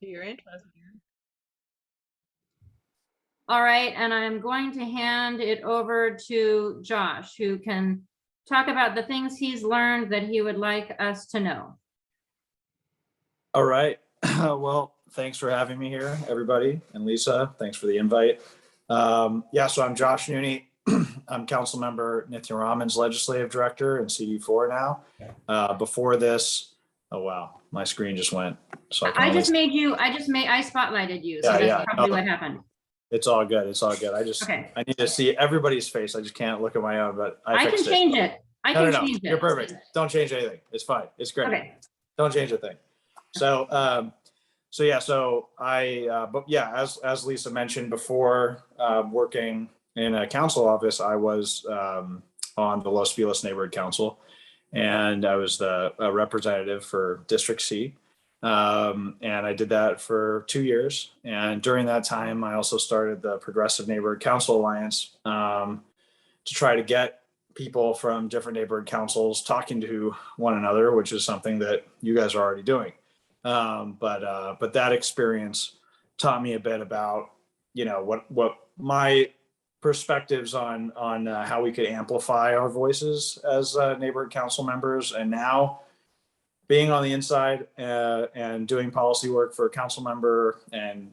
You're interested. All right, and I'm going to hand it over to Josh, who can talk about the things he's learned that he would like us to know. All right. Well, thanks for having me here, everybody. And Lisa, thanks for the invite. Yeah, so I'm Josh Nuni. I'm Councilmember Nithya Raman's Legislative Director in CD4 now. Before this, oh wow, my screen just went. So I spotlighted you, so that's probably what happened. It's all good. It's all good. I need to see everybody's face. I just can't look at my own, but I can change it. I can change it. You're perfect. Don't change anything. It's fine. It's great. Okay. Don't change a thing. So, as Lisa mentioned before, working in a council office, I was on the Los Feliz Neighborhood Council, and I was the representative for District C. And I did that for 2 years. And during that time, I also started the Progressive Neighborhood Council Alliance to try to get people from different neighborhood councils talking to one another, which is something that you guys are already doing. But that experience taught me a bit about, what my perspectives on how we could amplify our voices as neighborhood council members. And now being on the inside and doing policy work for a council member, and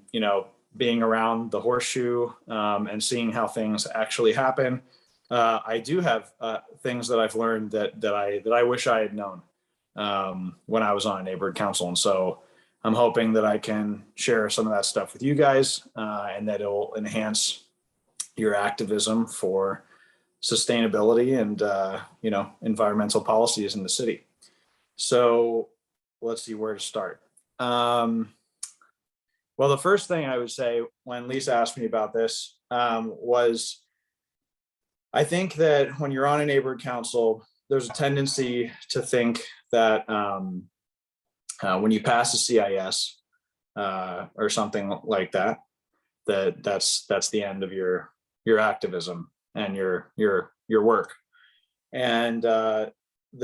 being around the horseshoe and seeing how things actually happen, I do have things that I've learned that I wish I had known when I was on a neighborhood council. And so I'm hoping that I can share some of that stuff with you guys, and that it'll enhance your activism for sustainability and environmental policies in the city. So let's see where to start. Well, the first thing I would say when Lisa asked me about this was, I think that when you're on a neighborhood council, there's a tendency to think that when you pass a CIS or something like that, that's the end of your activism and your work. And the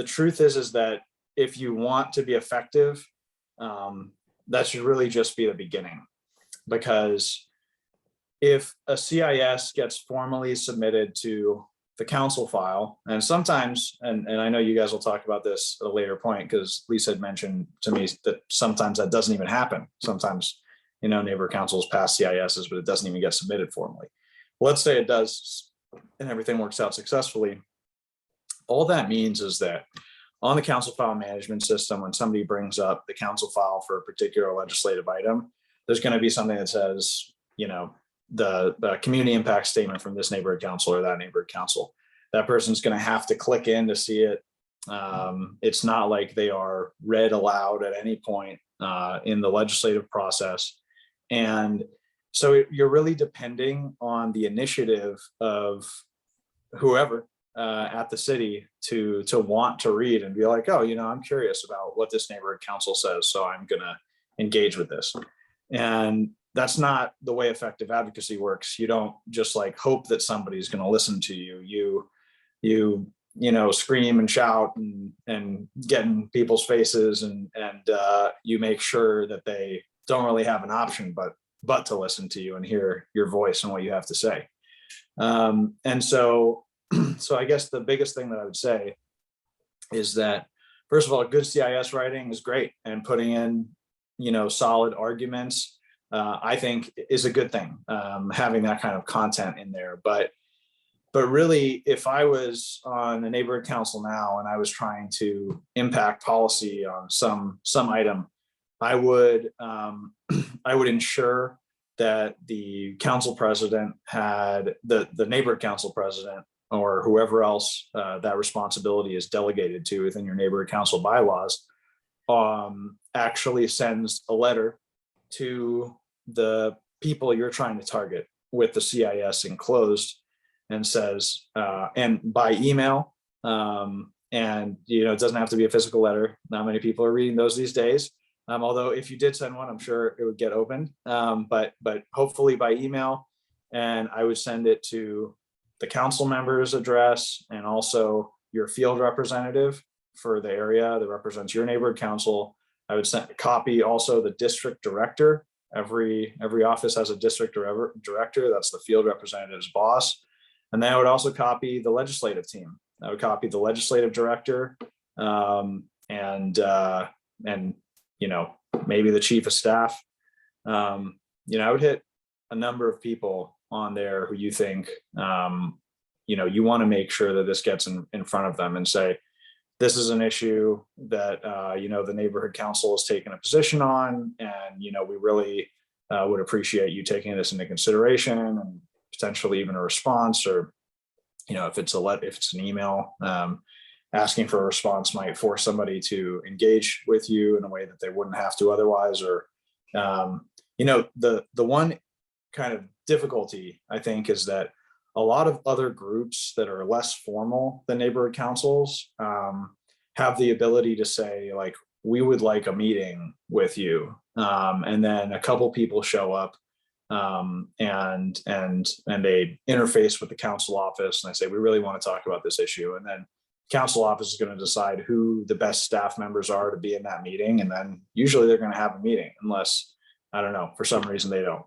truth is that if you want to be effective, that should really just be the beginning. Because if a CIS gets formally submitted to the council file, and sometimes, and I know you guys will talk about this at a later point, because Lisa had mentioned to me that sometimes that doesn't even happen. Sometimes, neighborhood councils pass CISs, but it doesn't even get submitted formally. Well, let's say it does, and everything works out successfully. All that means is that on the council file management system, when somebody brings up the council file for a particular legislative item, there's going to be something that says, the community impact statement from this neighborhood council or that neighborhood council. That person's going to have to click in to see it. It's not like they are read aloud at any point in the legislative process. And so you're really depending on the initiative of whoever at the city to want to read and be like, oh, I'm curious about what this neighborhood council says, so I'm going to engage with this. And that's not the way effective advocacy works. You don't just hope that somebody's going to listen to you. You scream and shout and get in people's faces, and you make sure that they don't really have an option but to listen to you and hear your voice and what you have to say. And so I guess the biggest thing that I would say is that, first of all, good CIS writing is great, and putting in solid arguments, I think, is a good thing, having that kind of content in there. But really, if I was on a neighborhood council now and I was trying to impact policy on some item, I would ensure that the council president had the neighborhood council president, or whoever else that responsibility is delegated to within your neighborhood council bylaws, actually sends a letter to the people you're trying to target with the CIS enclosed, and says, and by email, and it doesn't have to be a physical letter. Not many people are reading those these days. Although if you did send one, I'm sure it would get opened. But hopefully by email, and I would send it to the council member's address and also your field representative for the area that represents your neighborhood council. I would copy also the district director. Every office has a district director. That's the field representative's boss. And then I would also copy the legislative team. I would copy the legislative director, and maybe the chief of staff. I would hit a number of people on there who you think, you want to make sure that this gets in front of them and say, this is an issue that, the neighborhood council has taken a position on, and, we really would appreciate you taking this into consideration and potentially even a response, or, if it's an email, asking for a response might force somebody to engage with you in a way that they wouldn't have to otherwise. Or, the one kind of difficulty, I think, is that a lot of other groups that are less formal than neighborhood councils have the ability to say, like, we would like a meeting with you. And then a couple people show up, and they interface with the council office, and they say, we really want to talk about this issue. And then council office is going to decide who the best staff members are to be in that meeting. And then usually they're going to have a meeting, unless, I don't know, for some reason they don't,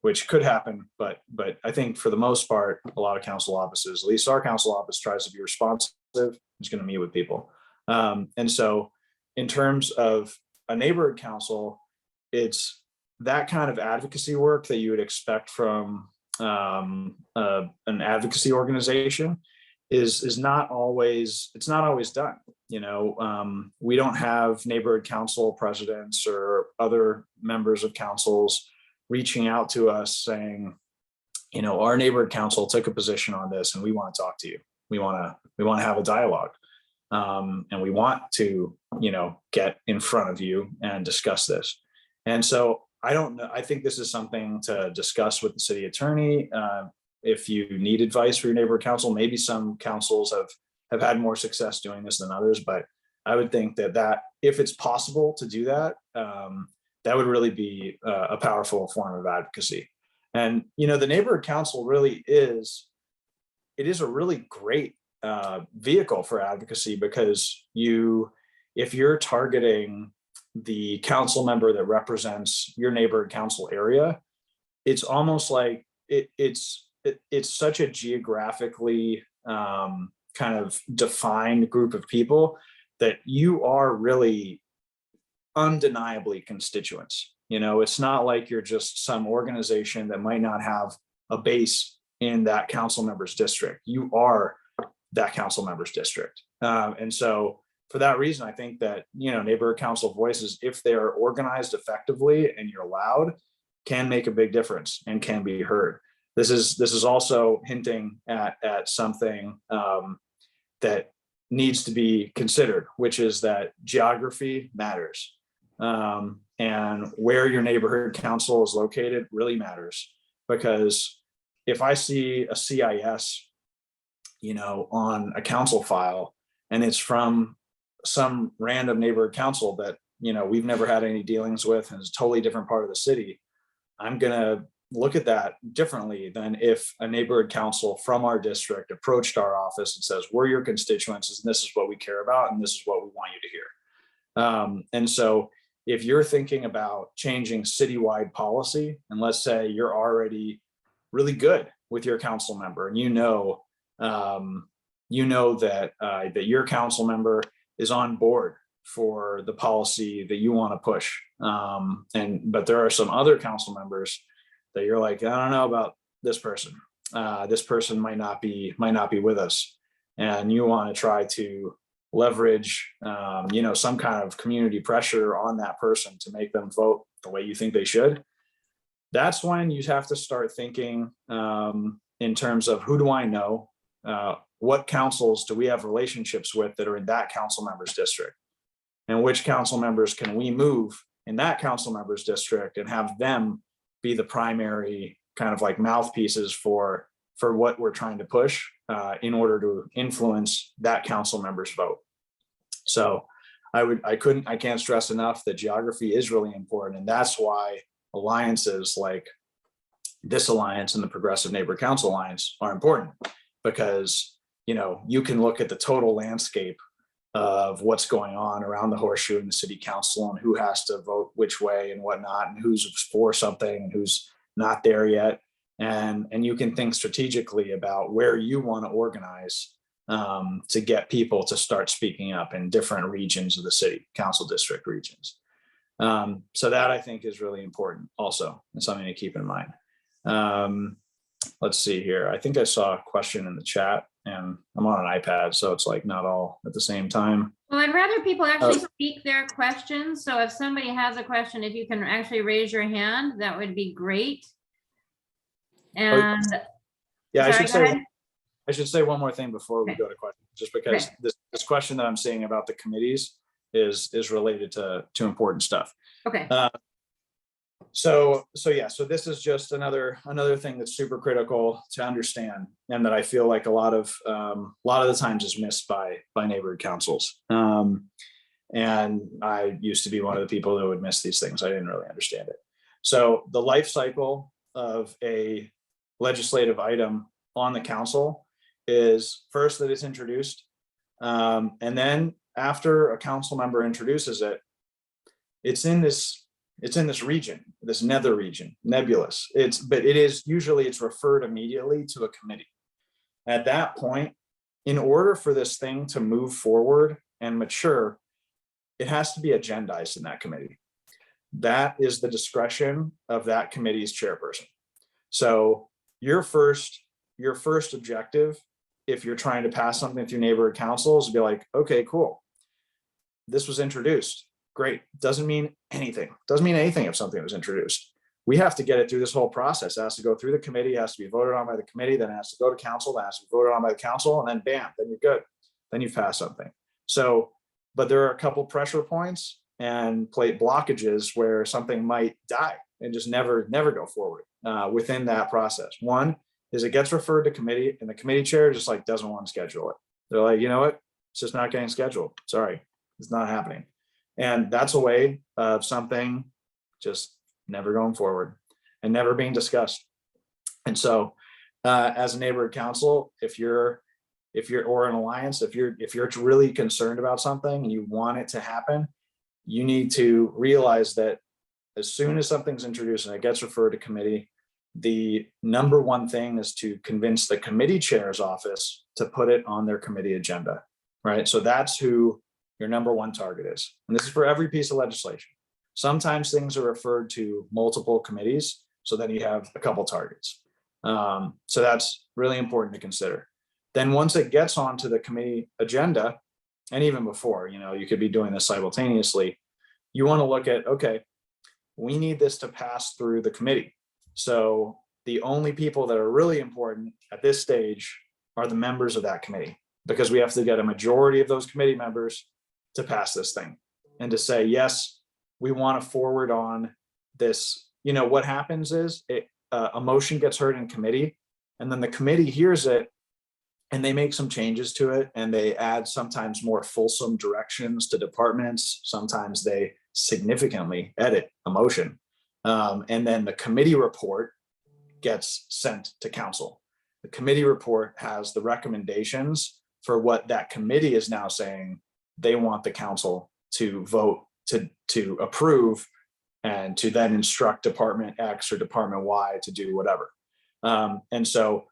which could happen. But I think for the most part, a lot of council offices, at least our council office, tries to be responsive. It's going to meet with people. And so in terms of a neighborhood council, it's that kind of advocacy work that you would expect from an advocacy organization is not always done. We don't have neighborhood council presidents or other members of councils reaching out to us saying, our neighborhood council took a position on this and we want to talk to you. We want to have a dialogue. And we want to, get in front of you and discuss this. And so I don't know. I think this is something to discuss with the city attorney. If you need advice for your neighborhood council, maybe some councils have had more success doing this than others, but I would think that if it's possible to do that, that would really be a powerful form of advocacy. And, the neighborhood council really is a really great vehicle for advocacy, because if you're targeting the council member that represents your neighborhood council area, it's almost like it's such a geographically kind of defined group of people that you are really undeniably constituents. It's not like you're just some organization that might not have a base in that council member's district. You are that council member's district. And so for that reason, I think that, neighborhood council voices, if they are organized effectively and you're loud, can make a big difference and can be heard. This is also hinting at something that needs to be considered, which is that geography matters. And where your neighborhood council is located really matters, because if I see a CIS, on a council file, and it's from some random neighborhood council that, we've never had any dealings with, and it's a totally different part of the city, I'm going to look at that differently than if a neighborhood council from our district approached our office and says, we're your constituents, and this is what we care about, and this is what we want you to hear. And so if you're thinking about changing citywide policy, and let's say you're already really good with your council member, and that your council member is on board for the policy that you want to push, but there are some other council members that you're like, I don't know about this person. This person might not be with us, and you want to try to leverage, some kind of community pressure on that person to make them vote the way you think they should. That's when you have to start thinking in terms of, who do I know? What councils do we have relationships with that are in that council member's district? And which council members can we move in that council member's district and have them be the primary kind of like mouthpieces for what we're trying to push in order to influence that council member's vote. So I can't stress enough that geography is really important. And that's why alliances like this alliance and the Progressive Neighborhood Council Alliance are important, because, you can look at the total landscape of what's going on around the horseshoe in the city council and who has to vote which way and whatnot, and who's for something and who's not there yet. And you can think strategically about where you want to organize to get people to start speaking up in different regions of the city, council district regions. So that I think is really important also, and something to keep in mind. Let's see here. I think I saw a question in the chat, and I'm on an iPad, so it's like not all at the same time. Well, I'd rather people actually speak their questions. So if somebody has a question, if you can actually raise your hand, that would be great. And yeah, sorry, I should say one more thing before we go to questions, just because this question that I'm seeing about the committees is related to important stuff. Okay. So this is just another thing that's super critical to understand, and that I feel like a lot of the times is missed by neighborhood councils. And I used to be one of the people that would miss these things. I didn't really understand it. So the life cycle of a legislative item on the council is first that it's introduced, and then after a council member introduces it, it's in this region, this nether region, nebulous. But it is usually it's referred immediately to a committee. At that point, in order for this thing to move forward and mature, it has to be agendized in that committee. That is the discretion of that committee's chairperson. So your first objective, if you're trying to pass something through neighborhood council, is to be like, okay, cool. This was introduced. Great. Doesn't mean anything. Doesn't mean anything if something was introduced. We have to get it through this whole process. It has to go through the committee, it has to be voted on by the committee, then it has to go to council, then it has to be voted on by the council, and then bam, then you're good. Then you've passed something. So, but there are a couple pressure points and plate blockages where something might die and just never go forward within that process. One is it gets referred to committee, and the committee chair just like doesn't want to schedule it. They're like, you know what? It's just not getting scheduled. Sorry, it's not happening. And that's a way of something just never going forward and never being discussed. And so as a neighborhood council, if you're or an alliance, if you're really concerned about something and you want it to happen, you need to realize that as soon as something's introduced and it gets referred to committee, the number one thing is to convince the committee chair's office to put it on their committee agenda, right? So that's who your number one target is. And this is for every piece of legislation. Sometimes things are referred to multiple committees, so then you have a couple targets. So that's really important to consider. Then once it gets onto the committee agenda, and even before, you could be doing this simultaneously, you want to look at, okay, we need this to pass through the committee. So the only people that are really important at this stage are the members of that committee, because we have to get a majority of those committee members to pass this thing and to say, yes, we want to forward on this. What happens is a motion gets heard in committee, and then the committee hears it and they make some changes to it, and they add sometimes more fulsome directions to departments. Sometimes they significantly edit a motion. And then the committee report gets sent to council. The committee report has the recommendations for what that committee is now saying they want the council to vote to approve, and to then instruct Department X or Department Y to do whatever. And so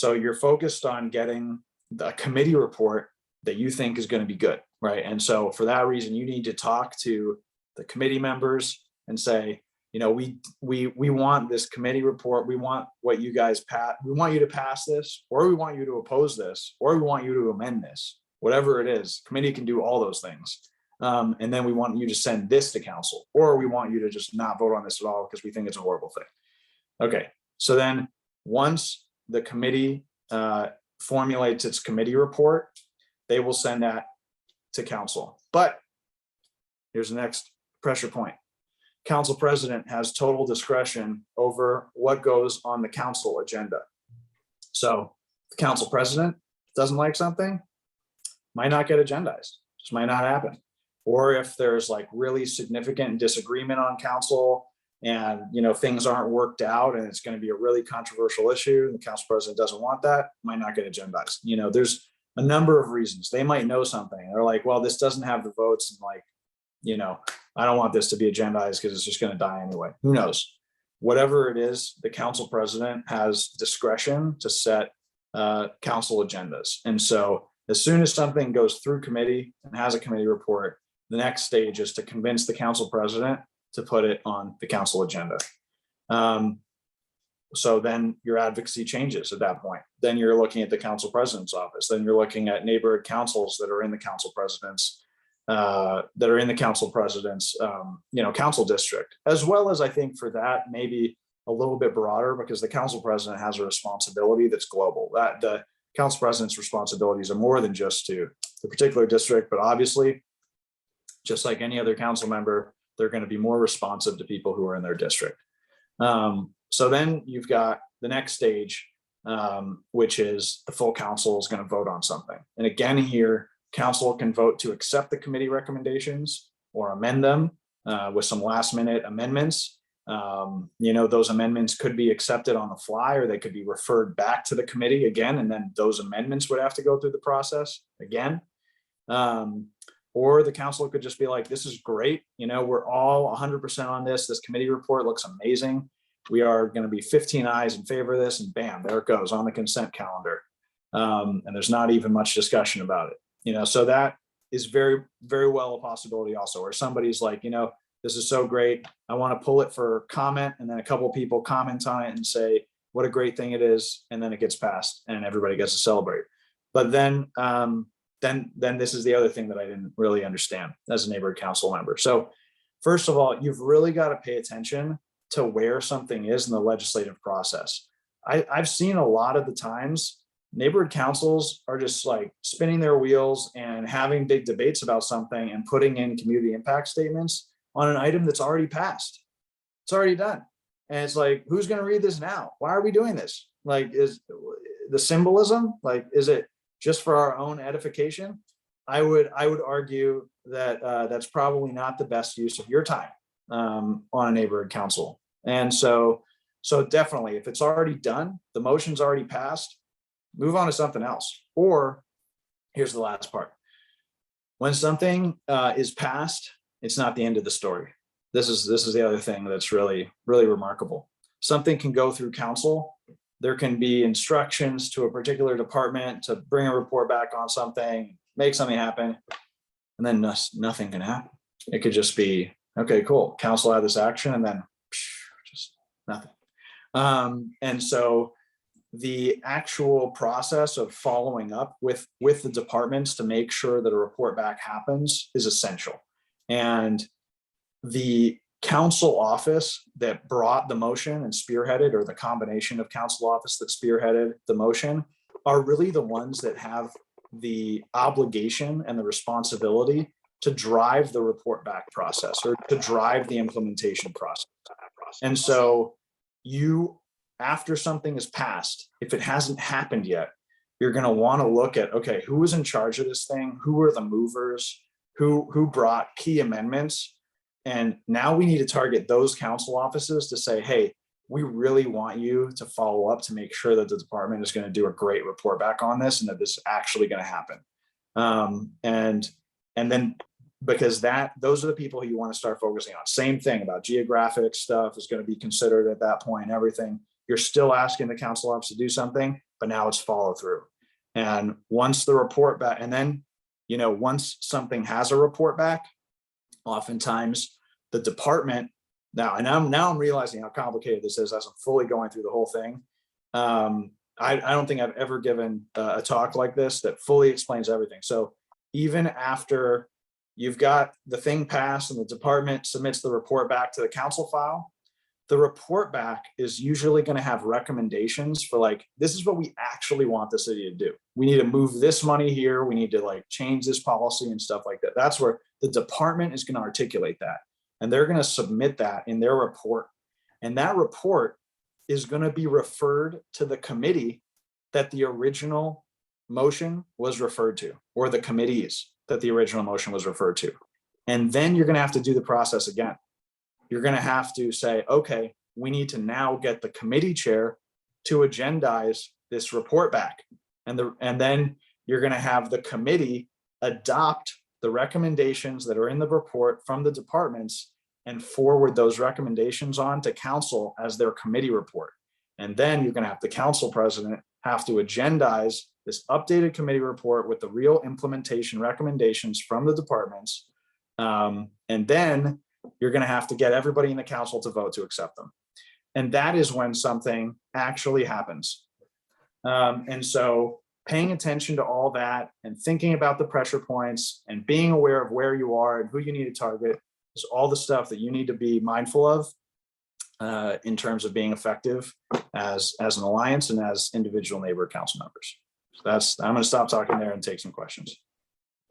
you're focused on getting the committee report that you think is going to be good, right? And so for that reason, you need to talk to the committee members and say, we want this committee report. We want what you guys pass. We want you to pass this, or we want you to oppose this, or we want you to amend this. Whatever it is, committee can do all those things. And then we want you to send this to council, or we want you to just not vote on this at all because we think it's a horrible thing. Okay, so then once the committee formulates its committee report, they will send that to council. But here's the next pressure point. Council president has total discretion over what goes on the council agenda. So the council president doesn't like something, might not get agendized, just might not happen. Or if there's like really significant disagreement on council and things aren't worked out and it's going to be a really controversial issue, and the council president doesn't want that, might not get agendized. a number of reasons. They might know something. They're like, well, this doesn't have the votes, and like, you know, I don't want this to be agendized because it's just going to die anyway. Who knows? Whatever it is, the council president has discretion to set council agendas. And so as soon as something goes through committee and has a committee report, the next stage is to convince the council president to put it on the council agenda. So then your advocacy changes at that point. Then you're looking at the council president's office. Then you're looking at neighborhood councils that are in the council president's council district, as well as, I think for that, maybe a little bit broader, because the council president has a responsibility that's global. That the council president's responsibilities are more than just to the particular district, but obviously, just like any other council member, they're going to be more responsive to people who are in their district. So then you've got the next stage, which is the full council is going to vote on something. And again, here, council can vote to accept the committee recommendations or amend them with some last minute amendments. Those amendments could be accepted on the fly, or they could be referred back to the committee again, and then those amendments would have to go through the process again. Or the council could just be like, this is great. We're all 100% on this. This committee report looks amazing. We are going to be 15 ayes in favor of this, and bam, there it goes on the consent calendar. And there's not even much discussion about it. So that is very, very well a possibility also, where somebody's like, this is so great, I want to pull it for comment, and then a couple of people comment on it and say what a great thing it is, and then it gets passed and everybody gets to celebrate. But then this is the other thing that I didn't really understand as a neighborhood council member. So first of all, you've really got to pay attention to where something is in the legislative process. I've seen a lot of the times neighborhood councils are just like spinning their wheels and having big debates about something and putting in community impact statements on an item that's already passed. It's already done. And it's like, who's going to read this now? Why are we doing this? Like, is the symbolism, like, is it just for our own edification? I would argue that that's probably not the best use of your time on a neighborhood council. And so definitely, if it's already done, the motion's already passed, move on to something else. Or here's the last part. When something is passed, it's not the end of the story. This is the other thing that's really, really remarkable. Something can go through council. There can be instructions to a particular department to bring a report back on something, make something happen, and then nothing can happen. It could just be, okay, cool, council had this action, and then just nothing. And so the actual process of following up with the departments to make sure that a report back happens is essential. And the council office that brought the motion and spearheaded, or the combination of council office that spearheaded the motion, are really the ones that have the obligation and the responsibility to drive the report back process, or to drive the implementation process. And so after something is passed, if it hasn't happened yet, you're going to want to look at, okay, who was in charge of this thing? Who were the movers? Who brought key amendments? And now we need to target those council offices to say, hey, we really want you to follow up to make sure that the department is going to do a great report back on this, and that this is actually going to happen. And then, because those are the people who you want to start focusing on. Same thing about geographic stuff is going to be considered at that point and everything. You're still asking the council office to do something, but now it's follow through. And once the report back, and then, once something has a report back, oftentimes the department now I'm realizing how complicated this is as I'm fully going through the whole thing. I don't think I've ever given a talk like this that fully explains everything. So even after you've got the thing passed and the department submits the report back to the council file, the report back is usually going to have recommendations for, like, this is what we actually want the city to do. We need to move this money here. We need to change this policy and stuff like that. That's where the department is going to articulate that. And they're going to submit that in their report. And that report is going to be referred to the committee that the original motion was referred to, or the committees that the original motion was referred to. And then you're going to have to do the process again. You're going to have to say, okay, we need to now get the committee chair to agendize this report back. And then you're going to have the committee adopt the recommendations that are in the report from the departments and forward those recommendations on to council as their committee report. And then you're going to have the council president have to agendize this updated committee report with the real implementation recommendations from the departments. And then you're going to have to get everybody in the council to vote to accept them. And that is when something actually happens. And so paying attention to all that and thinking about the pressure points and being aware of where you are and who you need to target is all the stuff that you need to be mindful of in terms of being effective as an alliance and as individual neighborhood council members. So I'm going to stop talking there and take some questions.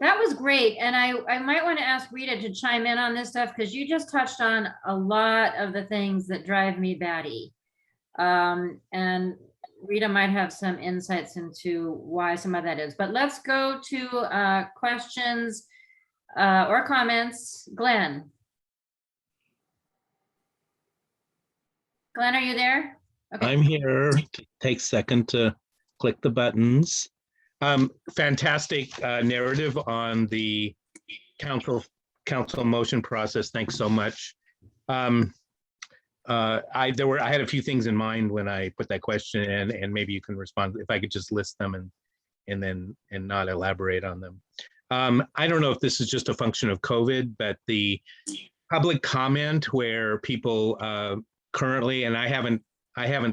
That was great. And I might want to ask Rita to chime in on this stuff because you just touched on a lot of the things that drive me batty. And Rita might have some insights into why some of that is. But let's go to questions or comments. Glenn. Glenn, are you there? Okay. I'm here. Take a second to click the buttons. Fantastic narrative on the council motion process. Thanks so much. I had a few things in mind when I put that question in, and maybe you can respond if I could just list them and not elaborate on them. I don't know if this is just a function of COVID, but the public comment where people currently, and I haven't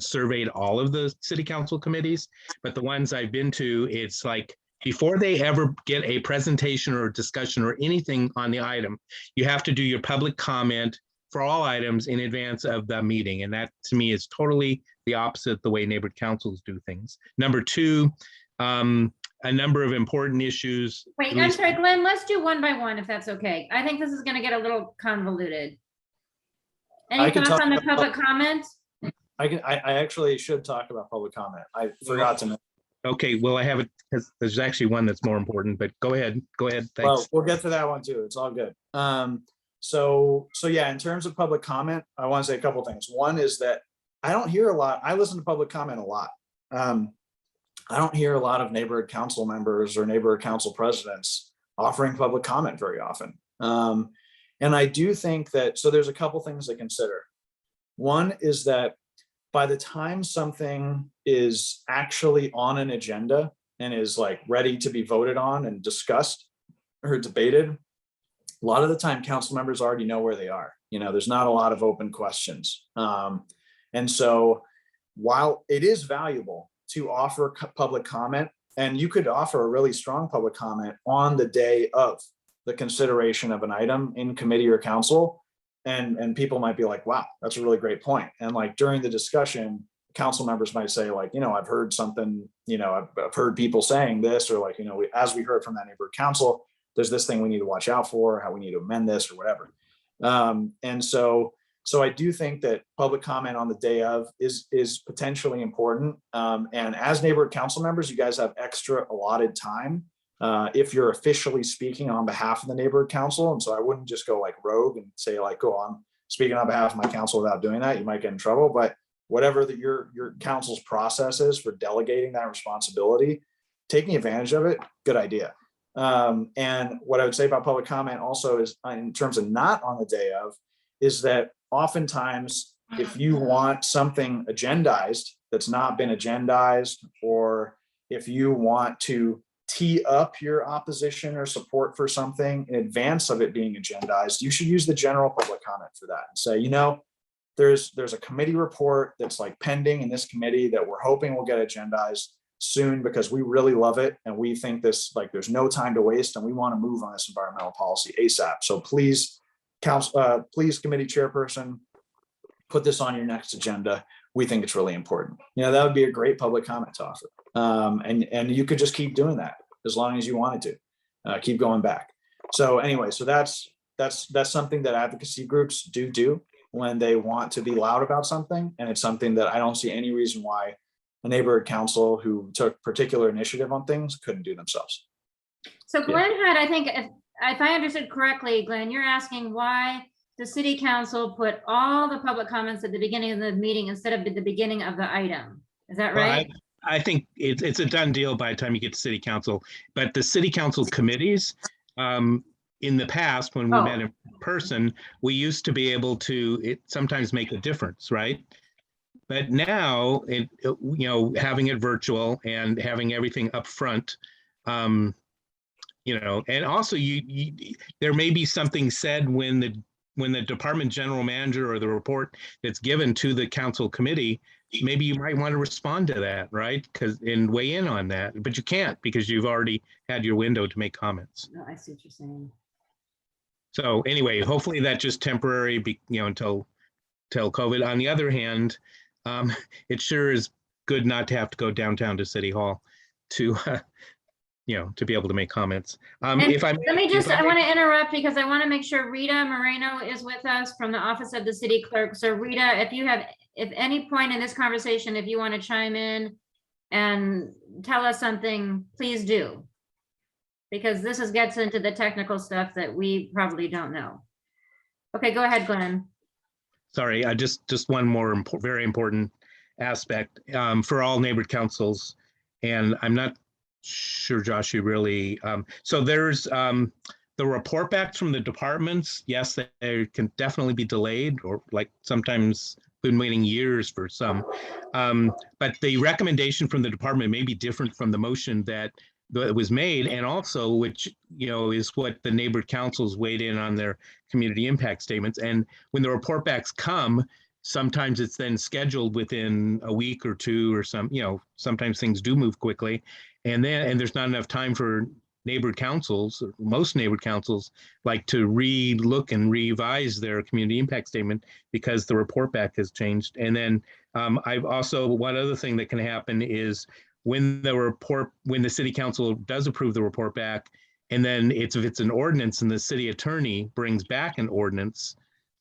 surveyed all of the city council committees, but the ones I've been to, it's like before they ever get a presentation or a discussion or anything on the item, you have to do your public comment for all items in advance of the meeting. And that to me is totally the opposite the way neighborhood councils do things. Number two, a number of important issues. Wait, I'm sorry, Glenn, let's do one by one if that's okay. I think this is going to get a little convoluted. Any thoughts on the public comment? I actually should talk about public comment. I forgot to mention. Okay, well, I have it because there's actually one that's more important, but go ahead. Thanks. Well, we'll get to that one too. It's all good. So yeah, in terms of public comment, I want to say a couple of things. One is that I don't hear a lot. I listen to public comment a lot. I don't hear a lot of neighborhood council members or neighborhood council presidents offering public comment very often. And I do think that, so there's a couple things to consider. One is that by the time something is actually on an agenda and is like ready to be voted on and discussed or debated, a lot of the time council members already know where they are. You know, there's not a lot of open questions. And so while it is valuable to offer public comment, and you could offer a really strong public comment on the day of the consideration of an item in committee or council, and people might be like, wow, that's a really great point. And like during the discussion, council members might say like, you know, I've heard something, you know, I've heard people saying this, or like, you know, as we heard from that neighborhood council, there's this thing we need to watch out for, how we need to amend this or whatever. And so I do think that public comment on the day of is potentially important. And as neighborhood council members, you guys have extra allotted time if you're officially speaking on behalf of the neighborhood council. And so I wouldn't just go like rogue and say like, oh, I'm speaking on behalf of my council without doing that. You might get in trouble, but whatever your council's process is for delegating that responsibility, taking advantage of it, good idea. And what I would say about public comment also is in terms of not on the day of, is that oftentimes if you want something agendized that's not been agendized, or if you want to tee up your opposition or support for something in advance of it being agendized, you should use the general public comment for that and say, you know, there's a committee report that's like pending in this committee that we're hoping will get agendized soon because we really love it. And we think this, like, there's no time to waste and we want to move on this environmental policy ASAP. So please, please committee chairperson, put this on your next agenda. We think it's really important. You know, that would be a great public comment to offer. And you could just keep doing that as long as you wanted to, keep going back. So anyway, so that's something that advocacy groups do when they want to be loud about something. And it's something that I don't see any reason why a neighborhood council who took particular initiative on things couldn't do themselves. So Glenn had, I think, if I understood correctly, Glenn, you're asking why the city council put all the public comments at the beginning of the meeting instead of at the beginning of the item. Is that right? Well, I think it's a done deal by the time you get to city council, but the city council committees, in the past, when we met in person, we used to be able to sometimes make a difference, right? But now, having it virtual and having everything up front, and also there may be something said when the department general manager or the report that's given to the council committee, maybe you might want to respond to that, right? And weigh in on that, but you can't because you've already had your window to make comments. No, I see what you're saying. So anyway, hopefully that's just temporary, until COVID. On the other hand, it sure is good not to have to go downtown to City Hall to, to be able to make comments. I want to interrupt because I want to make sure Rita Moreno is with us from the Office of the City Clerk. So Rita, if any point in this conversation, if you want to chime in and tell us something, please do. Because this gets into the technical stuff that we probably don't know. Okay, go ahead, Glenn. Sorry, just one more very important aspect for all neighborhood councils, and I'm not sure, Josh, you really. So there's the report backs from the departments. Yes, they can definitely be delayed, or like sometimes been waiting years for some. But the recommendation from the department may be different from the motion that was made, and also which is what the neighborhood councils weighed in on their community impact statements. And when the report backs come, sometimes it's then scheduled within a week or two, or sometimes things do move quickly, and there's not enough time for neighborhood councils, or most neighborhood councils, like to re-look and revise their community impact statement because the report back has changed. And then I've also, one other thing that can happen is when the city council does approve the report back, and then if it's an ordinance and the city attorney brings back an ordinance,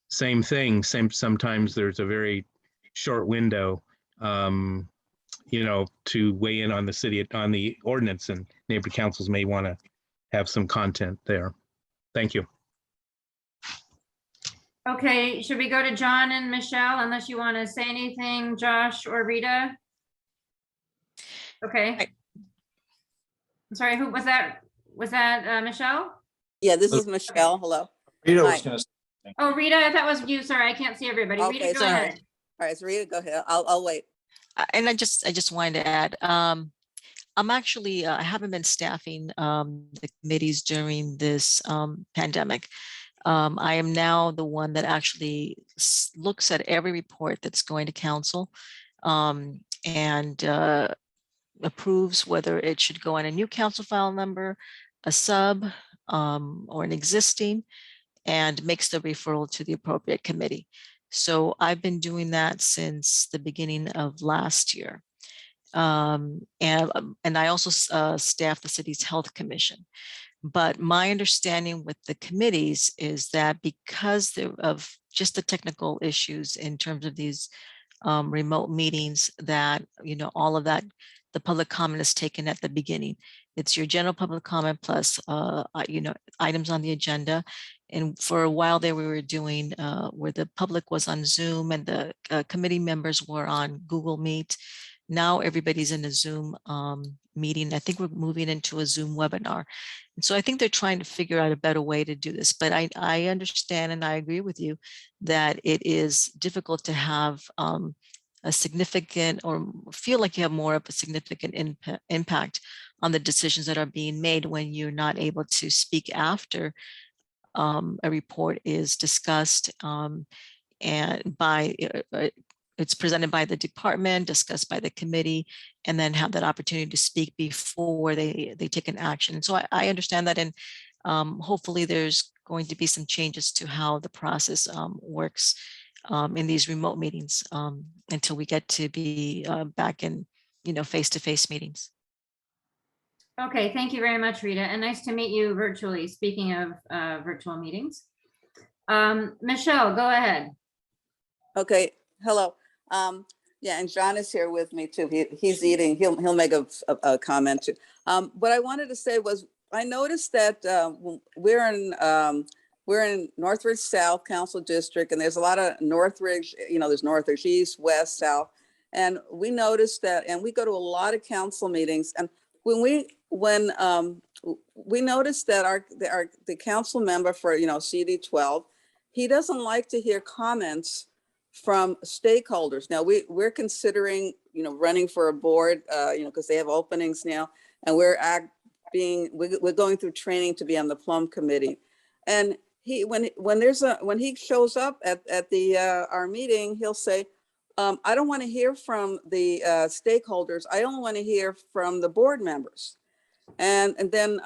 same thing. Sometimes there's a very short window, to weigh in on the ordinance, and neighborhood councils may want to have some content there. Thank you. Okay, should we go to John and Michelle, unless you want to say anything, Josh or Rita? Okay. I'm sorry, who was that? Was that Michelle? Yeah, this is Michelle. Hello. Rita was going to say. Oh, Rita, I thought it was you. Sorry, I can't see everybody. Okay, Rita, go ahead. All right, so Rita, go ahead. I'll wait. And I just wanted to add, I'm actually, I haven't been staffing the committees during this pandemic. I am now the one that actually looks at every report that's going to council and approves whether it should go on a new council file number, a sub, or an existing, and makes the referral to the appropriate committee. So I've been doing that since the beginning of last year. And I also staff the city's health commission. But my understanding with the committees is that because of just the technical issues in terms of these remote meetings, that, all of that, the public comment is taken at the beginning. It's your general public comment plus, items on the agenda. And for a while there, we were doing where the public was on Zoom and the committee members were on Google Meet. Now everybody's in a Zoom meeting. I think we're moving into a Zoom webinar. And so I think they're trying to figure out a better way to do this. But I understand and I agree with you that it is difficult to have a significant, or feel like you have more of a significant impact on the decisions that are being made when you're not able to speak after a report is discussed and it's presented by the department, discussed by the committee, and then have that opportunity to speak before they take an action. So I understand that, and hopefully there's going to be some changes to how the process works in these remote meetings until we get to be back in, face-to-face meetings. Okay, thank you very much, Rita, and nice to meet you virtually. Speaking of virtual meetings, Michelle, go ahead. Okay, hello. Yeah, and John is here with me too. He's eating. He'll make a comment too. What I wanted to say was, I noticed that we're in Northridge South Council District, and there's a lot of Northridge. There's Northridge East, West, South, And we noticed that, and we go to a lot of council meetings, and when we noticed that the council member for, CD 12, he doesn't like to hear comments from stakeholders. Now we're considering, running for a board, because they have openings now, and we're going through training to be on the plum committee. And when he shows up at our meeting, he'll say, I don't want to hear from the stakeholders. I only want to hear from the board members. And then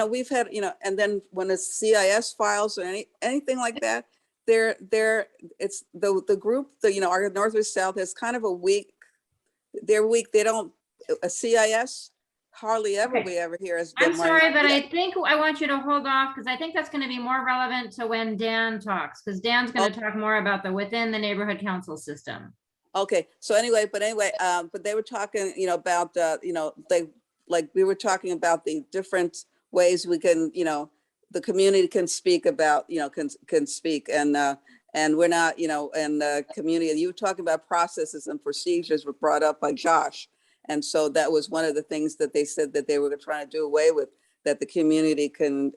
we've had, and then when it's CIS files or anything like that, it's the group, our Northwest South has kind of a weak, they're weak. They don't, a CIS, hardly ever Okay. we ever hear as. I'm sorry, but I think I want you to hold off because I think that's going to be more relevant to when Dan talks, because Dan's going to talk more about the within the neighborhood council system. Okay, so anyway, but they were talking, about, we were talking about the different ways we can, the community can speak about, can speak, and we're not, and the community, you were talking about processes and procedures were brought up by Josh. And so that was one of the things that they said that they were trying to do away with, that the community can,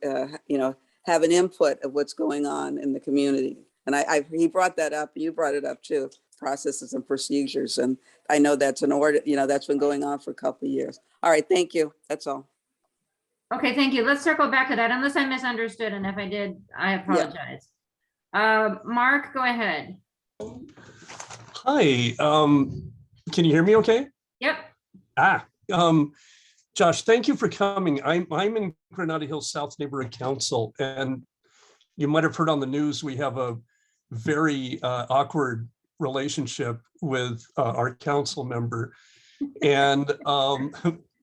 have an input of what's going on in the community. And he brought that up, you brought it up too, processes and procedures. And I know that's an order, that's been going on for a couple of years. All right, thank you. That's all. Okay, thank you. Let's circle back to that unless I misunderstood. And if I did, I apologize. Mark, go ahead. Hi, can you hear me okay? Yep. Josh, thank you for coming. I'm in Granada Hills South Neighborhood Council, and you might have heard on the news, we have a very awkward relationship with our council member. And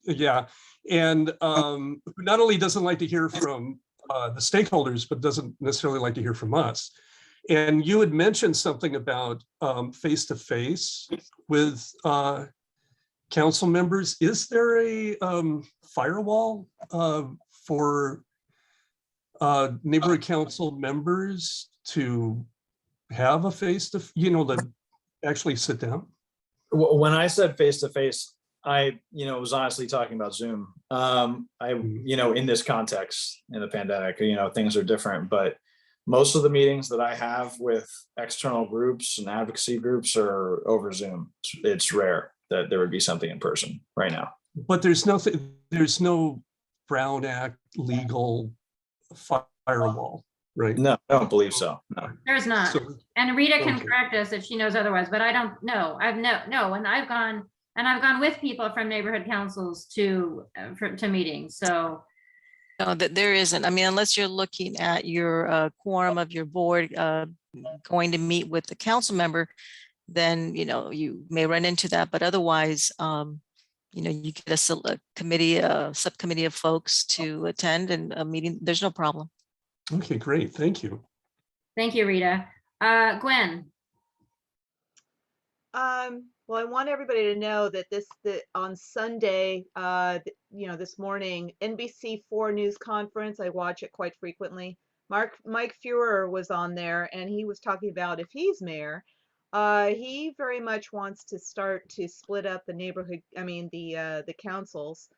yeah, and who not only doesn't like to hear from the stakeholders, but doesn't necessarily like to hear from us. And you had mentioned something about face-to-face with council members. Is there a firewall for neighborhood council members to have a to actually sit down? When I said face-to-face, I, was honestly talking about Zoom. In this context, in the pandemic, things are different, but most of the meetings that I have with external groups and advocacy groups are over Zoom. It's rare that there would be something in person right now. But there's no Brown Act legal firewall, right? No, I don't believe so. No. There's not. So, And Rita can okay. correct us if she knows otherwise, but I don't know. And I've gone with people from neighborhood councils to meetings. So No, that there isn't. I mean, unless you're looking at your quorum of your board going to meet with the council member, then, you may run into that. But otherwise, you get a subcommittee of folks to attend and a meeting. There's no problem. Okay, great. Thank you. thank you, Rita. Gwen. Well, I want everybody to know that on Sunday, this morning, NBC4 news conference, I watch it quite frequently. Mike Feuer was on there, and he was talking about if he's mayor, he very much wants to start to split up the neighborhood. The councils,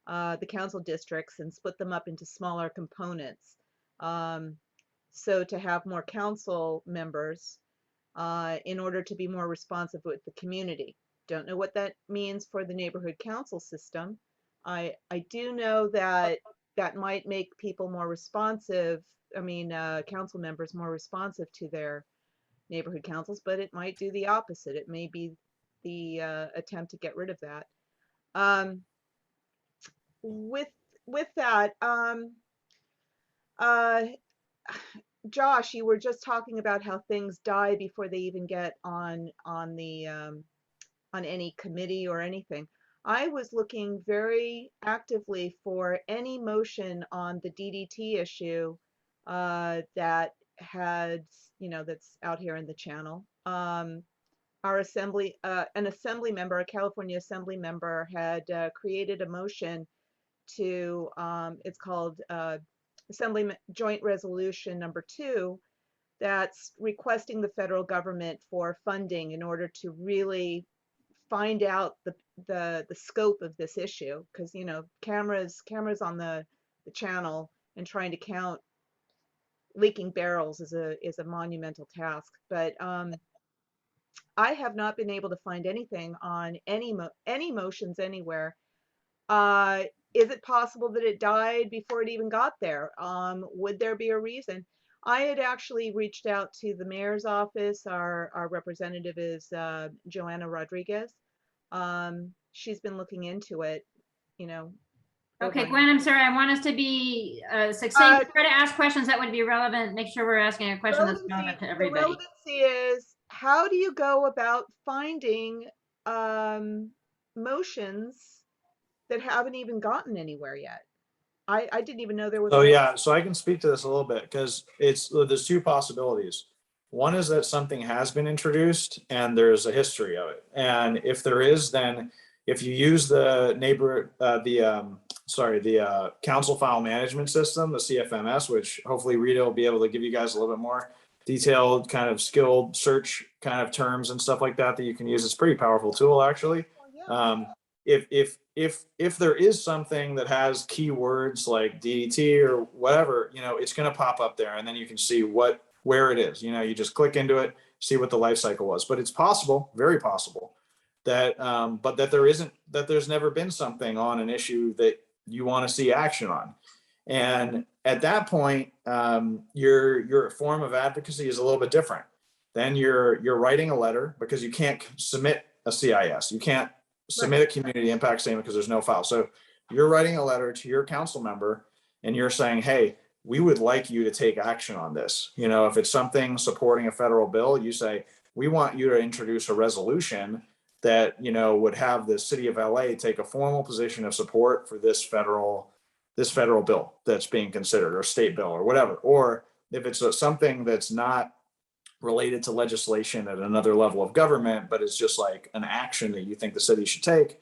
the council districts, and split them up into smaller components. So to have more council members. In order to be more responsive with the community. Don't know what that means for the neighborhood council system. I do know that might make people more responsive. Council members more responsive to their neighborhood councils, but it might do the opposite. It may be the attempt to get rid of that. With that, Josh, you were just talking about how things die before they even get on any committee or anything. I was looking very actively for any motion on the DDT issue that had, that's out here in the channel. Our assembly, an assembly member, a California assembly member, had created a motion to, it's called Assembly Joint Resolution number 2, that's requesting the federal government for funding in order to really find out the scope of this issue, because cameras on the channel and trying to count leaking barrels is a monumental task. But I have not been able to find anything on any motions anywhere. Is it possible that it died before it even got there? Would there be a reason? I had actually reached out to the mayor's office. Our representative is Joanna Rodriguez. She's been looking into it, Okay, over- Gwen, I'm sorry. I want us to be succinct. Try to ask questions that would be relevant. Make sure we're asking a question that's relevant to The everybody. relevancy is, how do you go about finding motions that haven't even gotten anywhere yet? I didn't even know there was. So yeah, so I can speak to this a little bit because there's two possibilities. One is that something has been introduced and there's a history of it. And if there is, then if you use the council file management system, the CFMS, which hopefully Rita will be able to give you guys a little bit more detailed kind of skilled search kind of terms and stuff like that you can use. It's a pretty powerful tool, actually. If there is something that has keywords like DDT or whatever, it's going to pop up there, and then you can see where it is. You just click into it, see what the life cycle was. But it's possible, very possible, that there's never been something on an issue that you want to see action on. And at that point, your form of advocacy is a little bit different. Then you're writing a letter, because you can't submit a CIS. You can't submit a community impact statement because there's no file. So you're writing a letter to your council member and you're saying, hey, we would like you to take action on this. If it's something supporting a federal bill, you say, we want you to introduce a resolution that, would have the city of LA take a formal position of support for this federal bill that's being considered, or state bill or whatever. Or if it's something that's not related to legislation at another level of government, but it's just like an action that you think the city should take,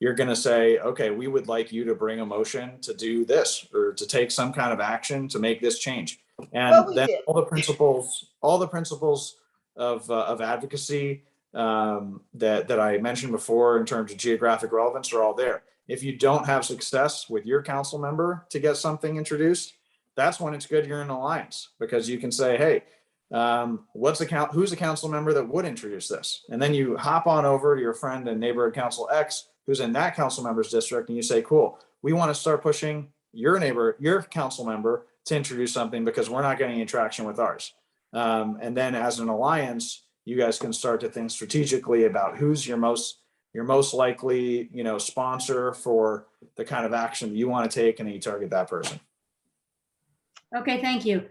you're going to say, okay, we would like you to bring a motion to do this, or to take some kind of action to make this change. And then all the principles of advocacy that I mentioned before in terms of geographic relevance are all there. If you don't have success with your council member to get something introduced, that's when it's good you're in an alliance, because you can say, hey, who's a council member that would introduce this? And then you hop on over to your friend and neighborhood council X who's in that council member's district, and you say, cool, we want to start pushing your council member to introduce something because we're not getting any traction with ours. And then as an alliance, you guys can start to think strategically about who's your most likely, sponsor for the kind of action you want to take, and then you target that person. Okay, thank you.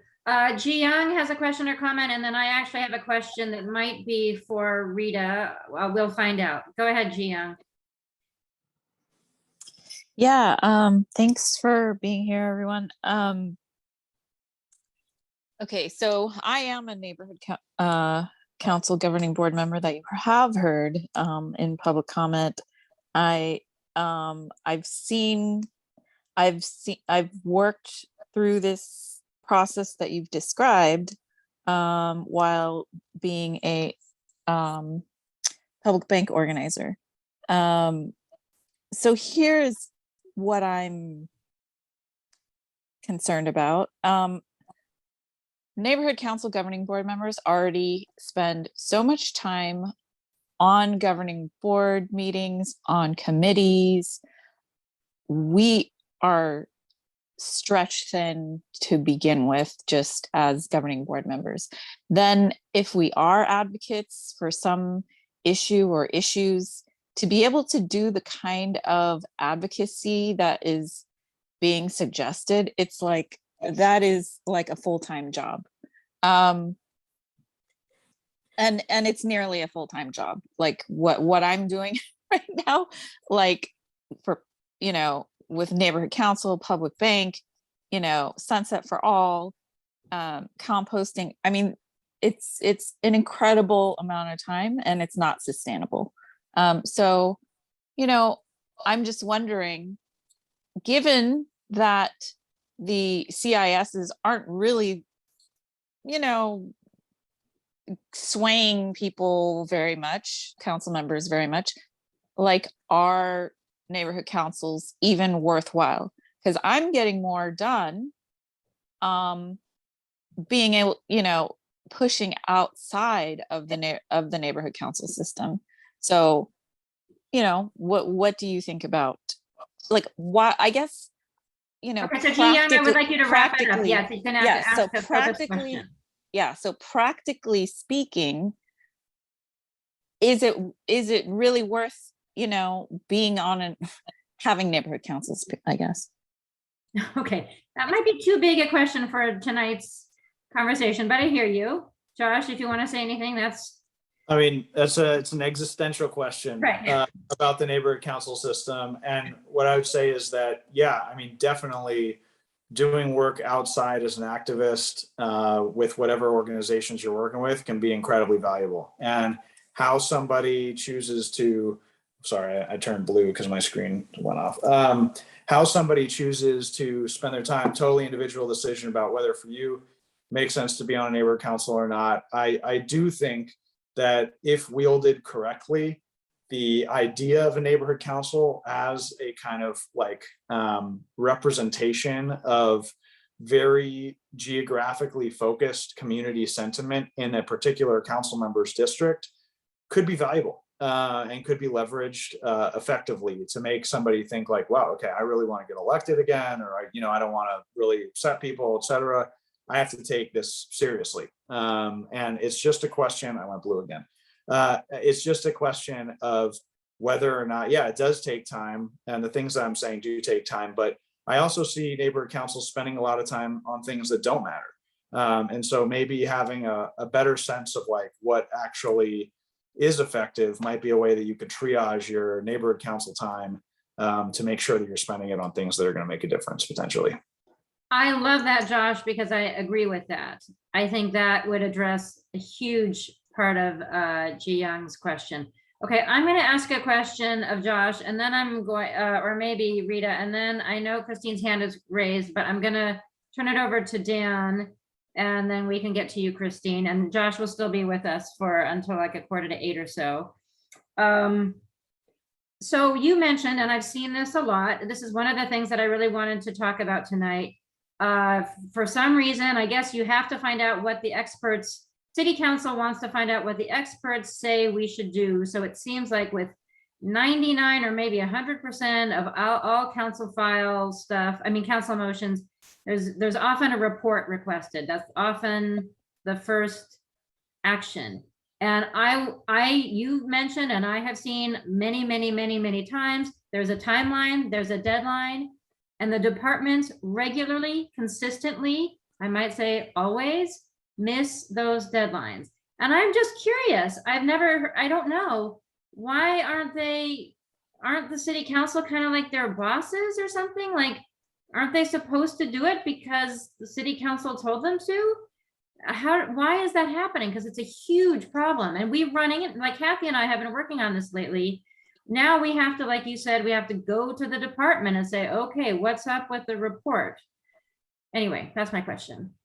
Ji Young has a question or comment, and then I actually have a question that might be for Rita. We'll find out. Go ahead, Ji Young. Yeah, thanks for being here, everyone. Okay, so I am a neighborhood council governing board member that you have heard in public comment. I've worked through this process that you've described while being a public bank organizer. So here's what I'm concerned about. Neighborhood council governing board members already spend so much time on governing board meetings, on committees. We are stretched thin to begin with, just as governing board members. Then if we are advocates for some issue or issues, to be able to do the kind of advocacy that is being suggested, it's like, that is like a full-time job. And it's nearly a full-time job. Like what I'm doing right now, like for, with neighborhood council, public bank, Sunset for All, composting. I mean, it's an incredible amount of time, and it's not sustainable. So, I'm just wondering, given that the CISs aren't really, swaying people very much, council members very much, like, are neighborhood councils even worthwhile? Because I'm getting more done being able, pushing outside of the neighborhood council system. So, what do you think about, like, why, I guess, Okay, so Ji Young, I would like you to wrap it up. practically- Yes, he's gonna have to so ask a focused practically, question. so practically speaking, is it really worth, being on having neighborhood councils, I guess? Okay, that might be too big a question for tonight's conversation, but I hear you. Josh, if you want to say anything, that's I mean, it's an existential question right. about the neighborhood council system. And what I would say is that, yeah, I mean, definitely doing work outside as an activist with whatever organizations you're working with can be incredibly valuable. And how somebody chooses to, sorry, I turned blue because my screen went off. How somebody chooses to spend their time, totally individual decision about whether for you makes sense to be on a neighborhood council or not. I do think that if wielded correctly, the idea of a neighborhood council as a kind of like representation of very geographically focused community sentiment in a particular council member's district could be valuable and could be leveraged effectively to make somebody think like, wow, okay, I really want to get elected again, or I don't want to really upset people, et cetera. I have to take this seriously. And it's just a question, I went blue again. It's just a question of whether or not, yeah, it does take time. And the things that I'm saying do take time, but I also see neighborhood councils spending a lot of time on things that don't matter. And so maybe having a better sense of like what actually is effective might be a way that you could triage your neighborhood council time to make sure that you're spending it on things that are going to make a difference potentially. I love that, Josh, because I agree with that. I think that would address a huge part of Ji Young's question. Okay, I'm going to ask a question of Josh, and then I'm going, or maybe Rita, and then I know Christine's hand is raised, but I'm going to turn it over to Dan, and then we can get to you, Christine, and Josh will still be with us for until like 7:45 or so. So you mentioned, and I've seen this a lot, this is one of the things that I really wanted to talk about tonight. For some reason, I guess you have to find out what the experts, City Council wants to find out what the experts say we should do. So it seems like with 99 or maybe 100% of all council file stuff, I mean, council motions, there's often a report requested. That's often the first action. And you mentioned, and I have seen many times, there's a timeline, there's a deadline. And the departments regularly, consistently, I might say always, miss those deadlines. And I'm just curious, I don't know, why aren't the city council kind of like their bosses or something? Like, aren't they supposed to do it because the city council told them to? Why is that happening? Because it's a huge problem. And we're running it, like Kathy and I have been working on this lately. Now we have to, like you said, we have to go to the department and say, okay, what's up with the report? Anyway, that's my question.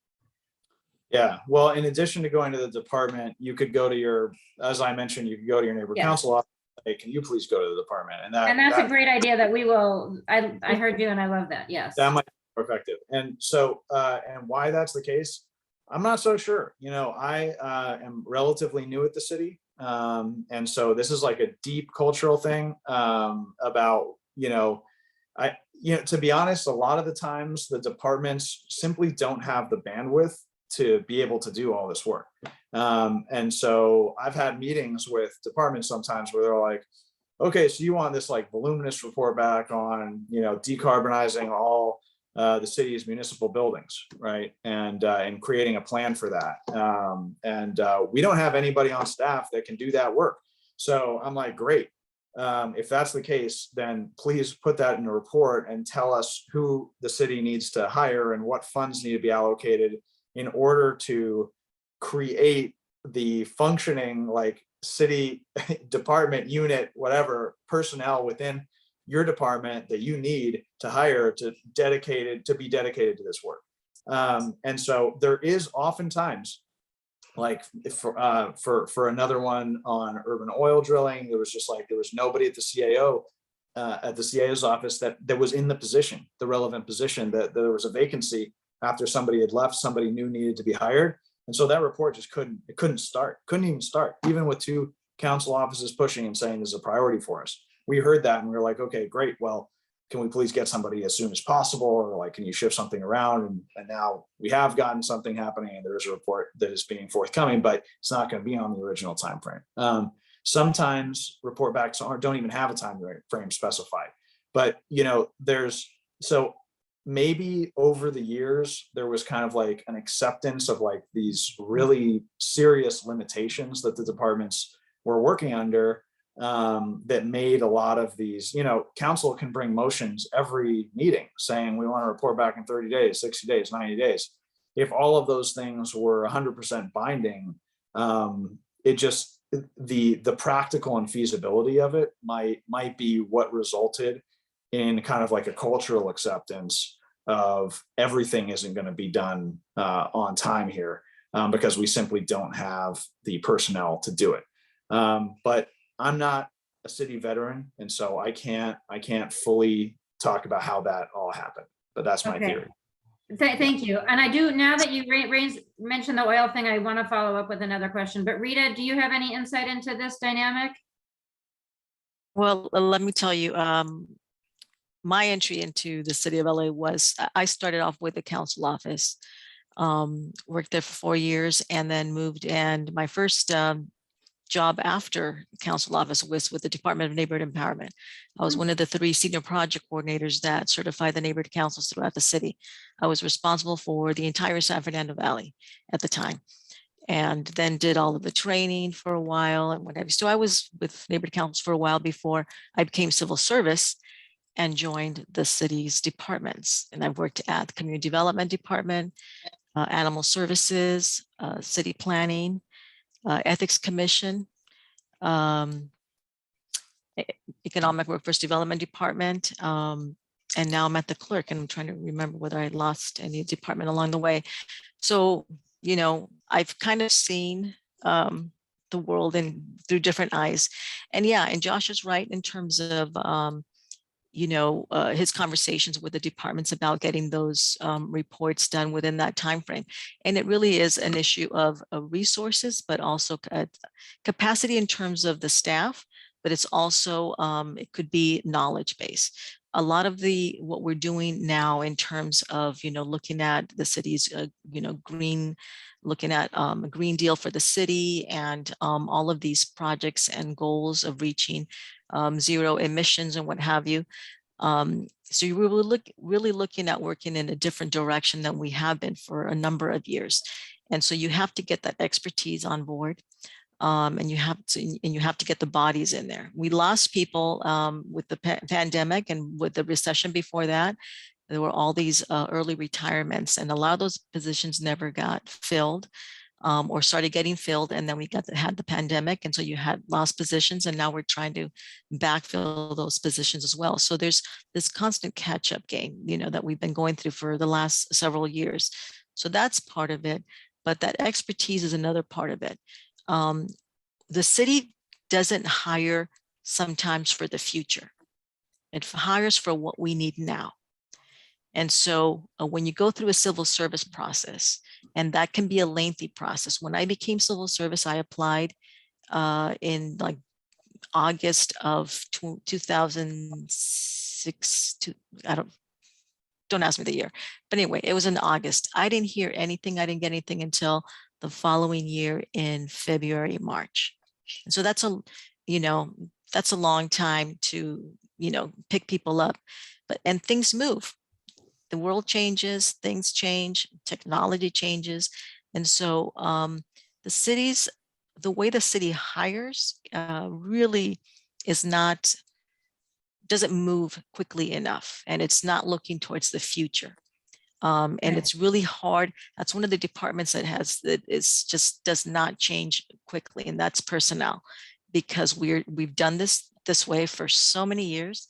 Yeah, well, in addition to going to the department, you could go to your, as I mentioned, you could go to your neighborhood council office. Hey, can you please go to the department? And that's a great idea that we will, I heard you and I love that, yes. That might be more effective. And so, and why that's the case, I'm not so sure. I am relatively new at the city. And so this is like a deep cultural thing about, to be honest, a lot of the times the departments simply don't have the bandwidth to be able to do all this work. And so I've had meetings with departments sometimes where they're like, okay, so you want this like voluminous report back on, decarbonizing all the city's municipal buildings, right? And creating a plan for that. We don't have anybody on staff that can do that work. So I'm like, great. If that's the case, then please put that in a report and tell us who the city needs to hire and what funds need to be allocated in order to create the functioning like city department unit, whatever personnel within your department that you need to hire to be dedicated to this work. And so there is oftentimes like for another one on urban oil drilling, there was just like, there was nobody at the CAO, at the CAO's office that was in the position, the relevant position, that there was a vacancy after somebody had left, somebody new needed to be hired. And so that report just couldn't even start, even with 2 council offices pushing and saying this is a priority for us. We heard that and we were like, okay, great. Well, can we please get somebody as soon as possible? Or like, can you shift something around? And now we have gotten something happening, and there is a report that is being forthcoming, but it's not going to be on the original time frame. Sometimes report backs don't even have a time frame specified, but so maybe over the years, there was kind of like an acceptance of like these really serious limitations that the departments were working under, that made a lot of these, council can bring motions every meeting saying we want to report back in 30 days, 60 days, 90 days. If all of those things were 100% binding, it just, the practical and feasibility of it might be what resulted in kind of like a cultural acceptance of everything isn't going to be done on time here, because we simply don't have the personnel to do it. But I'm not a city veteran, and so I can't fully talk about how that all happened, but that's my theory. Thank you. And I do, now that you mentioned the oil thing, I want to follow up with another question. But Rita, do you have any insight into this dynamic? Well, let me tell you, my entry into the city of LA was, I started off with the council office, worked there for 4 years, and then moved. And my first job after council office was with the Department of Neighborhood Empowerment. I was one of the 3 senior project coordinators that certified the neighborhood councils throughout the city. I was responsible for the entire San Fernando Valley at the time, and then did all of the training for a while and whatever. So I was with neighborhood councils for a while before I became civil service and joined the city's departments. And I've worked at the Community Development Department, Animal Services, City Planning, Ethics Commission, Economic Workforce Development Department, and now I'm at the clerk, and I'm trying to remember whether I lost any department along the way. So, I've kind of seen the world through different eyes. And yeah, and Josh is right in terms of, his conversations with the departments about getting those reports done within that time frame. And it really is an issue of resources, but also capacity in terms of the staff, but it's also, it could be knowledge base. A lot of what we're doing now in terms of, looking at the city's, green, looking at a Green Deal for the city, and all of these projects and goals of reaching zero emissions and what have you. So we were really looking at working in a different direction than we have been for a number of years. And so you have to get that expertise on board. And you have to get the bodies in there. We lost people with the pandemic, and with the recession before that, there were all these early retirements, and a lot of those positions never got filled or started getting filled. And then we had the pandemic, and so you had lost positions, and now we're trying to backfill those positions as well. So there's this constant catch-up game, that we've been going through for the last several years. So that's part of it, but that expertise is another part of it. The city doesn't hire sometimes for the future. It hires for what we need now. And so when you go through a civil service process, and that can be a lengthy process. When I became civil service, I applied in like August of 2006 don't ask me the year, but anyway, it was in August. I didn't hear anything. I didn't get anything until the following year in February, March. And so that's a long time to, pick people up, and things move. The world changes, things change, technology changes. And so the way the city hires really doesn't move quickly enough, and it's not looking towards the future. And it's really hard. That's one of the departments that does not change quickly, and that's personnel, because we've done this way for so many years.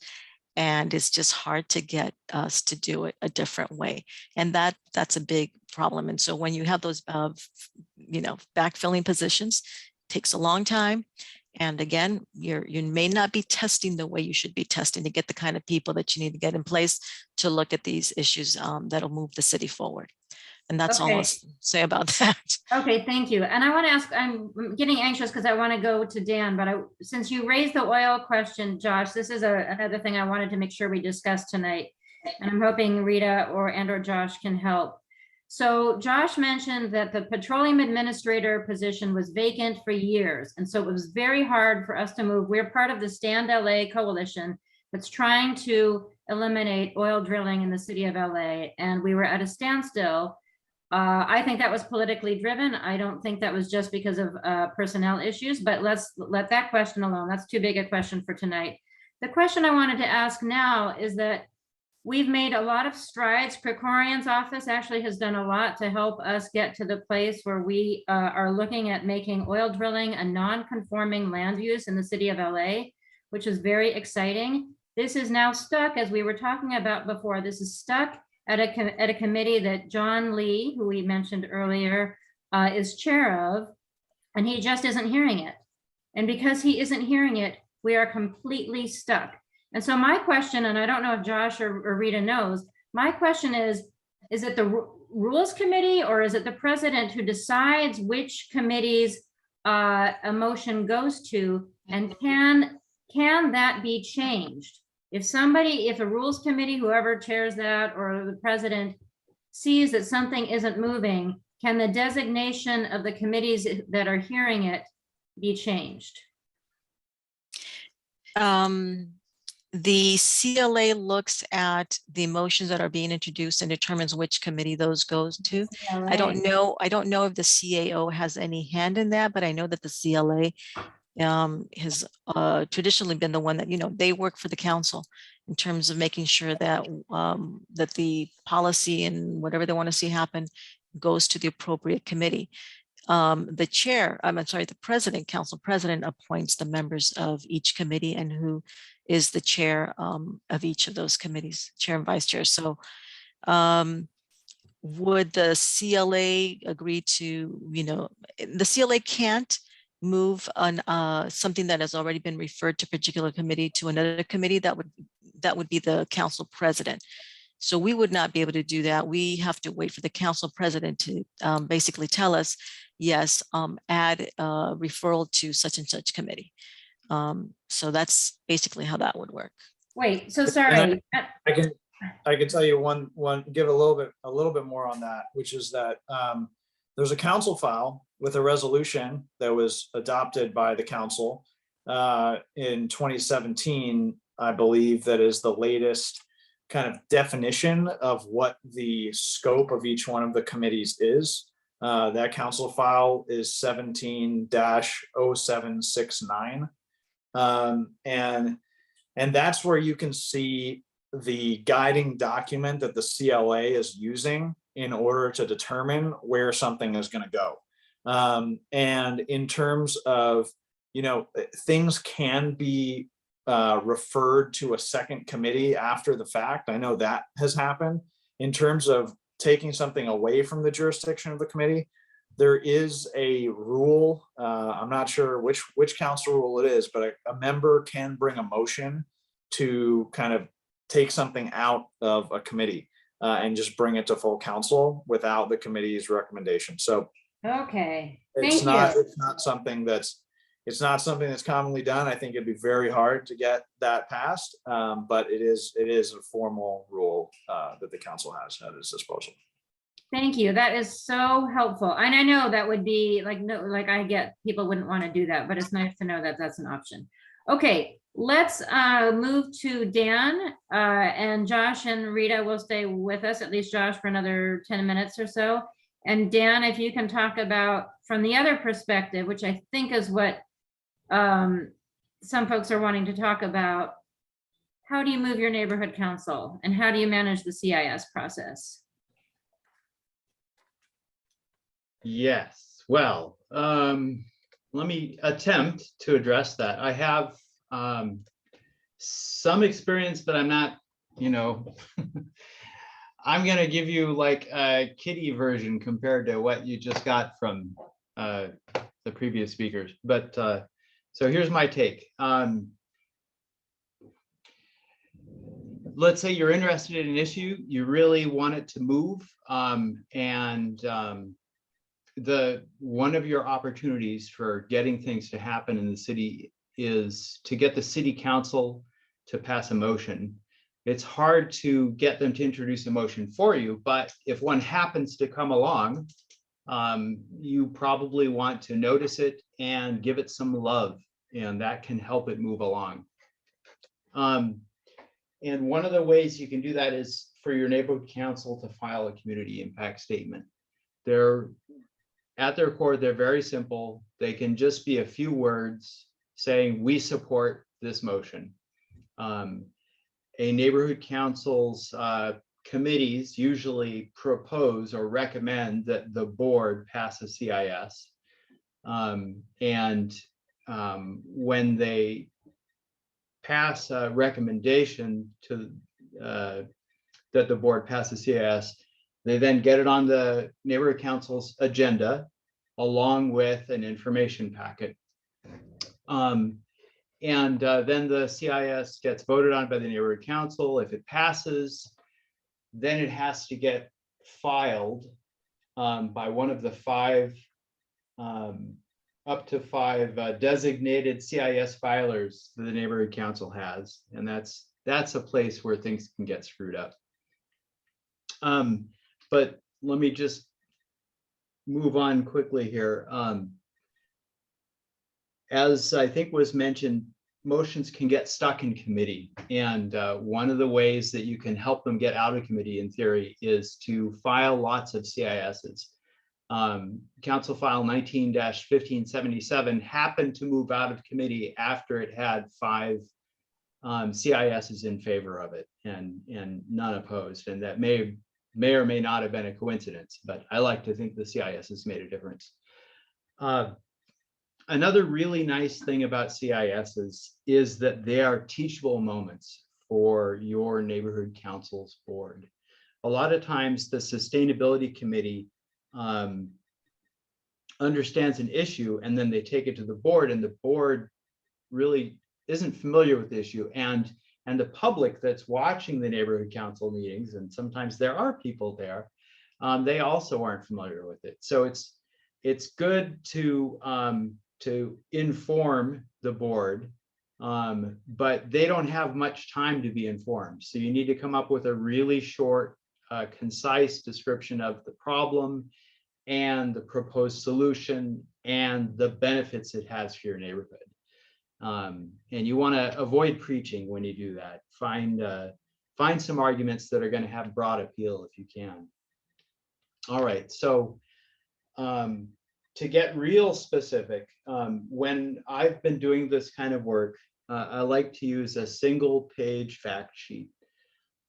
And it's just hard to get us to do it a different way. And that's a big problem. And so when you have those, backfilling positions, it takes a long time. And again, you may not be testing the way you should be testing to get the kind of people that you need to get in place to look at these issues that'll move the city forward. And that's all I'll say about that. Okay, thank you. And I want to ask, I'm getting anxious because I want to go to Dan, but since you raised the oil question, Josh, this is another thing I wanted to make sure we discuss tonight. And I'm hoping Rita or Josh can help. So Josh mentioned that the petroleum administrator position was vacant for years. And so it was very hard for us to move. We're part of the Stand LA coalition that's trying to eliminate oil drilling in the city of LA. And we were at a standstill. I think that was politically driven. I don't think that was just because of personnel issues, but let's let that question alone. That's too big a question for tonight. The question I wanted to ask now is that we've made a lot of strides. Krikorian's office actually has done a lot to help us get to the place where we are looking at making oil drilling a non-conforming land use in the city of LA, which is very exciting. This is now stuck, as we were talking about before, this is stuck at a committee that John Lee, who we mentioned earlier, is chair of, and he just isn't hearing it. And because he isn't hearing it, we are completely stuck. And so my question, and I don't know if Josh or Rita knows, my question is it the rules committee or is it the president who decides which committees a motion goes to, and can that be changed? If a rules committee, whoever chairs that, or the president sees that something isn't moving, can the designation of the committees that are hearing it be changed? The CLA looks at the motions that are being introduced and determines which committee those goes to. CLA. I don't know if the CAO has any hand in that, but I know that the CLA has traditionally been the one that, they work for the council in terms of making sure that that the policy and whatever they want to see happen goes to the appropriate committee. The president, council president, appoints the members of each committee and who is the chair of each of those committees, chair and vice chair. So would the CLA agree to, the CLA can't move on something that has already been referred to a particular committee to another committee. That would be the council president. So we would not be able to do that. We have to wait for the council president to basically tell us, yes, add referral to such and such committee. So that's basically how that would work. Wait, so sorry. I can tell you give a little bit more on that, which is that there's a council file with a resolution that was adopted by the council in 2017, I believe, that is the latest kind of definition of what the scope of each one of the committees is. That council file is 17-0769. And that's where you can see the guiding document that the CLA is using in order to determine where something is going to go. And in terms of, things can be referred to a second committee after the fact. I know that has happened. In terms of taking something away from the jurisdiction of the committee, there is a rule. I'm not sure which council rule it is, but a member can bring a motion to kind of take something out of a committee and just bring it to full council without the committee's recommendation. So okay, it's not something that's commonly done. I think it'd be very hard to get that passed, but it is a formal rule that the council has at its disposal. Thank you. That is so helpful. And I know that would be I get people wouldn't want to do that, but it's nice to know that that's an option. Okay, let's move to Dan, and Josh and Rita will stay with us, at least Josh, for another 10 minutes or so. And Dan, if you can talk about from the other perspective, which I think is what some folks are wanting to talk about, how do you move your neighborhood council and how do you manage the CIS process? Yes, well, let me attempt to address that. I have some experience, but I'm not, you know, I'm gonna give you like a kiddie version compared to what you just got from the previous speakers. But so here's my take. Let's say you're interested in an issue, you really want it to move, and one of your opportunities for getting things to happen in the city is to get the city council to pass a motion. It's hard to get them to introduce a motion for you, but if one happens to come along, you probably want to notice it and give it some love, and that can help it move along. And one of the ways you can do that is for your neighborhood council to file a community impact statement. They're at their core, they're very simple. They can just be a few words saying, we support this motion. A neighborhood council's committees usually propose or recommend that the board pass a CIS. When they pass a recommendation to that the board pass a CIS, they then get it on the neighborhood council's agenda along with an information packet. Then the CIS gets voted on by the neighborhood council. If it passes, then it has to get filed by one of the up to five designated CIS filers that the neighborhood council has. And that's a place where things can get screwed up. But let me just move on quickly here. As I think was mentioned, motions can get stuck in committee. And one of the ways that you can help them get out of committee in theory is to file lots of CISs. Council File 19-1577 happened to move out of committee after it had 5 CISs in favor of it and none opposed. And that may or may not have been a coincidence, but I like to think the CISs made a difference. Another really nice thing about CISs is that they are teachable moments for your neighborhood council's board. A lot of times the sustainability committee understands an issue and then they take it to the board, and the board really isn't familiar with the issue, and the public that's watching the neighborhood council meetings, and sometimes there are people there, they also aren't familiar with it. So it's good to inform the board, but they don't have much time to be informed. So you need to come up with a really short, concise description of the problem and the proposed solution and the benefits it has for your neighborhood. And you want to avoid preaching when you do that. Find some arguments that are going to have broad appeal if you can. All right, so to get real specific, when I've been doing this kind of work, I like to use a single page fact sheet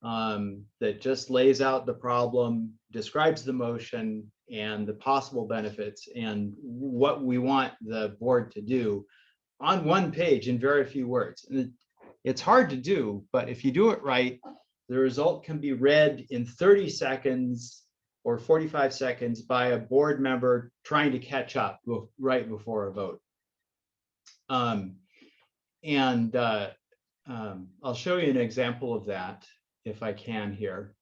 that just lays out the problem, describes the motion and the possible benefits and what we want the board to do on one page in very few words. And it's hard to do, but if you do it right, the result can be read in 30 seconds or 45 seconds by a board member trying to catch up right before a vote. I'll show you an example of that if I can here.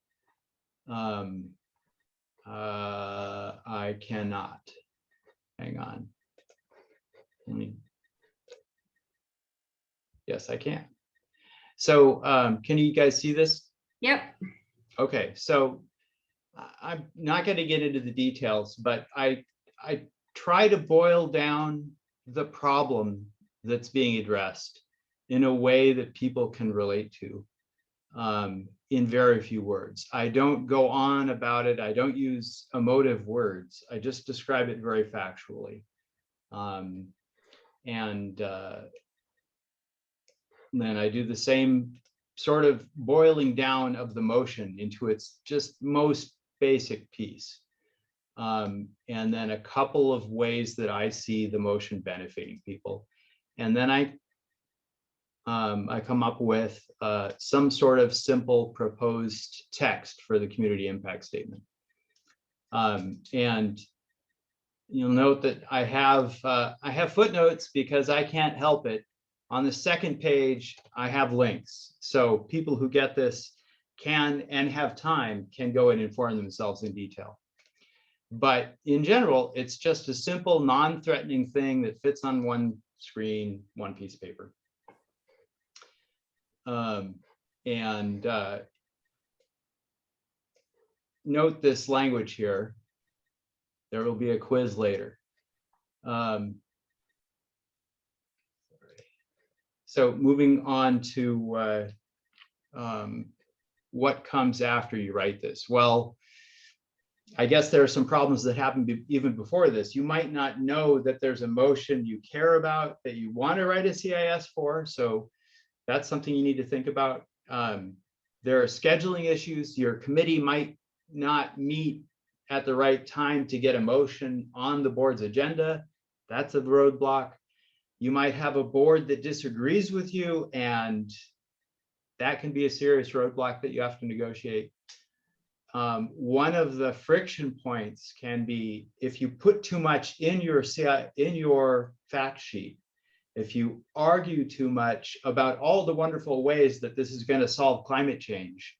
I cannot. Hang on. Yes, I can. So can you guys see this? Yep. Okay, so I'm not going to get into the details, but I try to boil down the problem that's being addressed in a way that people can relate to in very few words. I don't go on about it. I don't use emotive words. I just describe it very factually. Then I do the same sort of boiling down of the motion into its just most basic piece. And then a couple of ways that I see the motion benefiting people. And then I I come up with some sort of simple proposed text for the community impact statement. And you'll note that I have footnotes because I can't help it. On the second page, I have links. So people who get this can and have time can go and inform themselves in detail. But in general, it's just a simple, non-threatening thing that fits on one screen, one piece of paper. Note this language here. There will be a quiz later. So moving on to what comes after you write this. Well, I guess there are some problems that happen even before this. You might not know that there's a motion you care about that you want to write a CIS for. So that's something you need to think about. There are scheduling issues. Your committee might not meet at the right time to get a motion on the board's agenda. That's a roadblock. You might have a board that disagrees with you, and that can be a serious roadblock that you have to negotiate. One of the friction points can be if you put too much in your fact sheet, if you argue too much about all the wonderful ways that this is going to solve climate change,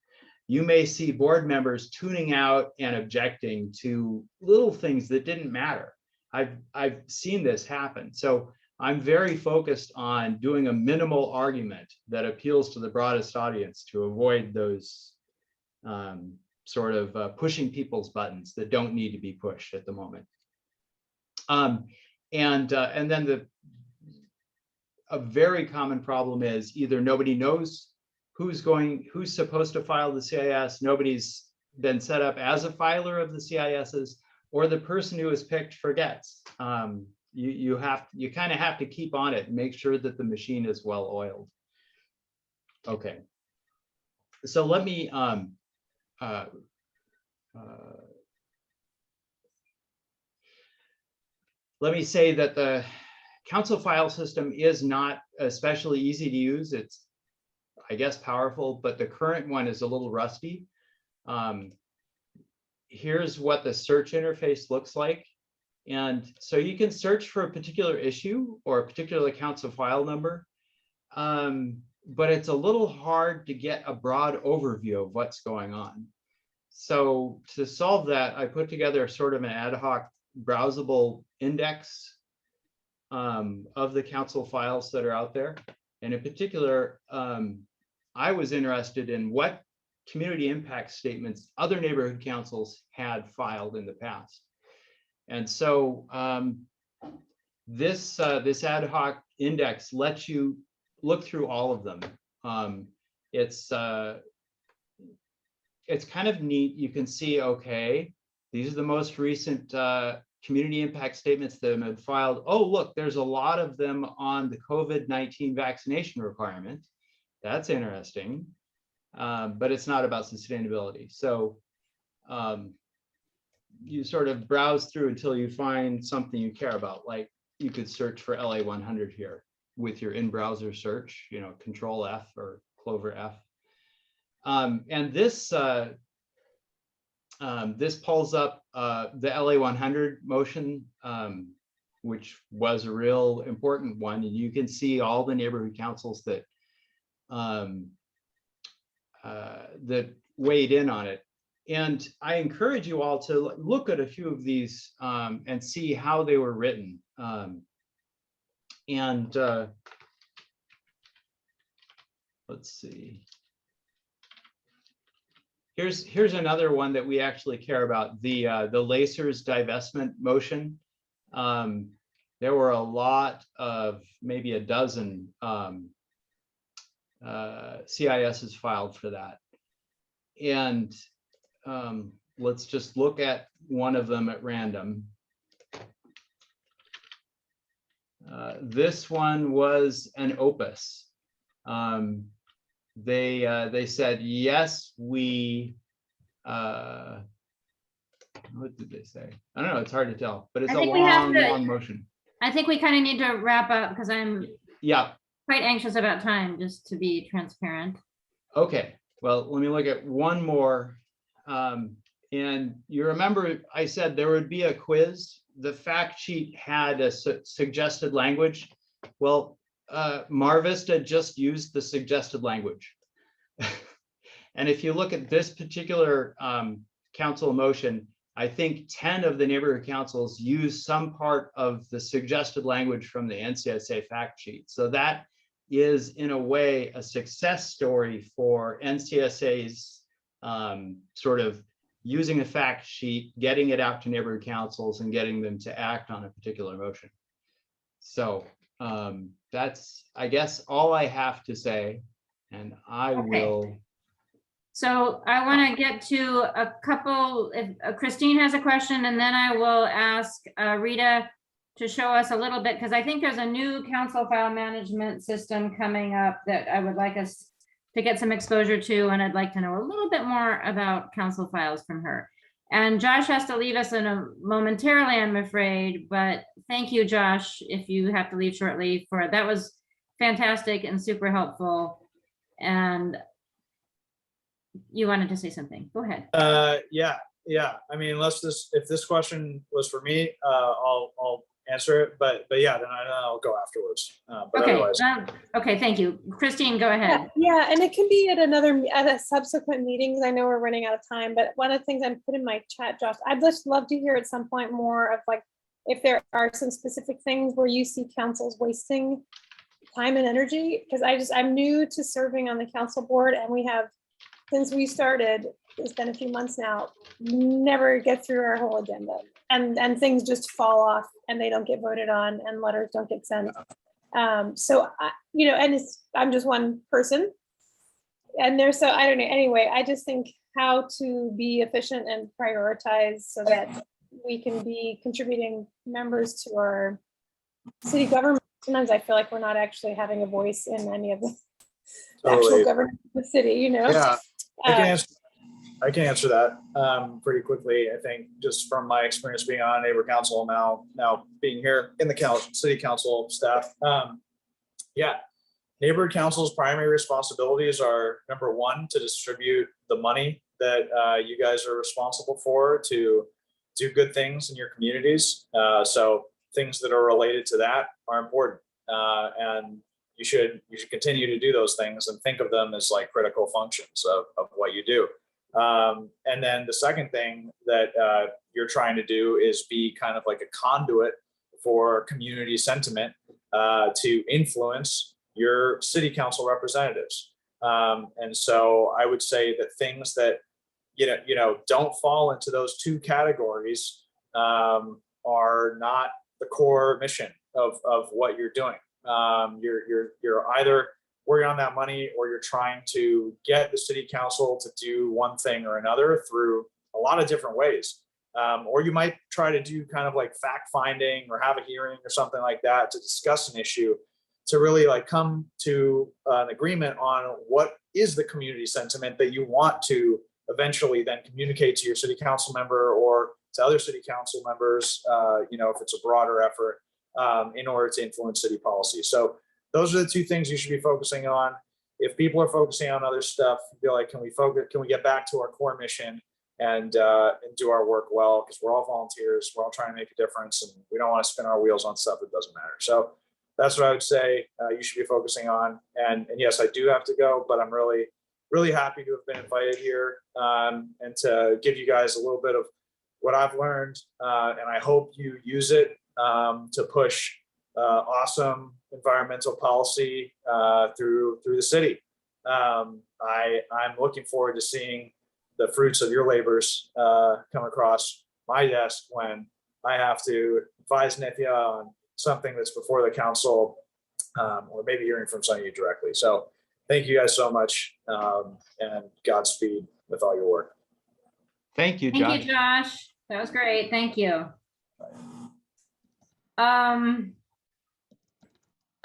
you may see board members tuning out and objecting to little things that didn't matter. I've seen this happen. So I'm very focused on doing a minimal argument that appeals to the broadest audience to avoid those sort of pushing people's buttons that don't need to be pushed at the moment. And then a very common problem is either nobody knows who's supposed to file the CIS, nobody's been set up as a filer of the CISs, or the person who is picked forgets. You kind of have to keep on it and make sure that the machine is well oiled. Okay, so let me say that the council file system is not especially easy to use. It's, I guess, powerful, but the current one is a little rusty. Here's what the search interface looks like. And so you can search for a particular issue or a particular council file number, but it's a little hard to get a broad overview of what's going on. So to solve that, I put together sort of an ad hoc browsable index of the council files that are out there. And in particular, I was interested in what community impact statements other neighborhood councils had filed in the past. And so this ad hoc index lets you look through all of them. It's kind of neat. You can see, okay, these are the most recent community impact statements that have been filed. Oh, look, there's a lot of them on the COVID-19 vaccination requirement. That's interesting, but it's not about sustainability. So you sort of browse through until you find something you care about. Like you could search for LA 100 here with your in-browser search, Control F or Clover F. And this pulls up the LA 100 motion, which was a real important one. And you can see all the neighborhood councils that that weighed in on it. And I encourage you all to look at a few of these and see how they were written. Let's see. Here's another one that we actually care about, the Lacers divestment motion. There were a lot of, maybe a dozen CISs filed for that. And let's just look at one of them at random. This one was an opus. They said, yes, we, what did they say? I don't know, it's hard to tell, but it's a long motion. I think we kind of need to wrap up because I'm. Yeah, quite anxious about time, just to be transparent. Okay, well, let me look at one more. And you remember I said there would be a quiz. The fact sheet had a suggested language. Well, Mar Vista just used the suggested language. And if you look at this particular council motion, I think 10 of the neighborhood councils use some part of the suggested language from the NCSA fact sheet. So that is in a way a success story for NCSA's sort of using a fact sheet, getting it out to neighborhood councils and getting them to act on a particular motion. So that's, I guess, all I have to say, and I will. So I want to get to a couple, if Christine has a question, and then I will ask Rita to show us a little bit, because I think there's a new council file management system coming up that I would like us to get some exposure to, and I'd like to know a little bit more about council files from her. And Josh has to leave us momentarily, I'm afraid, but thank you, Josh, if you have to leave shortly for it. That was fantastic and super helpful. And you wanted to say something, go ahead. Yeah. I mean, if this question was for me, I'll answer it, but yeah, then I'll go afterwards. But Okay, otherwise. okay, thank you. Christine, go ahead. Yeah, and it can be at a subsequent meetings. I know we're running out of time, but one of the things I'm putting in my chat, Josh, I'd just love to hear at some point more of like, if there are some specific things where you see councils wasting time and energy, because I'm new to serving on the council board, and we have, since we started, it's been a few months now, never get through our whole agenda. And things just fall off and they don't get voted on and letters don't get sent. So, I'm just one person. And so I don't know, anyway, I just think how to be efficient and prioritize so that we can be contributing members to our city government. Sometimes I feel like we're not actually having a voice in any of the actual government of the city, Yeah, I can answer that pretty quickly. I think just from my experience being on neighbor council, now being here in the city council staff. Yeah, neighborhood council's primary responsibilities are, number one, to distribute the money that you guys are responsible for to do good things in your communities. So things that are related to that are important, and you should continue to do those things and think of them as like critical functions of what you do. And then the second thing that you're trying to do is be kind of like a conduit for community sentiment to influence your city council representatives. And so I would say that things that don't fall into those two categories are not the core mission of what you're doing. You're either working on that money, or you're trying to get the city council to do one thing or another through a lot of different ways. Or you might try to do kind of like fact finding or have a hearing or something like that to discuss an issue, to really like come to an agreement on what is the community sentiment that you want to eventually then communicate to your city council member or to other city council members, if it's a broader effort, in order to influence city policy. So those are the two things you should be focusing on. If people are focusing on other stuff, feel like, can we get back to our core mission and do our work well? Because we're all volunteers, we're all trying to make a difference, and we don't want to spin our wheels on stuff that doesn't matter. So that's what I would say you should be focusing on. And yes, I do have to go, but I'm really, really happy to have been invited here and to give you guys a little bit of what I've learned. And I hope you use it to push awesome environmental policy through the city. I'm looking forward to seeing the fruits of your labors come across my desk when I have to advise Nithya on something that's before the council, or maybe hearing from some of you directly. So thank you guys so much, and Godspeed with all your work. Thank you, Josh. Thank you, Josh. That was great. Thank you.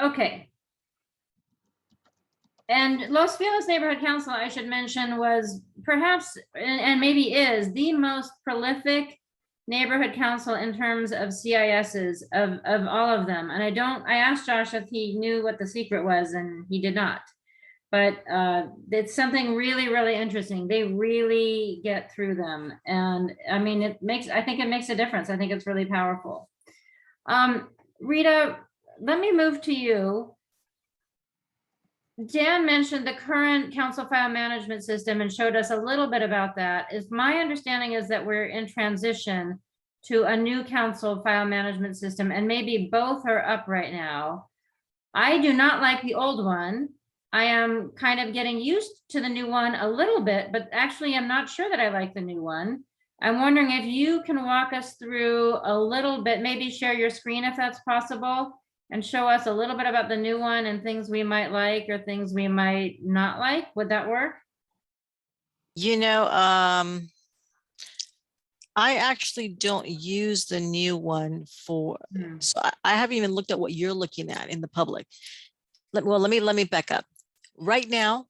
Okay. And Los Feliz Neighborhood Council, I should mention, was perhaps, and maybe is, the most prolific neighborhood council in terms of CISs of all of them. And I asked Josh if he knew what the secret was, and he did not. But it's something really, really interesting. They really get through them. And I mean, I think it makes a difference. I think it's really powerful. Rita, let me move to you. Dan mentioned the current council file management system and showed us a little bit about that. My understanding is that we're in transition to a new council file management system, and maybe both are up right now. I do not like the old one. I am kind of getting used to the new one a little bit, but actually I'm not sure that I like the new one. I'm wondering if you can walk us through a little bit, maybe share your screen if that's possible, and show us a little bit about the new one and things we might like or things we might not like. Would that work? You know, I actually don't use the new one so I haven't even looked at what you're looking at in the public. Let me back up. Right now,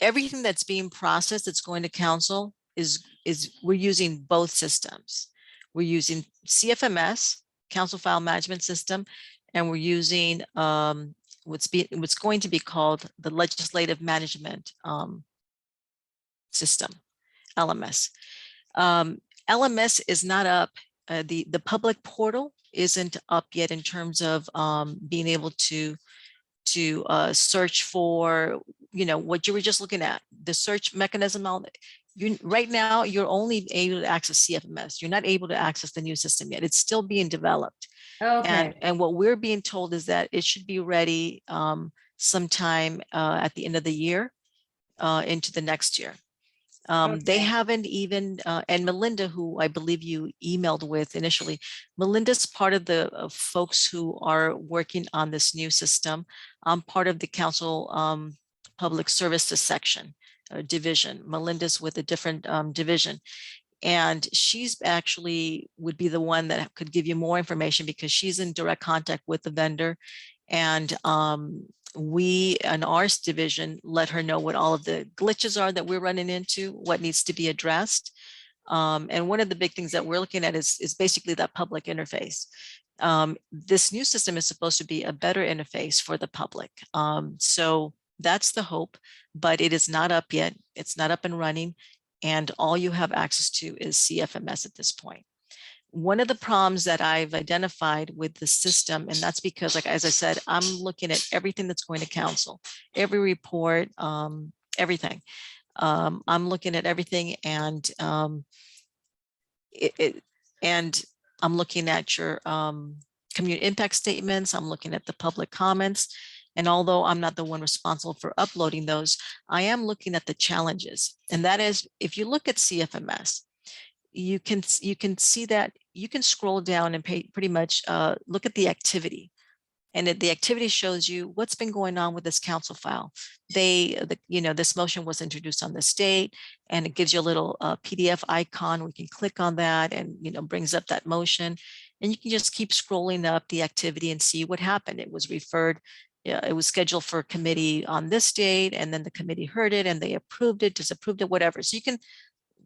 everything that's being processed that's going to council is we're using both systems. We're using CFMS, Council File Management System, and we're using what's going to be called the Legislative Management System, LMS. LMS is not up. The public portal isn't up yet in terms of being able to search for, what you were just looking at, the search mechanism. Right now, you're only able to access CFMS. You're not able to access the new system yet. It's still being developed. Okay. And what we're being told is that it should be ready sometime at the end of the year into the next year. They haven't even, and Melinda, who I believe you emailed with initially, Melinda's part of the folks who are working on this new system. I'm part of the council public services section division. Melinda's with a different division. And she's actually would be the one that could give you more information because she's in direct contact with the vendor. And we in our division let her know what all of the glitches are that we're running into, what needs to be addressed. And one of the big things that we're looking at is basically that public interface. This new system is supposed to be a better interface for the public. So that's the hope, but it is not up yet. It's not up and running. And all you have access to is CFMS at this point. One of the problems that I've identified with the system, and that's because, like, as I said, I'm looking at everything that's going to council, every report, everything. I'm looking at everything, and I'm looking at your community impact statements. I'm looking at the public comments. And although I'm not the one responsible for uploading those, I am looking at the challenges. And that is, if you look at CFMS, you can see that you can scroll down and pretty much look at the activity. And the activity shows you what's been going on with this council file. This motion was introduced on this date, and it gives you a little PDF icon. We can click on that and, brings up that motion. And you can just keep scrolling up the activity and see what happened. It was referred. It was scheduled for committee on this date, and then the committee heard it and they approved it, disapproved it, whatever. So you can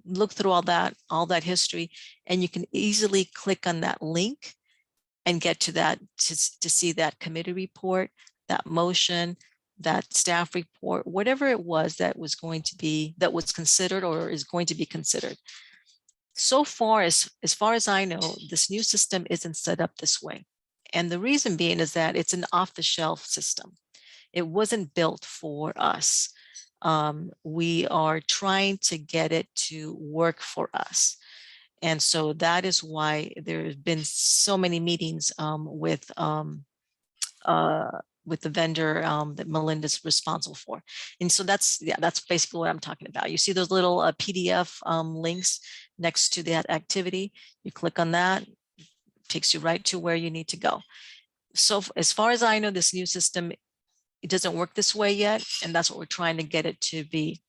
look through all that history, and you can easily click on that link and get to that to see that committee report, that motion, that staff report, whatever it was that was considered or is going to be considered. So far as I know, this new system isn't set up this way. And the reason being is that it's an off-the-shelf system. It wasn't built for us. We are trying to get it to work for us. And so that is why there have been so many meetings with the vendor that Melinda's responsible for. And so that's basically what I'm talking about. You see those little PDF links next to that activity. You click on that, takes you right to where you need to go. So as far as I know, this new system, it doesn't work this way yet, and that's what we're trying to get it to be.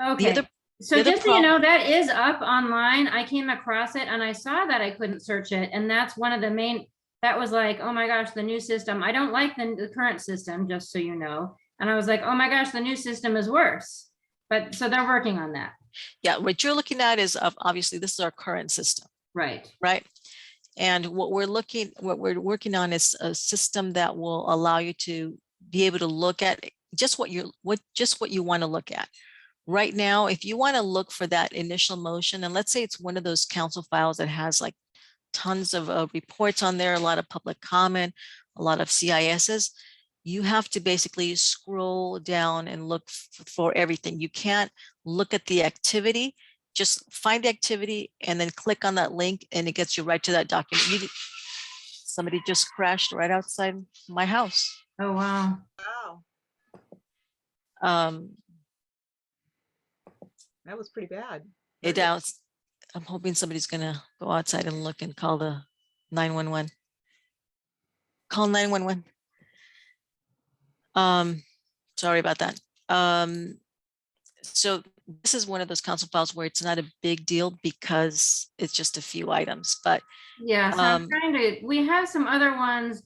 Okay. So just so you know, that is up online. I came across it and I saw that I couldn't search it. And that's one of the main, that was like, oh my gosh, the new system. I don't like the current system, just so you know. And I was like, oh my gosh, the new system is worse. But so they're working on that. Yeah, what you're looking at is obviously this is our current system. Right. right? And what we're working on is a system that will allow you to be able to look at just what you want to look at. Right now, if you want to look for that initial motion, and let's say it's one of those council files that has like tons of reports on there, a lot of public comment, a lot of CISs, you have to basically scroll down and look for everything. You can't look at the activity. Just find the activity and then click on that link and it gets you right to that document. Somebody just crashed right outside my house. Oh, wow. Wow, that was pretty bad. I'm hoping somebody's gonna go outside and look and call the 911. Call 911. Sorry about that. So this is one of those council files where it's not a big deal because it's just a few items, but Yeah, so I'm trying to, we have some other ones.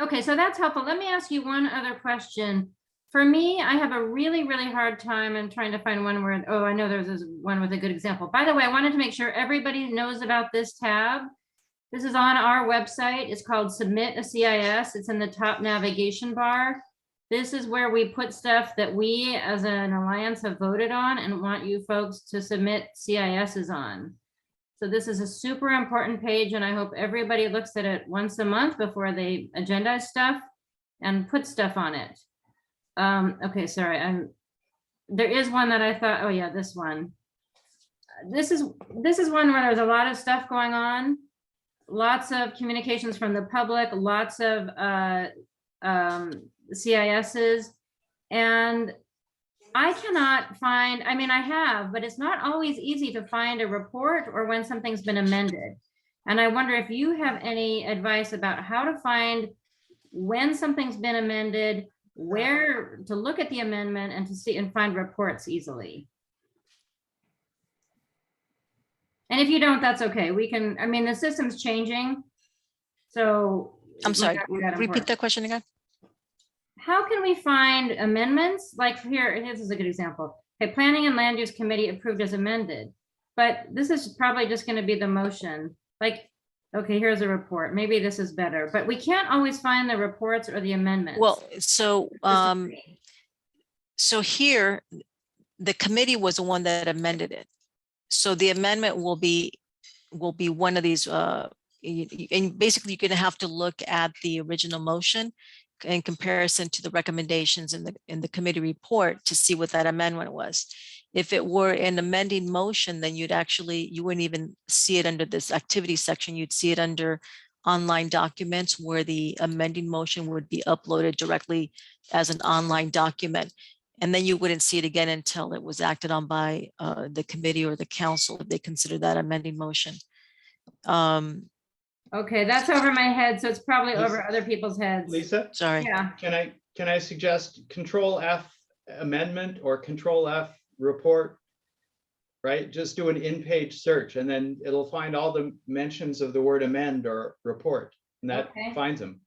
Okay, so that's helpful. Let me ask you one other question. For me, I have a really, really hard time in trying to find one where, oh, I know there's this one with a good example. By the way, I wanted to make sure everybody knows about this tab. This is on our website. It's called Submit a CIS. It's in the top navigation bar. This is where we put stuff that we as an alliance have voted on and want you folks to submit CISs on. So this is a super important page and I hope everybody looks at it once a month before they agendize stuff and put stuff on it. Okay, sorry, there is one that I thought, oh yeah, this one. This is one where there's a lot of stuff going on, lots of communications from the public, lots of CISs, and I cannot find, I mean, I have, but it's not always easy to find a report or when something's been amended. And I wonder if you have any advice about how to find when something's been amended, where to look at the amendment and to see and find reports easily. And if you don't, that's okay. We can, I mean, the system's changing. So I'm sorry, repeat that question again. How can we find amendments? Like here's a good example. Okay, Planning and Land Use Committee approved as amended, but this is probably just going to be the motion. Like, okay, here's a report. Maybe this is better, but we can't always find the reports or the amendments. Well, so so here, the committee was the one that amended it. So the amendment will be one of these, and basically you're going to have to look at the original motion in comparison to the recommendations in the committee report to see what that amendment was. If it were an amending motion, then you wouldn't even see it under this activity section. You'd see it under online documents where the amending motion would be uploaded directly as an online document. And then you wouldn't see it again until it was acted on by the committee or the council if they consider that amending motion. Okay, that's over my head, so it's probably over other people's heads. Lisa? Sorry. Yeah. Can I suggest Control F amendment or Control F report? Right, just do an in-page search and then it'll find all the mentions of the word amend or report, and that finds them.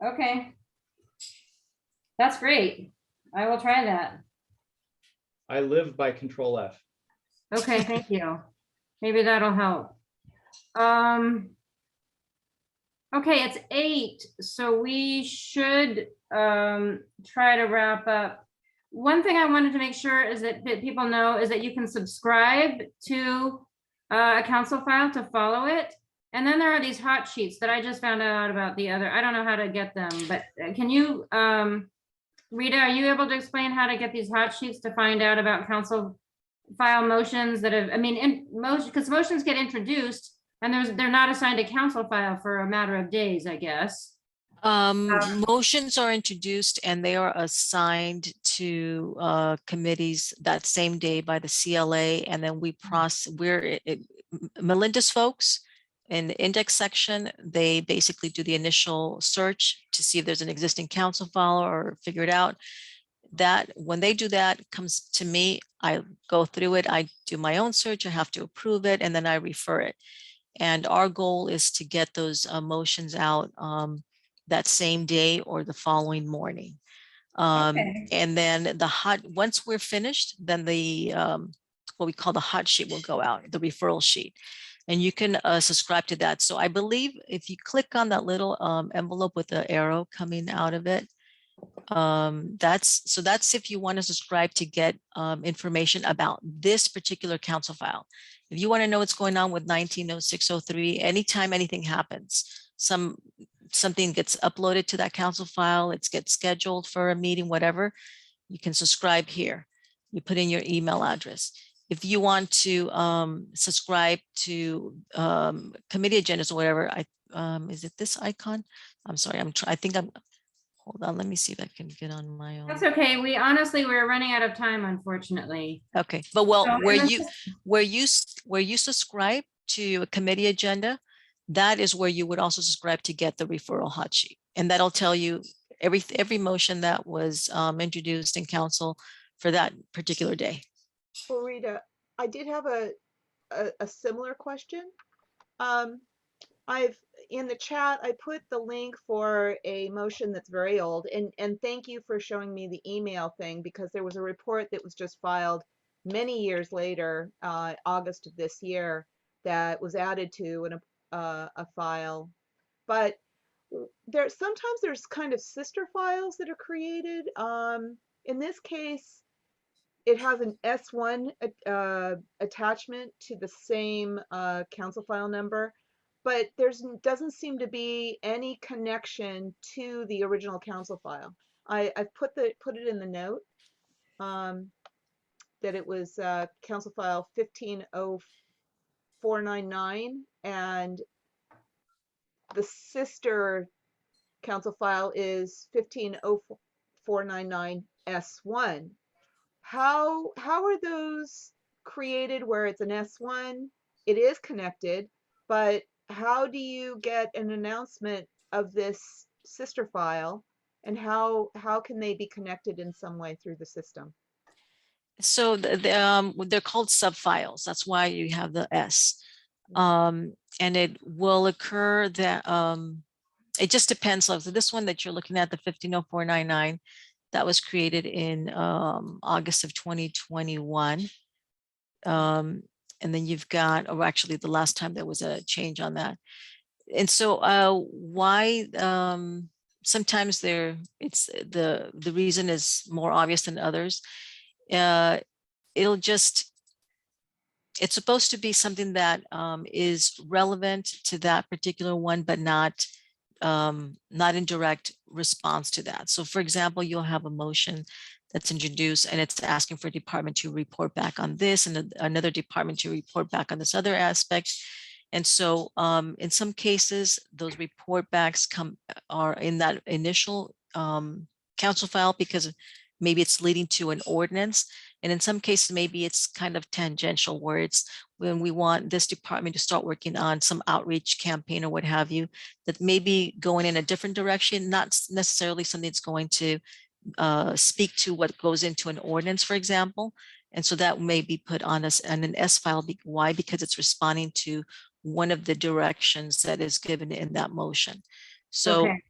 Okay. That's great. I will try that. I live by Control F. Okay, thank you. Maybe that'll help. Okay, it's 8, so we should try to wrap up. One thing I wanted to make sure is that people know is that you can subscribe to a council file to follow it. And then there are these hot sheets that I just found out about the other. I don't know how to get them, but can you, Rita, are you able to explain how to get these hot sheets to find out about council file motions that have, I mean, because motions get introduced and they're not assigned a council file for a matter of days, I guess. Motions are introduced and they are assigned to committees that same day by the CLA, and then Melinda's folks in the index section, they basically do the initial search to see if there's an existing council file or figure it out. That when they do that, it comes to me, I go through it, I do my own search, I have to approve it, and then I refer it. And our goal is to get those motions out that same day or the following morning. And then once we're finished, then the what we call the hot sheet will go out, the referral sheet. And you can subscribe to that. So I believe if you click on that little envelope with the arrow coming out of it, that's if you want to subscribe to get information about this particular council file. If you want to know what's going on with 190603, anytime anything happens, something gets uploaded to that council file, it gets scheduled for a meeting, whatever, you can subscribe here. You put in your email address. If you want to subscribe to committee agendas or whatever, is it this icon? I'm sorry, hold on, let me see if I can get on my own. That's okay. We're running out of time, unfortunately. Okay, but well, So, where you subscribe to a committee agenda, that is where you would also subscribe to get the referral hot sheet. And that'll tell you every motion that was introduced in council for that particular day. Well, Rita, I did have a similar question. In the chat, I put the link for a motion that's very old, and thank you for showing me the email thing, because there was a report that was just filed many years later, August of this year, that was added to a file. But sometimes there's kind of sister files that are created. In this case, it has an S1 attachment to the same council file number, but doesn't seem to be any connection to the original council file. I've put it in the note that it was council file 150499, and the sister council file is 150499 S1. How are those created where it's an S1? It is connected, but how do you get an announcement of this sister file, and how can they be connected in some way through the system? So they're called subfiles. That's why you have the S. And it will occur that it just depends. So this one that you're looking at, the 150499, that was created in August of 2021. And then you've got, or actually the last time there was a change on that. And so why sometimes it's the reason is more obvious than others. It's supposed to be something that is relevant to that particular one, but not in direct response to that. So for example, you'll have a motion that's introduced and it's asking for a department to report back on this and another department to report back on this other aspect. And so in some cases, those report backs are in that initial council file because maybe it's leading to an ordinance. And in some cases, maybe it's kind of tangential where it's when we want this department to start working on some outreach campaign or what have you, that may be going in a different direction, not necessarily something that's going to speak to what goes into an ordinance, for example. And so that may be put on an S file. Why? Because it's responding to one of the directions that is given in that motion. So okay.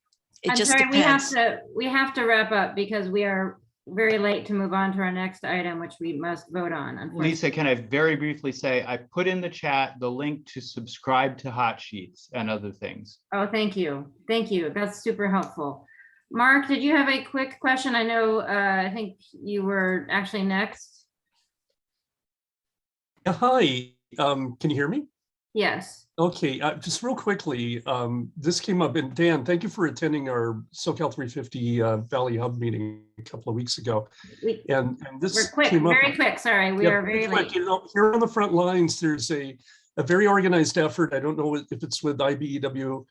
it I'm just sorry, depends. we have to wrap up because we are very late to move on to our next item, which we must vote on. Lisa, can I very briefly say, I put in the chat the link to subscribe to hot sheets and other things. Oh, thank you. Thank you. That's super helpful. Mark, did you have a quick question? I know, I think you were actually next. Hi, can you hear me? Yes. Okay, just real quickly, this came up, and Dan, thank you for attending our SoCal 350 Valley Hub meeting a couple of weeks ago. And this we're quick, came up, very quick. Sorry, we are very late. You know, here on the front lines, there's a very organized effort. I don't know if it's with IBEW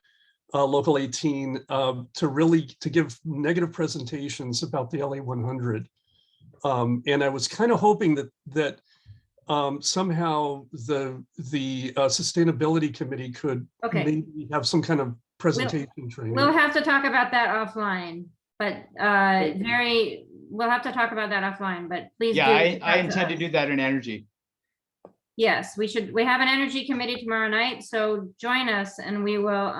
Local 18 to give negative presentations about the LA 100. And I was kind of hoping that somehow the sustainability committee could maybe have some kind of presentation training. We'll have to talk about that offline, but we'll have to talk about that offline, but please. Yeah, I intend to do that in energy. Yes, we should. We have an energy committee tomorrow night, so join us and we will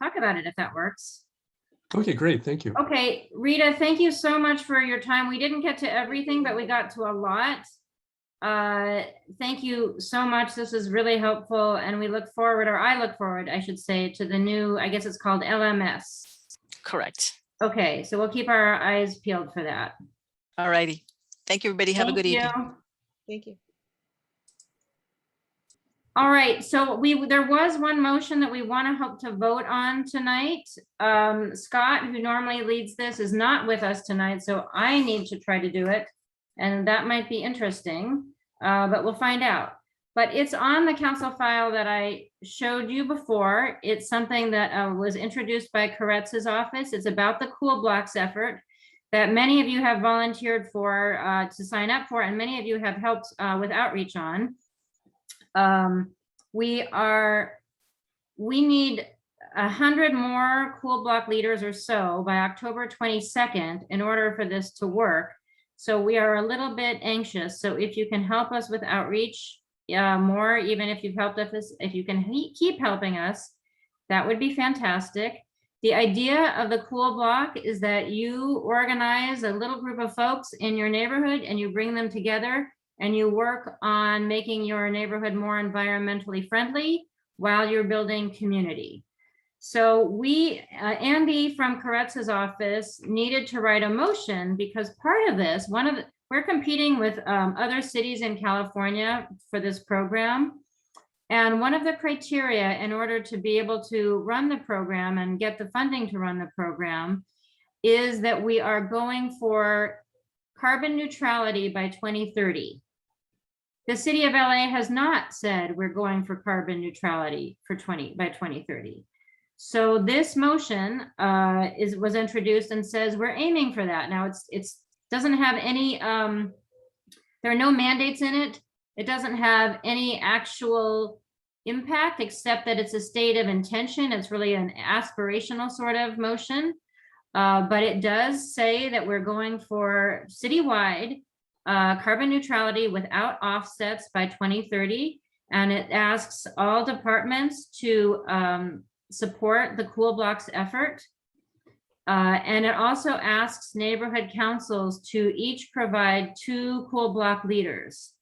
talk about it if that works. Okay, great. Thank you. Okay, Rita, thank you so much for your time. We didn't get to everything, but we got to a lot. Thank you so much. This is really helpful, and we look forward, or I look forward, I should say, to the new, I guess it's called LMS. Correct. Okay, so we'll keep our eyes peeled for that. All righty. Thank you, everybody. Have a Thank good evening. you. Thank you. All right, so there was one motion that we want to hope to vote on tonight. Scott, who normally leads this, is not with us tonight, so I need to try to do it. And that might be interesting, but we'll find out. But it's on the council file that I showed you before. It's something that was introduced by Koretz's office. It's about the Cool Blocks effort that many of you have volunteered for to sign up for, and many of you have helped with outreach on. We need 100 more Cool Block leaders or so by October 22nd in order for this to work. So we are a little bit anxious. So if you can help us with outreach more, even if you've helped us, if you can keep helping us, that would be fantastic. The idea of the Cool Block is that you organize a little group of folks in your neighborhood and you bring them together and you work on making your neighborhood more environmentally friendly while you're building community. So we, Andy from Koretz's office needed to write a motion because part of this, we're competing with other cities in California for this program. And one of the criteria in order to be able to run the program and get the funding to run the program is that we are going for carbon neutrality by 2030. The city of LA has not said we're going for carbon neutrality by 2030. So this motion was introduced and says we're aiming for that. Now it's doesn't have any, there are no mandates in it. It doesn't have any actual impact except that it's a state of intention. It's really an aspirational sort of motion, but it does say that we're going for citywide carbon neutrality without offsets by 2030. And it asks all departments to support the Cool Blocks effort. And it also asks neighborhood councils to each provide 2 Cool Block leaders.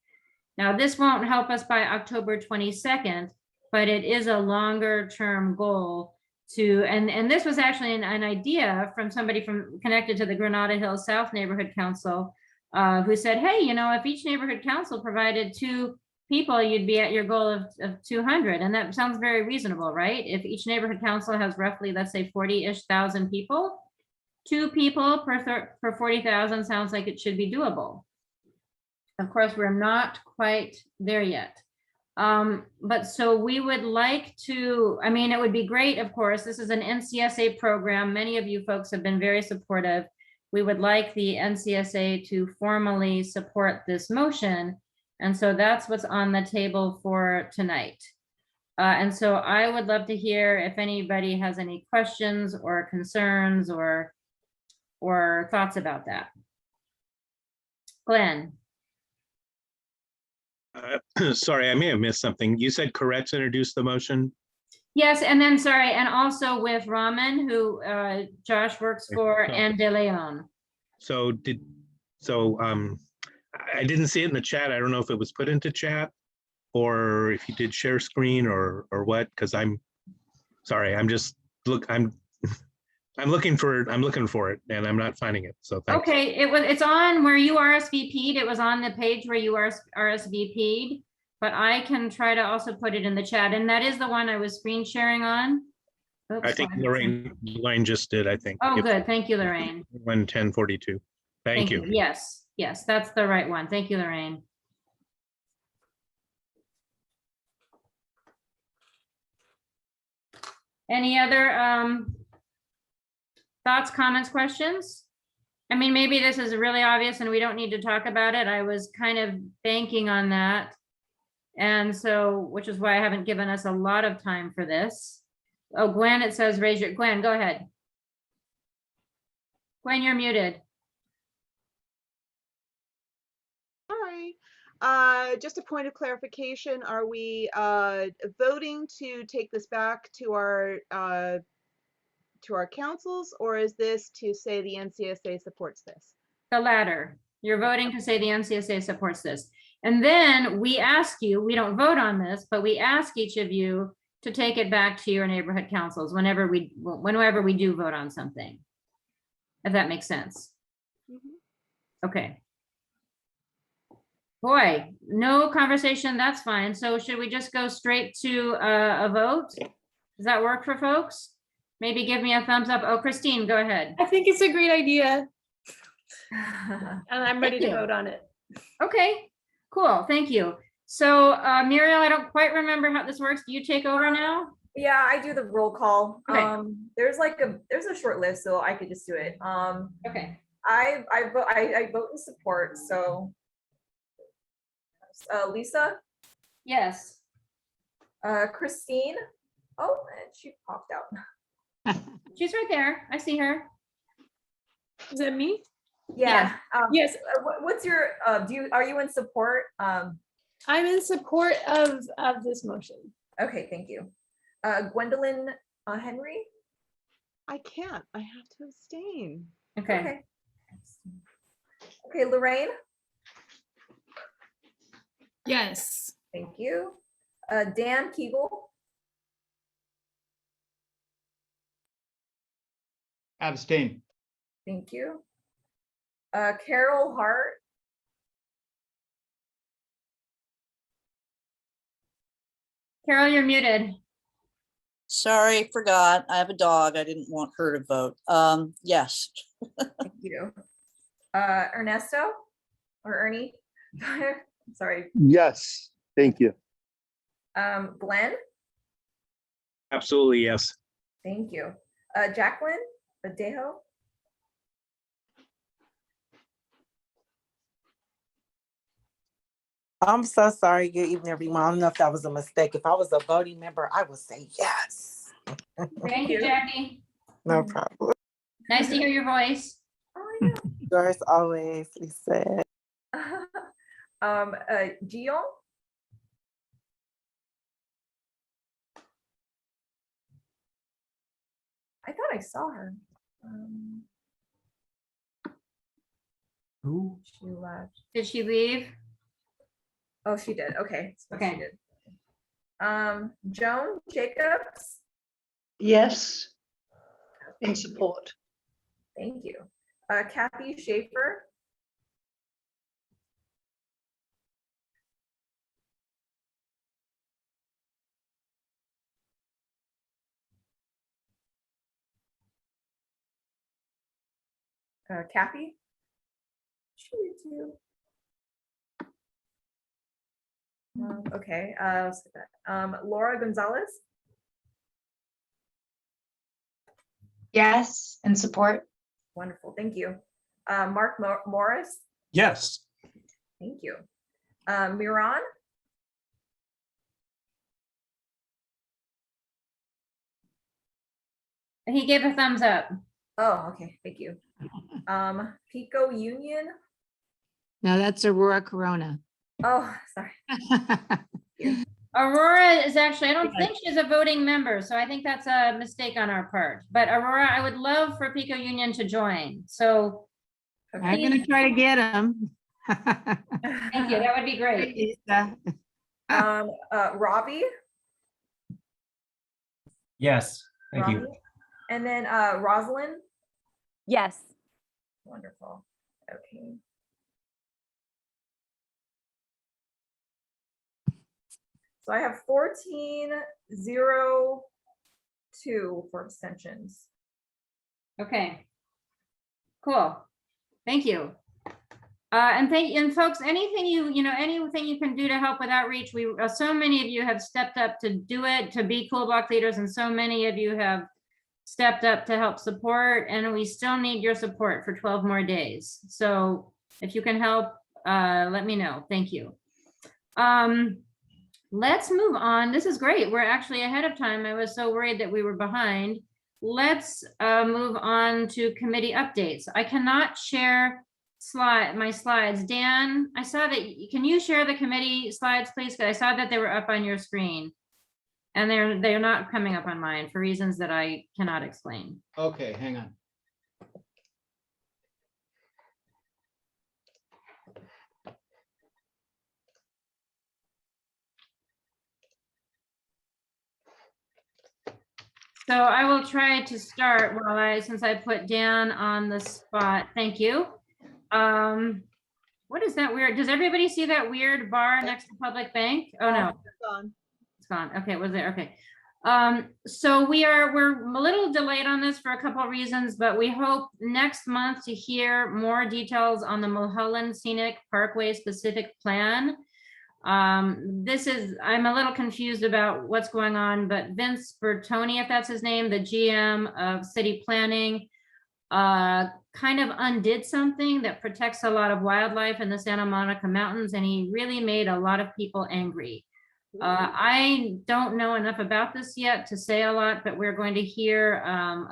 Now, this won't help us by October 22nd, but it is a longer term goal to, and this was actually an idea from somebody connected to the Granada Hills South Neighborhood Council, who said, hey, you know, if each neighborhood council provided 2 people, you'd be at your goal of 200. And that sounds very reasonable, right? If each neighborhood council has roughly, let's say 40-ish thousand people, 2 people per 40,000 sounds like it should be doable. Of course, we're not quite there yet. But so we would like to, I mean, it would be great, of course, this is an NCSA program. Many of you folks have been very supportive. We would like the NCSA to formally support this motion. And so that's what's on the table for tonight. And so I would love to hear if anybody has any questions or concerns or thoughts about that. Glenn. Sorry, I may have missed something. You said Koretz introduced the motion? Yes, and then, sorry, and also with Raman, who Josh works for, and De León. So I didn't see it in the chat. I don't know if it was put into chat or if you did share screen or what, because I'm sorry, I'm looking for it and I'm not finding it. So thanks. Okay, it's on where you RSVP'd. It was on the page where you RSVP'd, but I can try to also put it in the chat. And that is the one I was screen sharing on. Oops, I think Lorraine just did, I think. Oh, good. Thank you, Lorraine. 1042. Thank you. Yes, that's the right one. Thank you, Lorraine. Any other thoughts, comments, questions? I mean, maybe this is really obvious and we don't need to talk about it. I was kind of banking on that. And so, which is why I haven't given us a lot of time for this. Oh, Gwen, it says raise your, Gwen, go ahead. Gwen, you're muted. Hi. Just a point of clarification. Are we voting to take this back to our councils, or is this to say the NCSA supports this? The latter. You're voting to say the NCSA supports this. And then we ask you, we don't vote on this, but we ask each of you to take it back to your neighborhood councils whenever we do vote on something. If that makes sense. Okay. Boy, no conversation, that's fine. So should we just go straight to a vote? Does that work for folks? Maybe give me a thumbs up. Oh, Christine, go ahead. I think it's a great idea. And I'm ready to Thank you. vote on it. Okay, cool, thank you. So Muriel, I don't quite remember how this works. Do you take over now? Yeah, I do the roll call. Okay. There's a short list, so I could just do it. Okay. I vote in support. So Lisa, Yes. Christine. Oh, and she popped out. She's right there. I see her. Is that me? Yeah. Yes. What's your are you in support? I'm in support of this motion. Okay, thank you. Gwendolyn Henry. I can't. I have to abstain. Okay. Okay, Lorraine. Yes. Thank you. Dan Keegle. Abstain. Thank you. Carol Hart. Carol, you're muted. Sorry, forgot. I have a dog. I didn't want her to vote. Yes. Thank you. Ernesto or Ernie. Sorry. Yes, thank you. Glenn. Absolutely, yes. Thank you. Jacqueline Adejo. I'm so sorry. Good evening, everyone. I don't know if that was a mistake. If I was a voting member, I would say yes. Thank you, Jackie. No problem. Nice to hear your voice. Oh, yeah. Yours always, Lisa. Gio. I thought I saw her. Who? She left. Did she leave? Oh, she did. Okay. So Okay. She did. Joan Jacobs. Yes, in support. Thank you. Kathy Schaefer. Kathy. She too. Okay. Let's get that. Laura Gonzalez. Yes, in support. Wonderful. Thank you. Mark Morris. Yes. Thank you. Miran. He gave a thumbs up. Oh, okay. Thank you. Pico Union. No, that's Aurora Corona. Oh, sorry. Aurora is actually, I don't think she's a voting member, so I think that's a mistake on our part. But Aurora, I would love for Pico Union to join. So I'm going to try to get him. thank you. That would be great. Lisa. Robbie. Yes, thank Robbie. you. And then Rosalind. Yes. Wonderful. Okay. So I have 14-0-2 for abstentions. Okay. Cool. Thank you. And folks, anything anything you can do to help with outreach. So many of you have stepped up to do it, to be cool block leaders, and so many of you have stepped up to help support, and we still need your support for 12 more days. So if you can help, let me know. Thank you. Let's move on. This is great. We're actually ahead of time. I was so worried that we were behind. Let's move on to committee updates. I cannot share my slides. Dan, I saw that. Can you share the committee slides, please? Because I saw that they were up on your screen, and they're not coming up on mine for reasons that I cannot explain. Okay, hang on. So I will try to start since I put Dan on the spot. Thank you. What is that weird? Does everybody see that weird bar next to Public Bank? Oh, no. It's gone. Okay, it was there. Okay. So we're a little delayed on this for a couple of reasons, but we hope next month to hear more details on the Mulholland Scenic Parkway specific plan. I'm a little confused about what's going on, but Vince Bertoni, if that's his name, the GM of city planning, kind of undid something that protects a lot of wildlife in the Santa Monica Mountains, and he really made a lot of people angry. I don't know enough about this yet to say a lot, but we're going to hear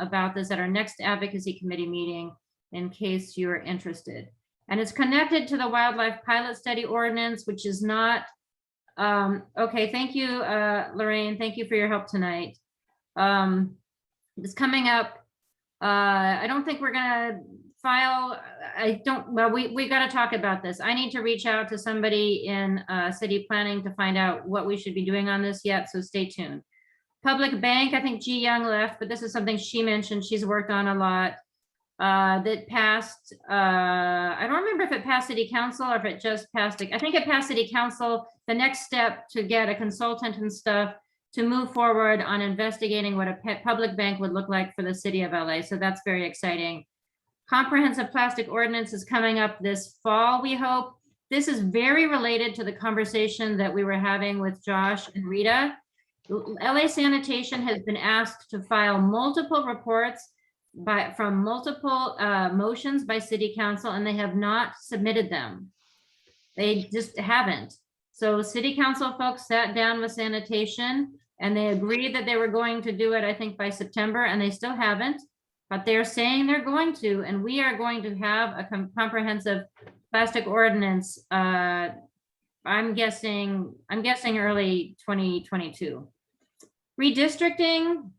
about this at our next advocacy committee meeting in case you're interested. And it's connected to the wildlife pilot study ordinance, which is not, okay, thank you, Lorraine, thank you for your help tonight. It's coming up. I don't think we're gonna file, we gotta talk about this. I need to reach out to somebody in city planning to find out what we should be doing on this yet, so stay tuned. Public Bank, I think G Young left, but this is something she mentioned she's worked on a lot. That passed, I don't remember if it passed city council or if it just passed, I think it passed city council. The next step to get a consultant and stuff to move forward on investigating what a public bank would look like for the city of LA. So that's very exciting. Comprehensive plastic ordinance is coming up this fall, we hope. This is very related to the conversation that we were having with Josh and Rita. LA Sanitation has been asked to file multiple reports from multiple motions by city council, and they have not submitted them. They just haven't. So city council folks sat down with sanitation and they agreed that they were going to do it, I think by September, and they still haven't, but they're saying they're going to, and we are going to have a comprehensive plastic ordinance. I'm guessing early 2022. Redistricting.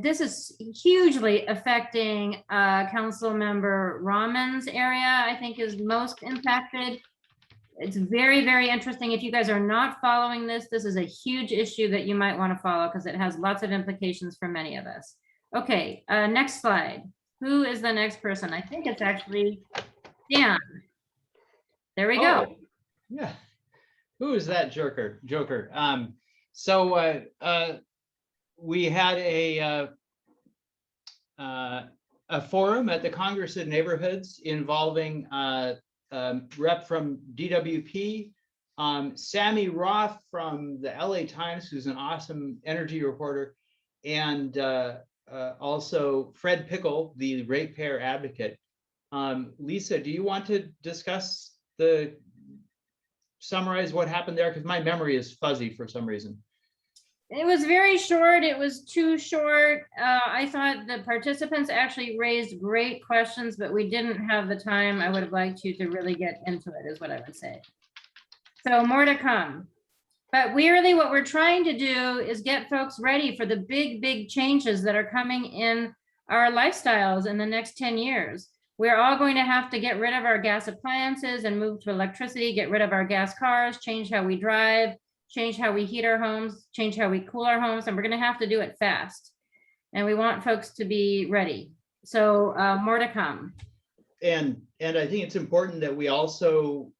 This is hugely affecting Councilmember Raman's area, I think is most impacted. It's very, very interesting. If you guys are not following this, this is a huge issue that you might want to follow because it has lots of implications for many of us. Okay, next slide. Who is the next person? I think it's actually Dan. There we go. Yeah. Who is that joker? We had a forum at the Congress of Neighborhoods involving rep from DWP, Sammy Roth from the LA Times, who's an awesome energy reporter, and also Fred Pickle, the ratepayer advocate. Lisa, do you want to summarize what happened there? Because my memory is fuzzy for some reason. It was very short. It was too short. I thought the participants actually raised great questions, but we didn't have the time I would have liked you to really get into it, is what I would say. So more to come. But really what we're trying to do is get folks ready for the big, big changes that are coming in our lifestyles in the next 10 years. We're all going to have to get rid of our gas appliances and move to electricity, get rid of our gas cars, change how we drive, change how we heat our homes, change how we cool our homes, and we're going to have to do it fast. And we want folks to be ready. So more to come. And I think it's important that we also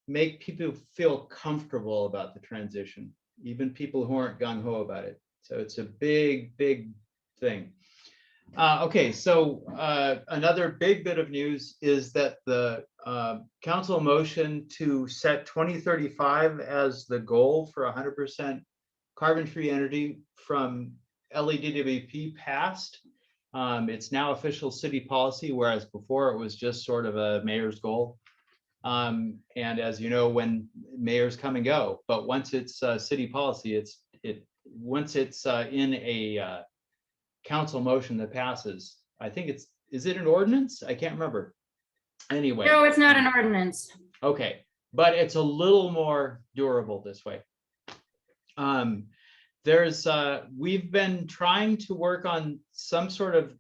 make people feel comfortable about the transition, even people who aren't gung-ho about it. So it's a big, big thing. Okay, so another big bit of news is that the council motion to set 2035 as the goal for 100% carbon-free energy from LEDWP passed. It's now official city policy, whereas before it was just sort of a mayor's goal. And as you know, when mayors come and go, but once it's city policy, once it's in a council motion that passes, I think is it an ordinance? I can't remember. Anyway. No, it's not an ordinance. Okay, but it's a little more durable this way. We've been trying to work on some sort of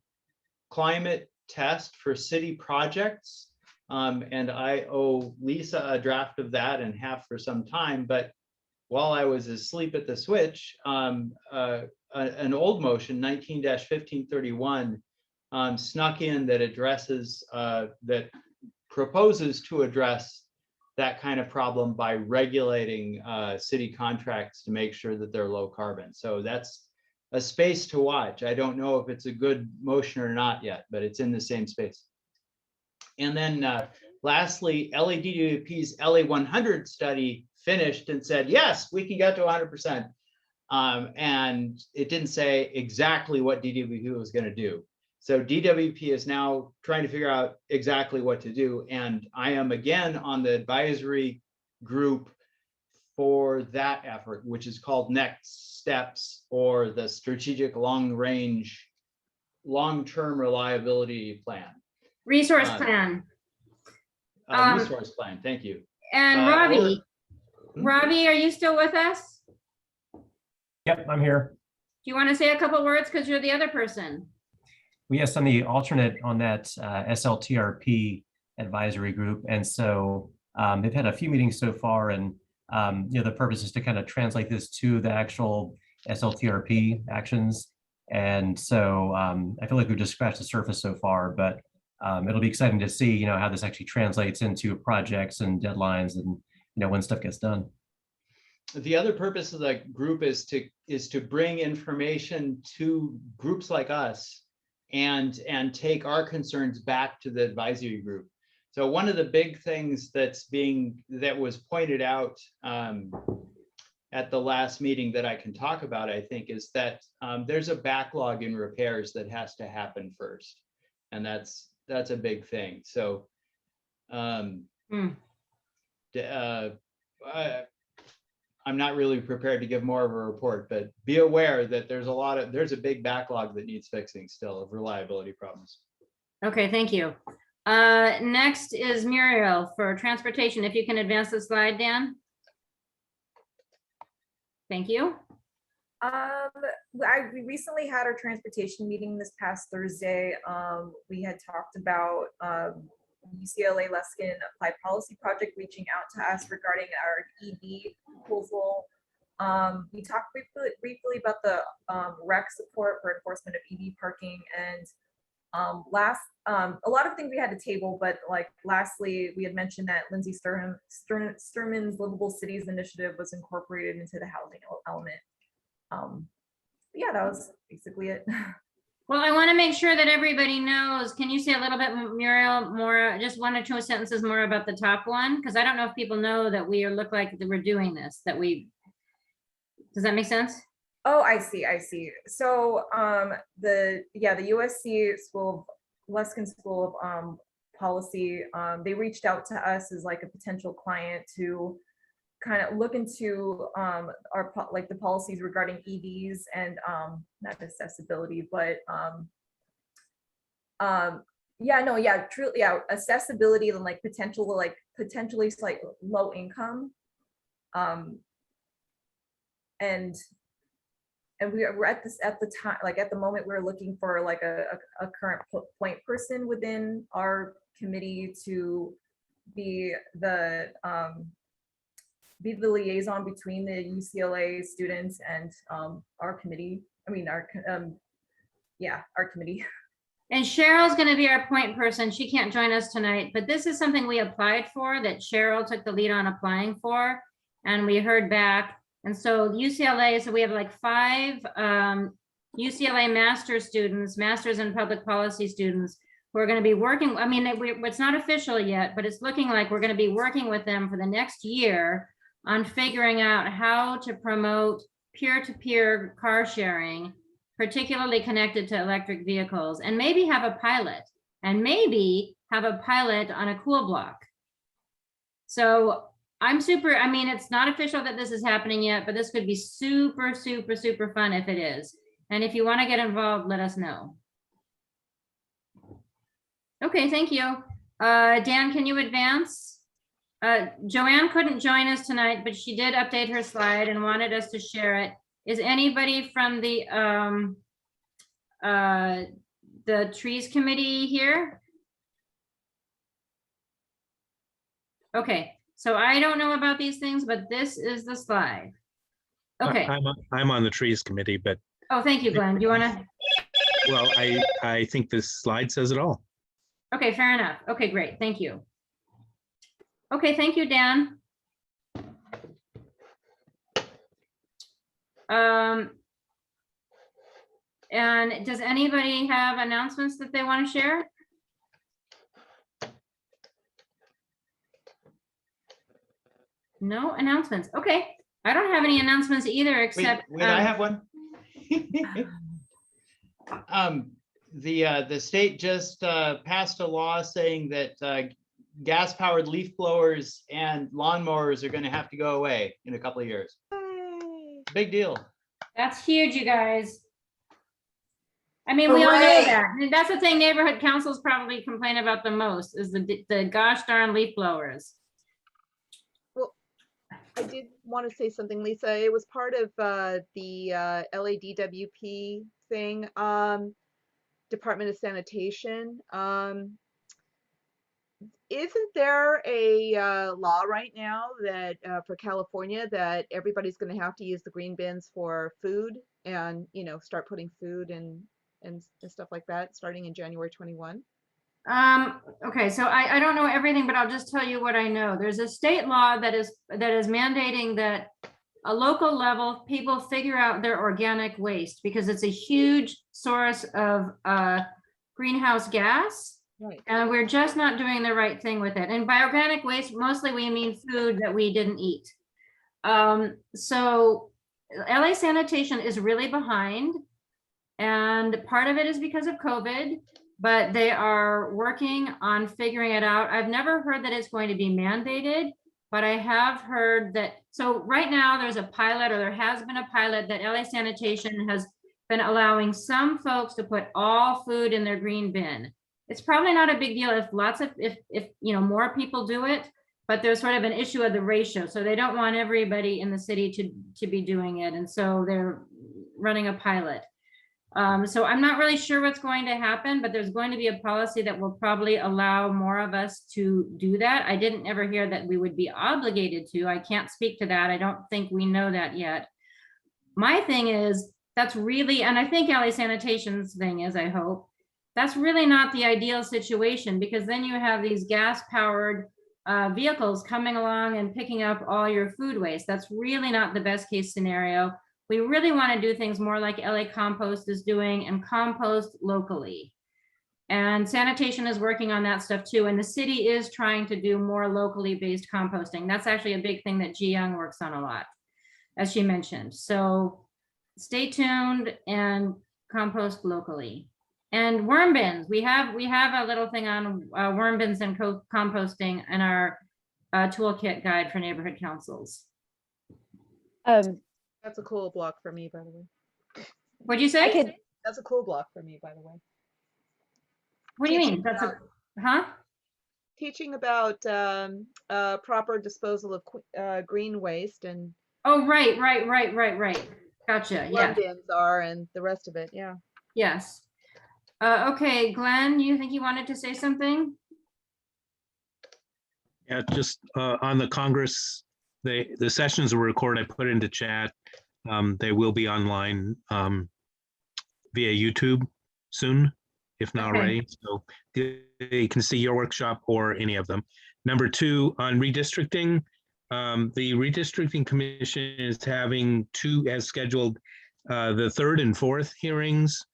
climate test for city projects. And I owe Lisa a draft of that and have for some time, but while I was asleep at the switch, an old motion, 19-1531, snuck in that addresses, that proposes to address that kind of problem by regulating city contracts to make sure that they're low carbon. So that's a space to watch. I don't know if it's a good motion or not yet, but it's in the same space. And then lastly, LADWP's LA 100 study finished and said, yes, we can get to 100%. And it didn't say exactly what DWP was going to do. So DWP is now trying to figure out exactly what to do. And I am again on the advisory group for that effort, which is called Next Steps, or the Strategic Long-Range Long-Term Reliability Plan. Resource plan. Resource plan, thank you. And Robbie, are you still with us? Yep, I'm here. Do you want to say a couple words because you're the other person? Well, yes, I'm the alternate on that SLTRP advisory group. And so they've had a few meetings so far, and the purpose is to kind of translate this to the actual SLTRP actions. And so I feel like we've just scratched the surface so far, but it'll be exciting to see, how this actually translates into projects and deadlines and, when stuff gets done. The other purpose of the group is to bring information to groups like us and take our concerns back to the advisory group. So one of the big things that was pointed out at the last meeting that I can talk about, I think, is that there's a backlog in repairs that has to happen first. And that's a big thing. So I'm not really prepared to give more of a report, but be aware that there's a big backlog that needs fixing still of reliability problems. Okay, thank you. Next is Muriel for transportation. If you can advance the slide, Dan. Thank you. We recently had our transportation meeting this past Thursday. We had talked about UCLA Luskin Applied Policy Project reaching out to us regarding our EV proposal. We talked briefly about the rec support for enforcement of EV parking, and a lot of things we had to table, but lastly, we had mentioned that Lindsay Sturman's Livable Cities initiative was incorporated into the housing element. Yeah, that was basically it. Well, I want to make sure that everybody knows. Can you say a little bit, Muriel, more, just 1 or 2 sentences more about the top one? Because I don't know if people know that we look like that we're doing this, does that make sense? Oh, I see. So the USC Luskin School of Policy, they reached out to us as like a potential client to kind of look into the policies regarding EVs and not accessibility, but truly, accessibility and potentially low income, and we're at the time, at the moment, we're looking for a current point person within our committee to be the liaison between the UCLA students and our committee. Our committee. And Cheryl's going to be our point person. She can't join us tonight, but this is something we applied for that Cheryl took the lead on applying for, and we heard back. And so UCLA, so we have 5 UCLA master's students, masters in public policy students, who are going to be working. It's not official yet, but it's looking like we're going to be working with them for the next year on figuring out how to promote peer-to-peer car sharing, particularly connected to electric vehicles, and maybe have a pilot on a cool block. So it's not official that this is happening yet, but this could be super, super, super fun if it is. And if you want to get involved, let us know. Okay, thank you. Dan, can you advance? Joanne couldn't join us tonight, but she did update her slide and wanted us to share it. Is anybody from the trees committee here? Okay, so I don't know about these things, but this is the slide. Okay. I'm on the trees committee, but Oh, thank you, Glenn. Do you want to? well, I think this slide says it all. Okay, fair enough. Okay, great. Thank you. Okay, thank you, Dan. And does anybody have announcements that they want to share? No announcements. Okay. I don't have any announcements either, except. Wait, I have one. The state just passed a law saying that gas-powered leaf blowers and lawnmowers are going to have to go away in a couple of years. Big deal. That's huge, you guys. I mean, we all know that. And that's the thing neighborhood councils probably complain about the most is the gosh darn leaf blowers. Well, I did want to say something, Lisa. It was part of the LADWP thing, Department of Sanitation. Isn't there a law right now that for California that everybody's going to have to use the green bins for food and, you know, start putting food and stuff like that starting in January 21? Okay, so I don't know everything, but I'll just tell you what I know. There's a state law that is mandating that a local level people figure out their organic waste because it's a huge source of greenhouse gas. Right. And we're just not doing the right thing with it. And by organic waste, mostly we mean food that we didn't eat. So LA Sanitation is really behind. And part of it is because of COVID, but they are working on figuring it out. I've never heard that it's going to be mandated, but I have heard that. So right now there's a pilot, or there has been a pilot that LA Sanitation has been allowing some folks to put all food in their green bin. It's probably not a big deal if you know more people do it, but there's sort of an issue of the ratio. So they don't want everybody in the city to be doing it, and so they're running a pilot. So I'm not really sure what's going to happen, but there's going to be a policy that will probably allow more of us to do that. I didn't ever hear that we would be obligated to. I can't speak to that. I don't think we know that yet. My thing is that's really, and I think LA Sanitation's thing is, I hope, that's really not the ideal situation, because then you have these gas-powered vehicles coming along and picking up all your food waste. That's really not the best case scenario. We really want to do things more like LA Compost is doing and compost locally. And sanitation is working on that stuff too. And the city is trying to do more locally based composting. That's actually a big thing that Ji Young works on a lot, as she mentioned. So stay tuned and compost locally. And worm bins, we have a little thing on worm bins and composting in our toolkit guide for neighborhood councils. That's a cool block for me, by the way. What'd you say? That's a cool block for me, by the way. What do you mean? That's teaching about proper disposal of green waste and. Oh, right. Gotcha. Yeah. Bins are and the rest of it. Yeah. Yes. Okay, Glenn, you think you wanted to say something? Yeah, just on the Congress, the sessions were recorded. I put it into chat. They will be online via YouTube soon, if not already. So you can see your workshop or any of them. Number 2, on redistricting, the Redistricting Commission is having as scheduled, the 3rd and 4th hearings.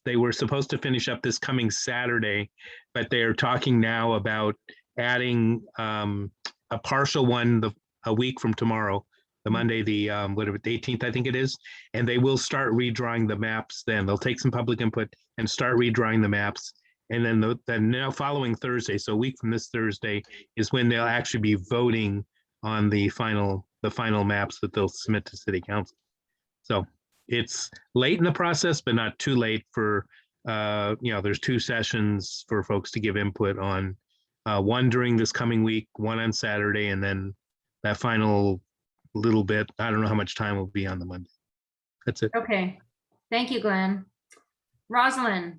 They were supposed to finish up this coming Saturday, but they are talking now about adding a partial one a week from tomorrow, the Monday, the whatever, the 18th, I think it is, and they will start redrawing the maps. Then they'll take some public input and start redrawing the maps, and then the now following Thursday, so a week from this Thursday, is when they'll actually be voting on the final maps that they'll submit to City Council. So it's late in the process, but not too late for there's 2 sessions for folks to give input on. One during this coming week, one on Saturday, and then that final little bit. I don't know how much time will be on the Monday. That's it. Okay. Thank you, Glenn. Rosalind.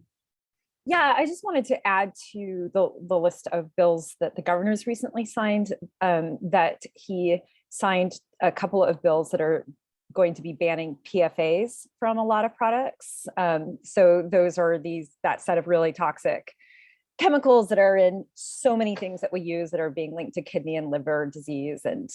Yeah, I just wanted to add to the list of bills that the governor's recently signed that he signed a couple of bills that are going to be banning PFAs from a lot of products. So those are that set of really toxic chemicals that are in so many things that we use that are being linked to kidney and liver disease and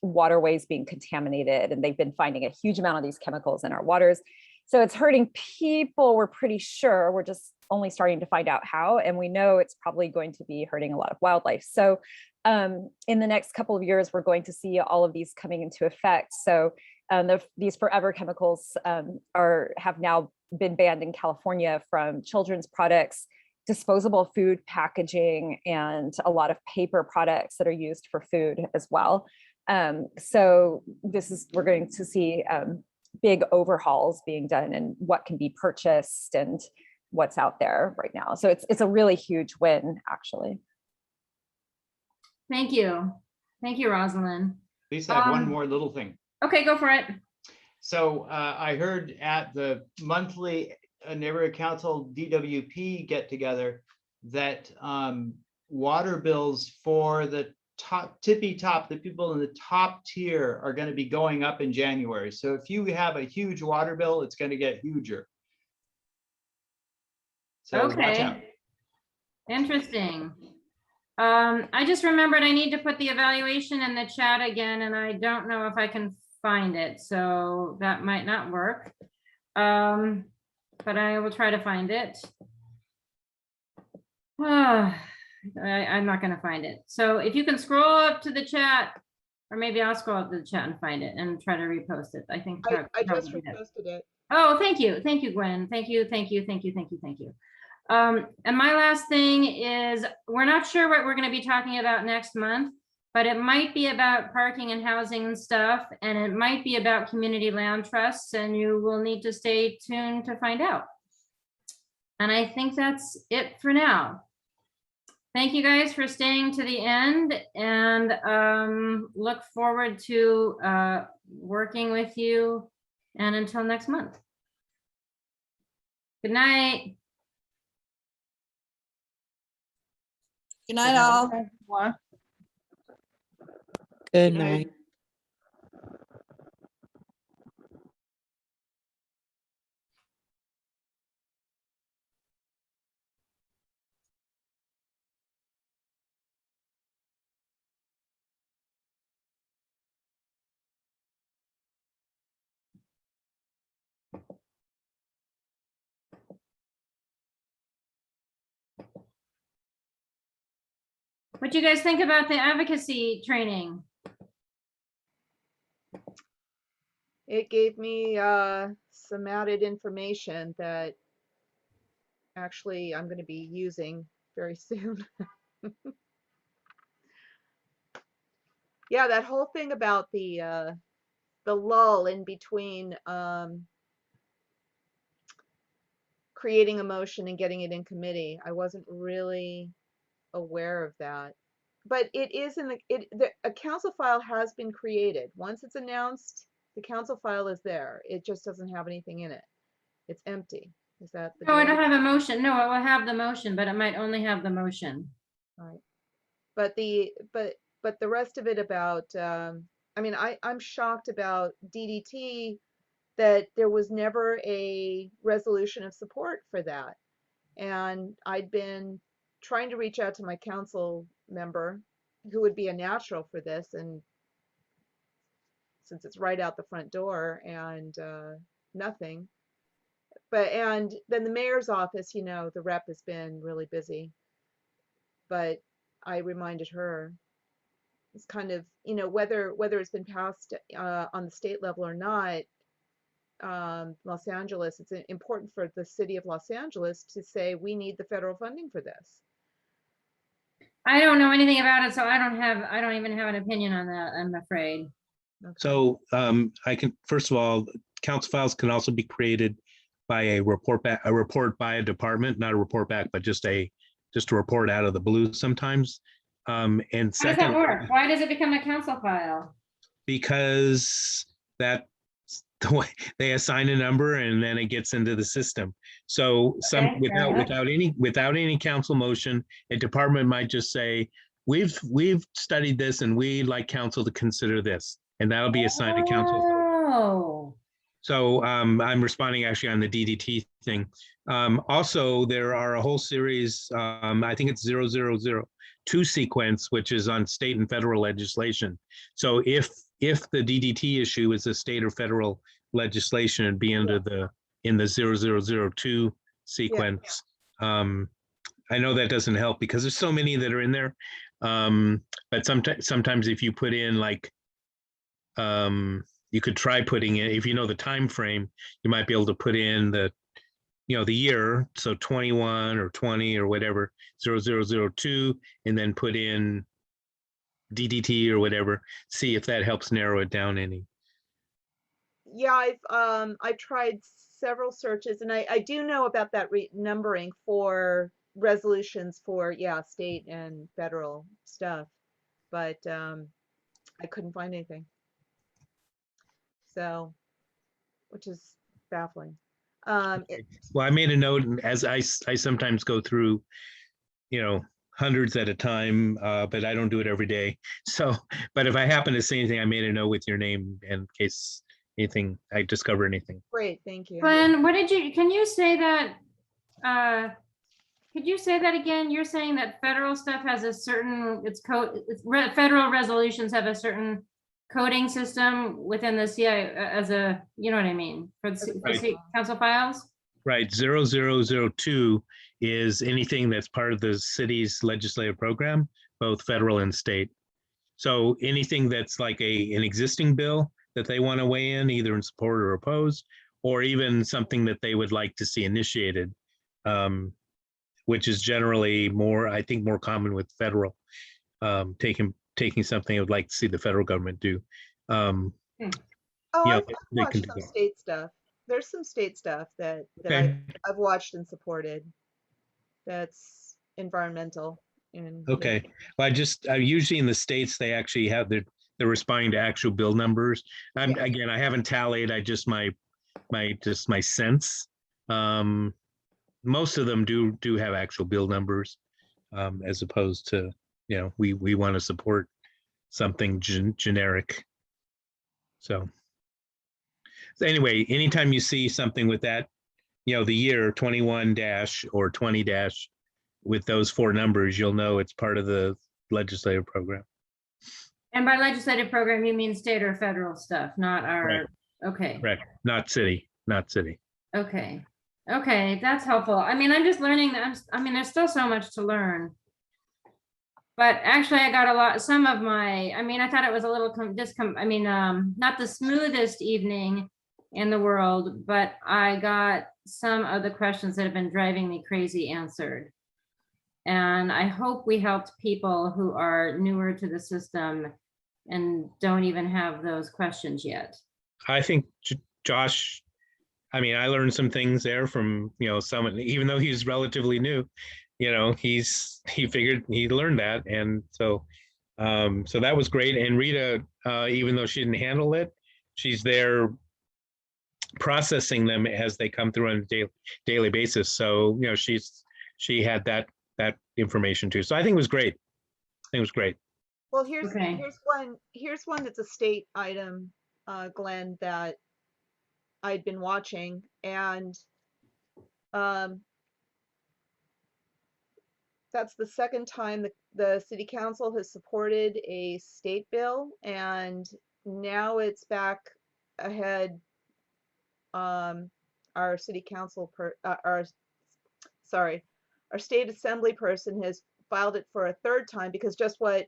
waterways being contaminated. And they've been finding a huge amount of these chemicals in our waters. So it's hurting people, we're pretty sure. We're just only starting to find out how, and we know it's probably going to be hurting a lot of wildlife. So in the next couple of years, we're going to see all of these coming into effect. So these forever chemicals have now been banned in California from children's products, disposable food packaging, and a lot of paper products that are used for food as well. So we're going to see big overhauls being done and what can be purchased and what's out there right now. So it's a really huge win, actually. Thank you. Thank you, Rosalind. Lisa, I have one more little thing. Okay, go for it. So I heard at the monthly neighborhood council DWP get together that water bills for the tippy top, the people in the top tier are going to be going up in January. So if you have a huge water bill, it's going to get huger. So watch out. Interesting. I just remembered I need to put the evaluation in the chat again, and I don't know if I can find it, so that might not work. But I will try to find it. I'm not going to find it. So if you can scroll up to the chat, or maybe I'll scroll up to the chat and find it and try to repost it. I think I just reposted it. Oh, thank you. Thank you, Gwen. Thank you. Thank you. Thank you. Thank you. Thank you. And my last thing is, we're not sure what we're going to be talking about next month, but it might be about parking and housing and stuff, and it might be about community land trusts, and you will need to stay tuned to find out. And I think that's it for now. Thank you guys for staying to the end, and look forward to working with you. And until next month. Good night. Good night, all. Good night. What do you guys think about the advocacy training? It gave me some added information that actually I'm going to be using very soon. Yeah, that whole thing about the lull in between creating a motion and getting it in committee. I wasn't really aware of that, but it is in a council file has been created. Once it's announced, the council file is there. It just doesn't have anything in it. It's empty. Is that the No, I deal? don't have a motion. No, it will have the motion, but it might only have the motion. Right. But the rest of it about I mean, I'm shocked about DDT, that there was never a resolution of support for that. And I'd been trying to reach out to my council member who would be a natural for this, and since it's right out the front door, and nothing. And then the mayor's office, you know, the rep has been really busy, but I reminded her, it's kind of, you know, whether it's been passed on the state level or not, Los Angeles, it's important for the city of Los Angeles to say we need the federal funding for this. I don't know anything about it, so I don't even have an opinion on that, I'm afraid. Okay. So I can, first of all, council files can also be created by a report by a department, not a report back, but just a report out of the blue sometimes. And How does second, that work? Why does it become a council file? because that's the way they assign a number and then it gets into the system. So Okay, fair enough. without any council motion, a department might just say, we've studied this and we'd like council to consider this, and that'll be assigned to council. Oh, So I'm responding actually on the DDT thing. Also, there are a whole series, I think it's 0002 sequence, which is on state and federal legislation. So if the DDT issue is a state or federal legislation, it'd be under in the 0002 sequence. I know that doesn't help because there's so many that are in there. But sometimes if you put in like, you could try putting in, if you know the time frame, you might be able to put in the year, so 21 or 20 or whatever, 0002, and then put in DDT or whatever, see if that helps narrow it down any. Yeah, I've tried several searches, and I do know about that numbering for resolutions for state and federal stuff, but I couldn't find anything. So, which is baffling. Well, I made a note, and as I sometimes go through, hundreds at a time, but I don't do it every day. So, but if I happen to see anything, I made a note with your name in case I discover anything. Great, thank you. Glenn, can you say that, could you say that again? You're saying that federal stuff has a certain, federal resolutions have a certain coding system within the CI as a, you know what I mean, for the council files? Right, 0002 is anything that's part of the city's legislative program, both federal and state. So anything that's like an existing bill that they want to weigh in, either in support or oppose, or even something that they would like to see initiated, which is generally I think more common with federal, taking something I would like to see the federal government do. I've watched some state stuff. There's some state stuff that I've watched and supported. That's environmental. Okay. Well, I usually in the states they actually have they're responding to actual bill numbers. Again, I haven't tallied. I just my sense. Most of them do have actual bill numbers, as opposed to we want to support something generic. So anyway, anytime you see something with that, the year 21 dash or 20 dash with those 4 numbers, you'll know it's part of the legislative program. And by legislative program, you mean state or federal stuff, not our, Right. Okay. Correct. Not city. Okay. Okay, that's helpful. I mean, I'm just learning that, there's still so much to learn. But actually I got I thought it was a little, not the smoothest evening in the world, but I got some of the questions that have been driving me crazy answered. And I hope we helped people who are newer to the system and don't even have those questions yet. I think Josh, I learned some things there from, someone, even though he's relatively new, he learned that. And so that was great. And Rita, even though she didn't handle it, she's there processing them as they come through on a daily basis. So, she had that information too. So I think it was great. Well, here's one that's a state item, Glenn, that I'd been watching, and that's the second time the city council has supported a state bill, and now it's back ahead. Our city council our state assembly person has filed it for a 3rd time, because just what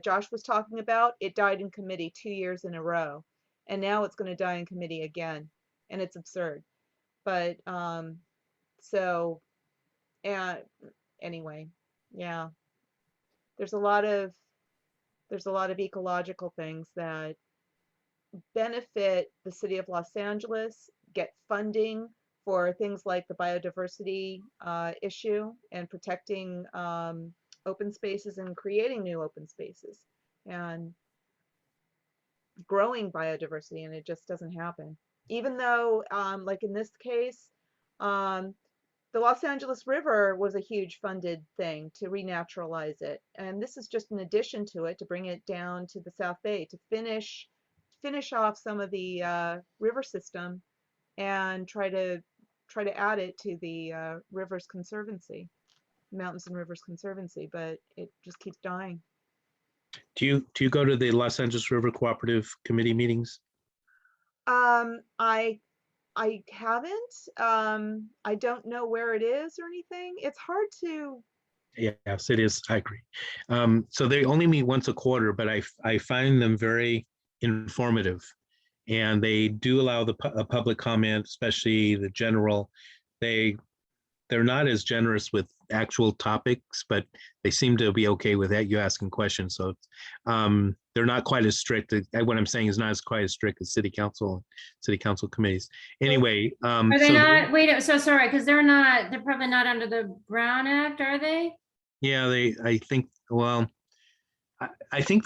Josh was talking about, it died in committee 2 years in a row, and now it's going to die in committee again, and it's absurd. But anyway, yeah, there's a lot of ecological things that benefit the city of Los Angeles, get funding for things like the biodiversity issue and protecting open spaces and creating new open spaces and growing biodiversity, and it just doesn't happen. Even though, like in this case, the Los Angeles River was a huge funded thing to renaturalize it. And this is just an addition to it to bring it down to the South Bay to finish off some of the river system and try to add it to the Rivers Conservancy, Mountains and Rivers Conservancy, but it just keeps dying. Do you go to the Los Angeles River Cooperative Committee meetings? I haven't. I don't know where it is or anything. It's hard to. Yes, it is. I agree. So they only meet once a quarter, but I find them very informative, and they do allow a public comment, especially the general. They're not as generous with actual topics, but they seem to be okay with that, you asking questions. So they're not quite as strict. What I'm saying is not as quite as strict as city council committees. Anyway. Are they not, wait, so sorry, because they're probably not under the Brown Act, are they? Yeah, I think, well, I think,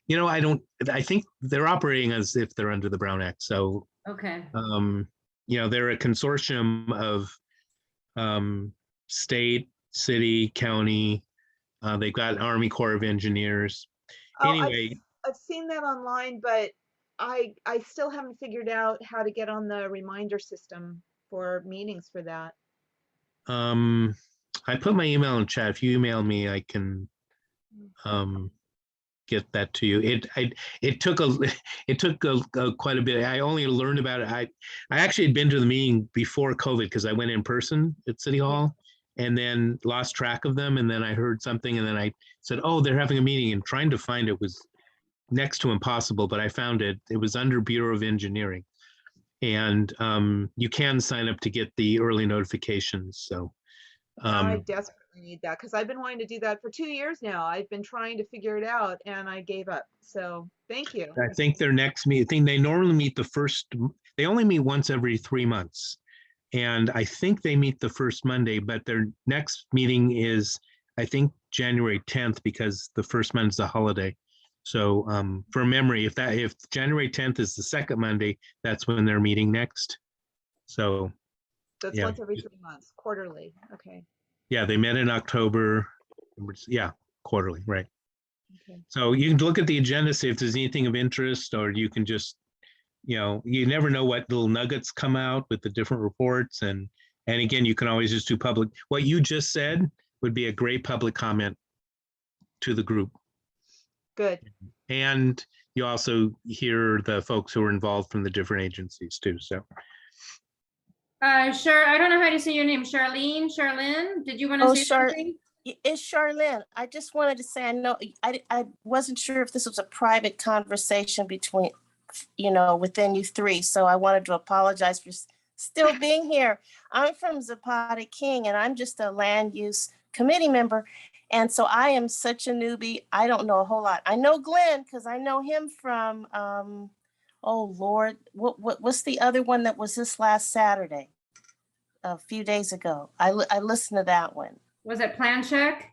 I think they're operating as if they're under the Brown Act. So, okay. They're a consortium of state, city, county. They've got Army Corps of Engineers. Anyway, I've seen that online, but I still haven't figured out how to get on the reminder system for meetings for that. I put my email in chat. If you email me, I can get that to you. It took quite a bit. I only learned about it. I actually had been to the meeting before COVID because I went in person at City Hall and then lost track of them. And then I heard something and then I said, oh, they're having a meeting, and trying to find it was next to impossible, but I found it. It was under Bureau of Engineering. And you can sign up to get the early notifications. So I desperately need that because I've been wanting to do that for 2 years now. I've been trying to figure it out and I gave up. So thank you. I think their next meeting, they normally meet they only meet once every 3 months. And I think they meet the first Monday, but their next meeting is, I think, January 10th, because the first Monday is a holiday. So for memory, if January 10th is the second Monday, that's when they're meeting next. So that's once every 3 months, quarterly. Okay. Yeah, they met in October. Yeah, quarterly, right. Okay. So you can look at the agenda, see if there's anything of interest, or you can just, you never know what little nuggets come out with the different reports. And again, you can always just do public. What you just said would be a great public comment to the group. Good. And you also hear the folks who are involved from the different agencies too. So. Sure. I don't know how to say your name. Charlene, did you want to say something? It's Charlene. I just wanted to say, I know I wasn't sure if this was a private conversation between, within you three. So I wanted to apologize for still being here. I'm from Zapata King and I'm just a land use committee member. And so I am such a newbie. I don't know a whole lot. I know Glenn because I know him from, oh Lord, what's the other one that was this last Saturday? A few days ago. I listened to that one. Was it Plan Check?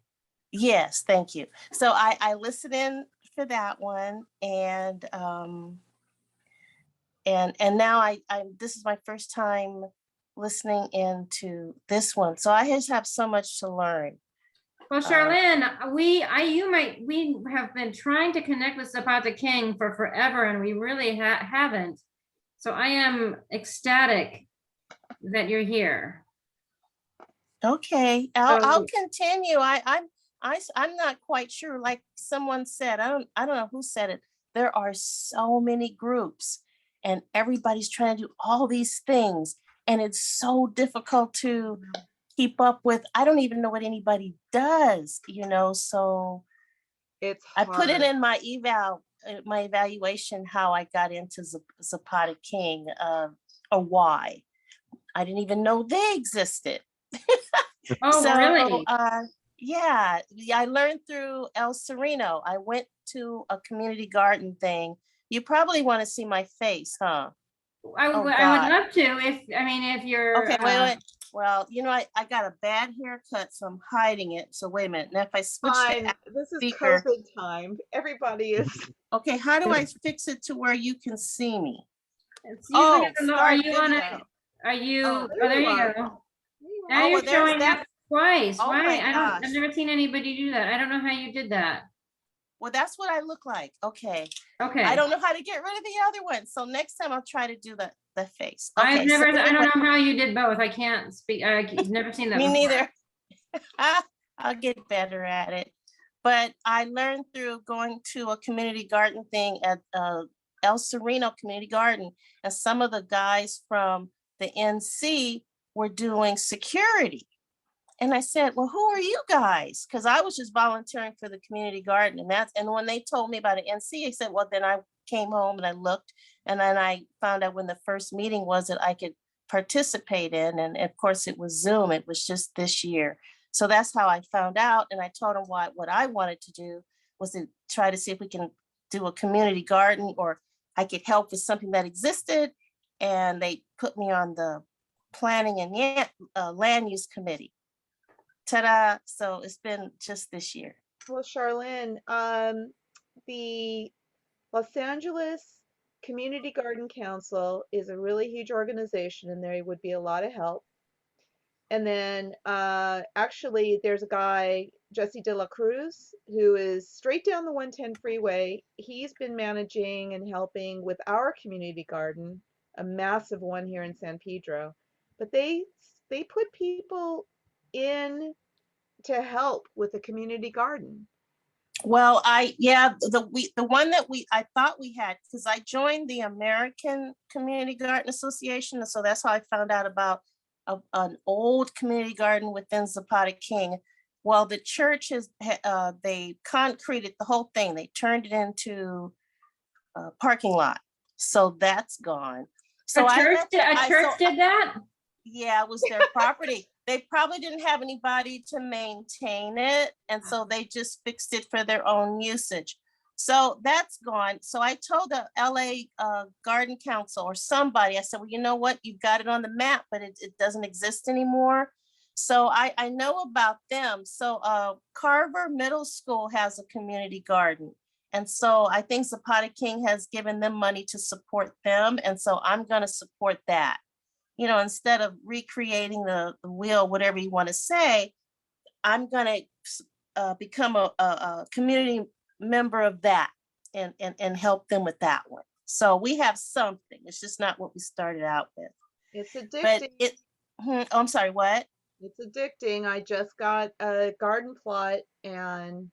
Yes, thank you. So I listened in for that one, and now this is my first time listening into this one. So I just have so much to learn. Well, Charlene, we have been trying to connect with Zapata King for forever, and we really haven't. So I am ecstatic that you're here. Okay, I'll continue. I'm not quite sure. Like someone said, I don't know who said it. There are so many groups, and everybody's trying to do all these things, and it's so difficult to keep up with. I don't even know what anybody does, so it's hard. I put it in my evaluation how I got into Zapata King, or why. I didn't even know they existed. Oh, so, really? Yeah, I learned through El Sereno. I went to a community garden thing. You probably want to see my face, huh? I would love to, if you're okay. Wait. Well, I got a bad haircut, so I'm hiding it. So wait a minute. And if I switch to this is speaker, COVID time. Everybody is. Okay, how do I fix it to where you can see me? Are you on it? Are you? Oh, there you go. Now Oh, you're well, there's showing that. up twice. Oh Why? my I've gosh. never seen anybody do that. I don't know how you did that. Well, that's what I look like. Okay. Okay. I don't know how to get rid of the other one. So next time I'll try to do the face. I've Okay. never, so I don't anyway, know how you did both. I can't speak. I've never seen that me before. neither. I'll get better at it. But I learned through going to a community garden thing at El Sereno Community Garden. And some of the guys from the NC were doing security. And I said, well, who are you guys? Because I was just volunteering for the community garden. And when they told me about an NC, I said, well, then I came home and I looked, and then I found out when the first meeting was that I could participate in. And of course it was Zoom. It was just this year. So that's how I found out. And I told them what I wanted to do was to try to see if we can do a community garden, or I could help with something that existed. And they put me on the planning and land use committee. Ta-da. So it's been just this year. Well, Charlene, the Los Angeles Community Garden Council is a really huge organization, and there would be a lot of help. And then actually there's a guy, Jesse De La Cruz, who is straight down the 110 freeway. He's been managing and helping with our community garden, a massive one here in San Pedro. But they put people in to help with the community garden. Well, the one that I thought we had, because I joined the American Community Garden Association, and so that's how I found out about an old community garden within Zapata King. Well, the church they concreted the whole thing. They turned it into a parking lot, so that's gone. So a church did that? Yeah, it was their property. They probably didn't have anybody to maintain it, and so they just fixed it for their own usage. So that's gone. So I told the LA Garden Council or somebody, I said, well, you know what? You've got it on the map, but it doesn't exist anymore. So I know about them. So Carver Middle School has a community garden. And so I think Zapata King has given them money to support them. And so I'm going to support that. You know, instead of recreating the wheel, whatever you want to say, I'm going to become a community member of that and help them with that one. So we have something. It's just not what we started out with. It's addicting. But I'm sorry, what? It's addicting. I just got a garden plot, and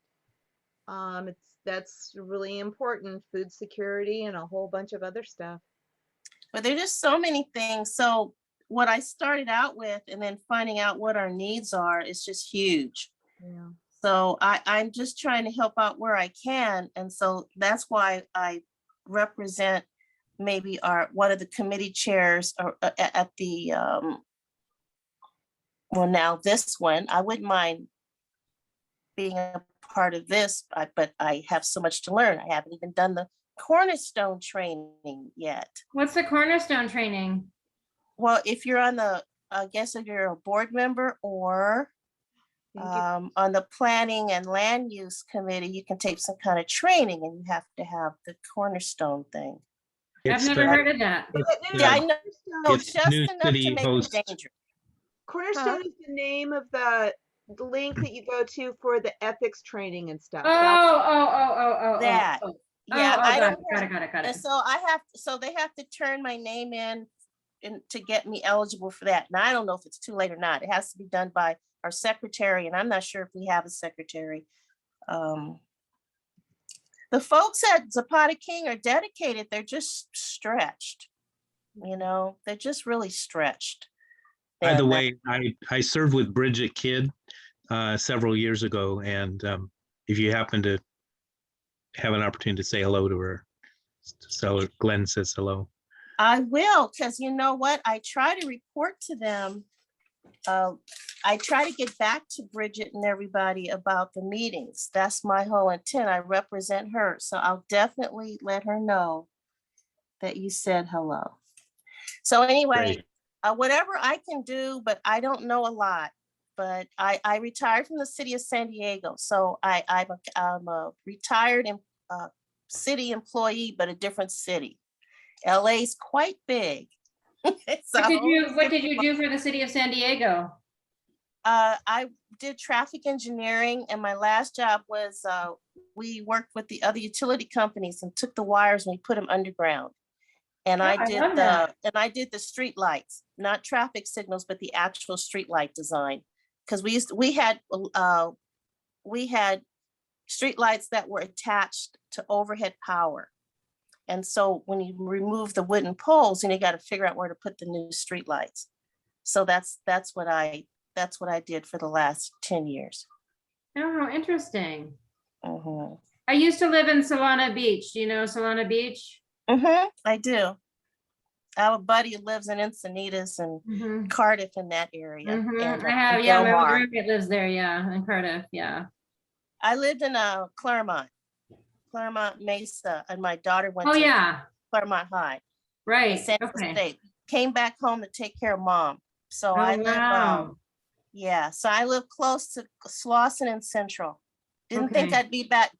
that's really important. Food security and a whole bunch of other stuff. But there's just so many things. So what I started out with and then finding out what our needs are is just huge. Yeah. So I'm just trying to help out where I can. And so that's why I represent maybe one of the committee chairs at the, well, now this one. I wouldn't mind being a part of this, but I have so much to learn. I haven't even done the Cornerstone training yet. What's the Cornerstone training? Well, if you're on the, I guess if you're a board member or on the planning and land use committee, you can take some kind of training, and you have to have the Cornerstone thing. I've never heard of that. Yeah, I know. It's Just New enough City to make hosts. it dangerous. Cornerstone is the name of the link that you go to for the ethics training and stuff. That. Yeah, I don't got it. And so they have to turn my name in to get me eligible for that. Now, I don't know if it's too late or not. It has to be done by our secretary, and I'm not sure if we have a secretary. The folks at Zapata King are dedicated. They're just stretched. You know, they're just really stretched. By the way, I served with Bridget Kidd several years ago, and if you happen to have an opportunity to say hello to her, so Glenn says hello. I will, because you know what? I try to report to them. I try to get back to Bridget and everybody about the meetings. That's my whole intent. I represent her. So I'll definitely let her know that you said hello. So anyway, whatever I can do, but I don't know a lot. But I retired from the city of San Diego. So I'm a retired city employee, but a different city. LA is quite big. So, what did you do for the city of San Diego? I did traffic engineering, and my last job was we worked with the other utility companies and took the wires and we put them underground. And I did the street lights, not traffic signals, but the actual street light design. Because we had street lights that were attached to overhead power. And so when you remove the wooden poles, and you got to figure out where to put the new street lights. So that's what I did for the last 10 years. Oh, how interesting. Mm-hmm. I used to live in Solana Beach. Do you know Solana Beach? Mm-hmm. I do. I have a buddy who lives in Encinitas and Cardiff in that area. And, I have, yeah, my roommate lives there, yeah, in Cardiff, yeah. I lived in Claremont Mesa, and my daughter went to Claremont High. Right, San Jose State. Came back home to take care of mom. So I live, so I live close to Slauson and Central. Didn't think I'd be back,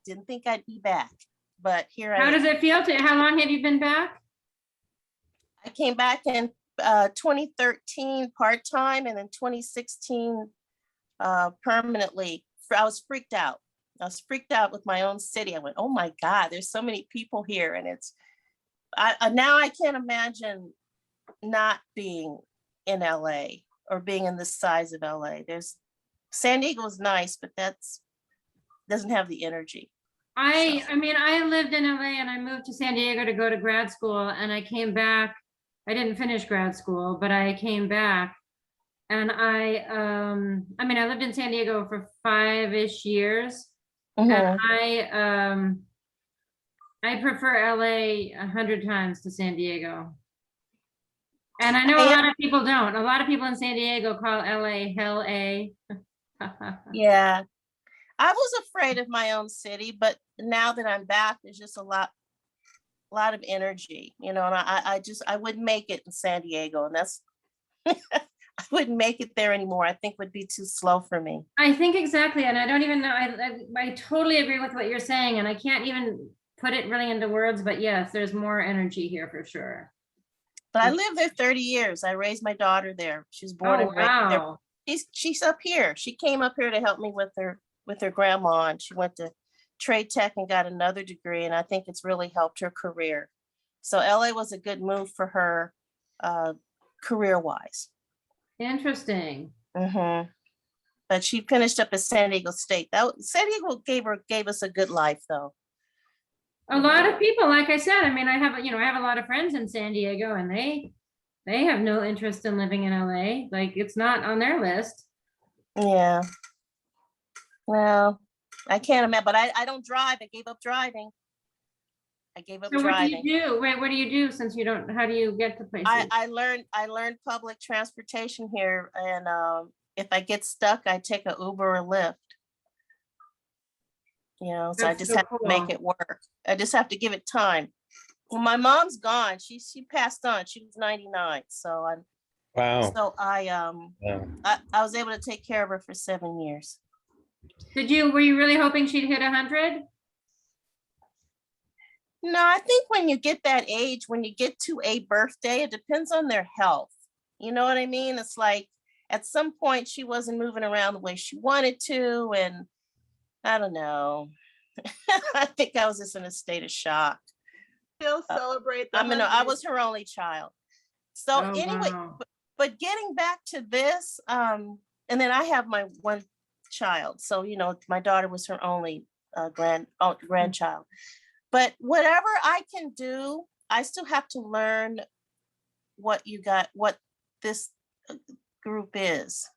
but here I am. How does it feel to, how long have you been back? I came back in 2013 part-time, and then 2016 permanently. I was freaked out. With my own city. I went, oh my God, there's so many people here. And it's, now I can't imagine not being in LA or being in the size of LA. San Diego's nice, but doesn't have the energy. I mean, I lived in LA and I moved to San Diego to go to grad school, and I came back. I didn't finish grad school, but I came back, and I mean, I lived in San Diego for 5-ish years. And I prefer LA 100 times to San Diego. And I know a lot of people don't. A lot of people in San Diego call LA Hell A. Yeah. I was afraid of my own city, but now that I'm back, there's just a lot of energy, and I wouldn't make it in San Diego, and that's I wouldn't make it there anymore. I think would be too slow for me. I think exactly, and I don't even know. I totally agree with what you're saying, and I can't even put it really into words. But yes, there's more energy here for sure. But I lived there 30 years. I raised my daughter there. She's born and raised there. She's up here. She came up here to help me with her grandma, and she went to trade tech and got another degree, and I think it's really helped her career. So LA was a good move for her career-wise. Interesting. But she finished up at San Diego State. San Diego gave us a good life, though. A lot of people, like I said, I mean, I have a lot of friends in San Diego, and they have no interest in living in LA. Like, it's not on their list. Yeah. Well, I can't imagine, but I don't drive. I gave up driving. So what do you do? Wait, what do you do since you don't, how do you get to places? I learned public transportation here, and if I get stuck, I take an Uber or Lyft. So I just have to make it work. I just have to give it time. Well, my mom's gone. She passed on. She was 99. So I was able to take care of her for 7 years. Were you really hoping she'd hit 100? No, I think when you get that age, when you get to a birthday, it depends on their health. You know what I mean? It's like at some point she wasn't moving around the way she wanted to. And I don't know. I think I was just in a state of shock. Still celebrate. I was her only child. So anyway, wow. but getting back to this, and then I have my one child. So, my daughter was her only grandchild. But whatever I can do, I still have to learn what this group is.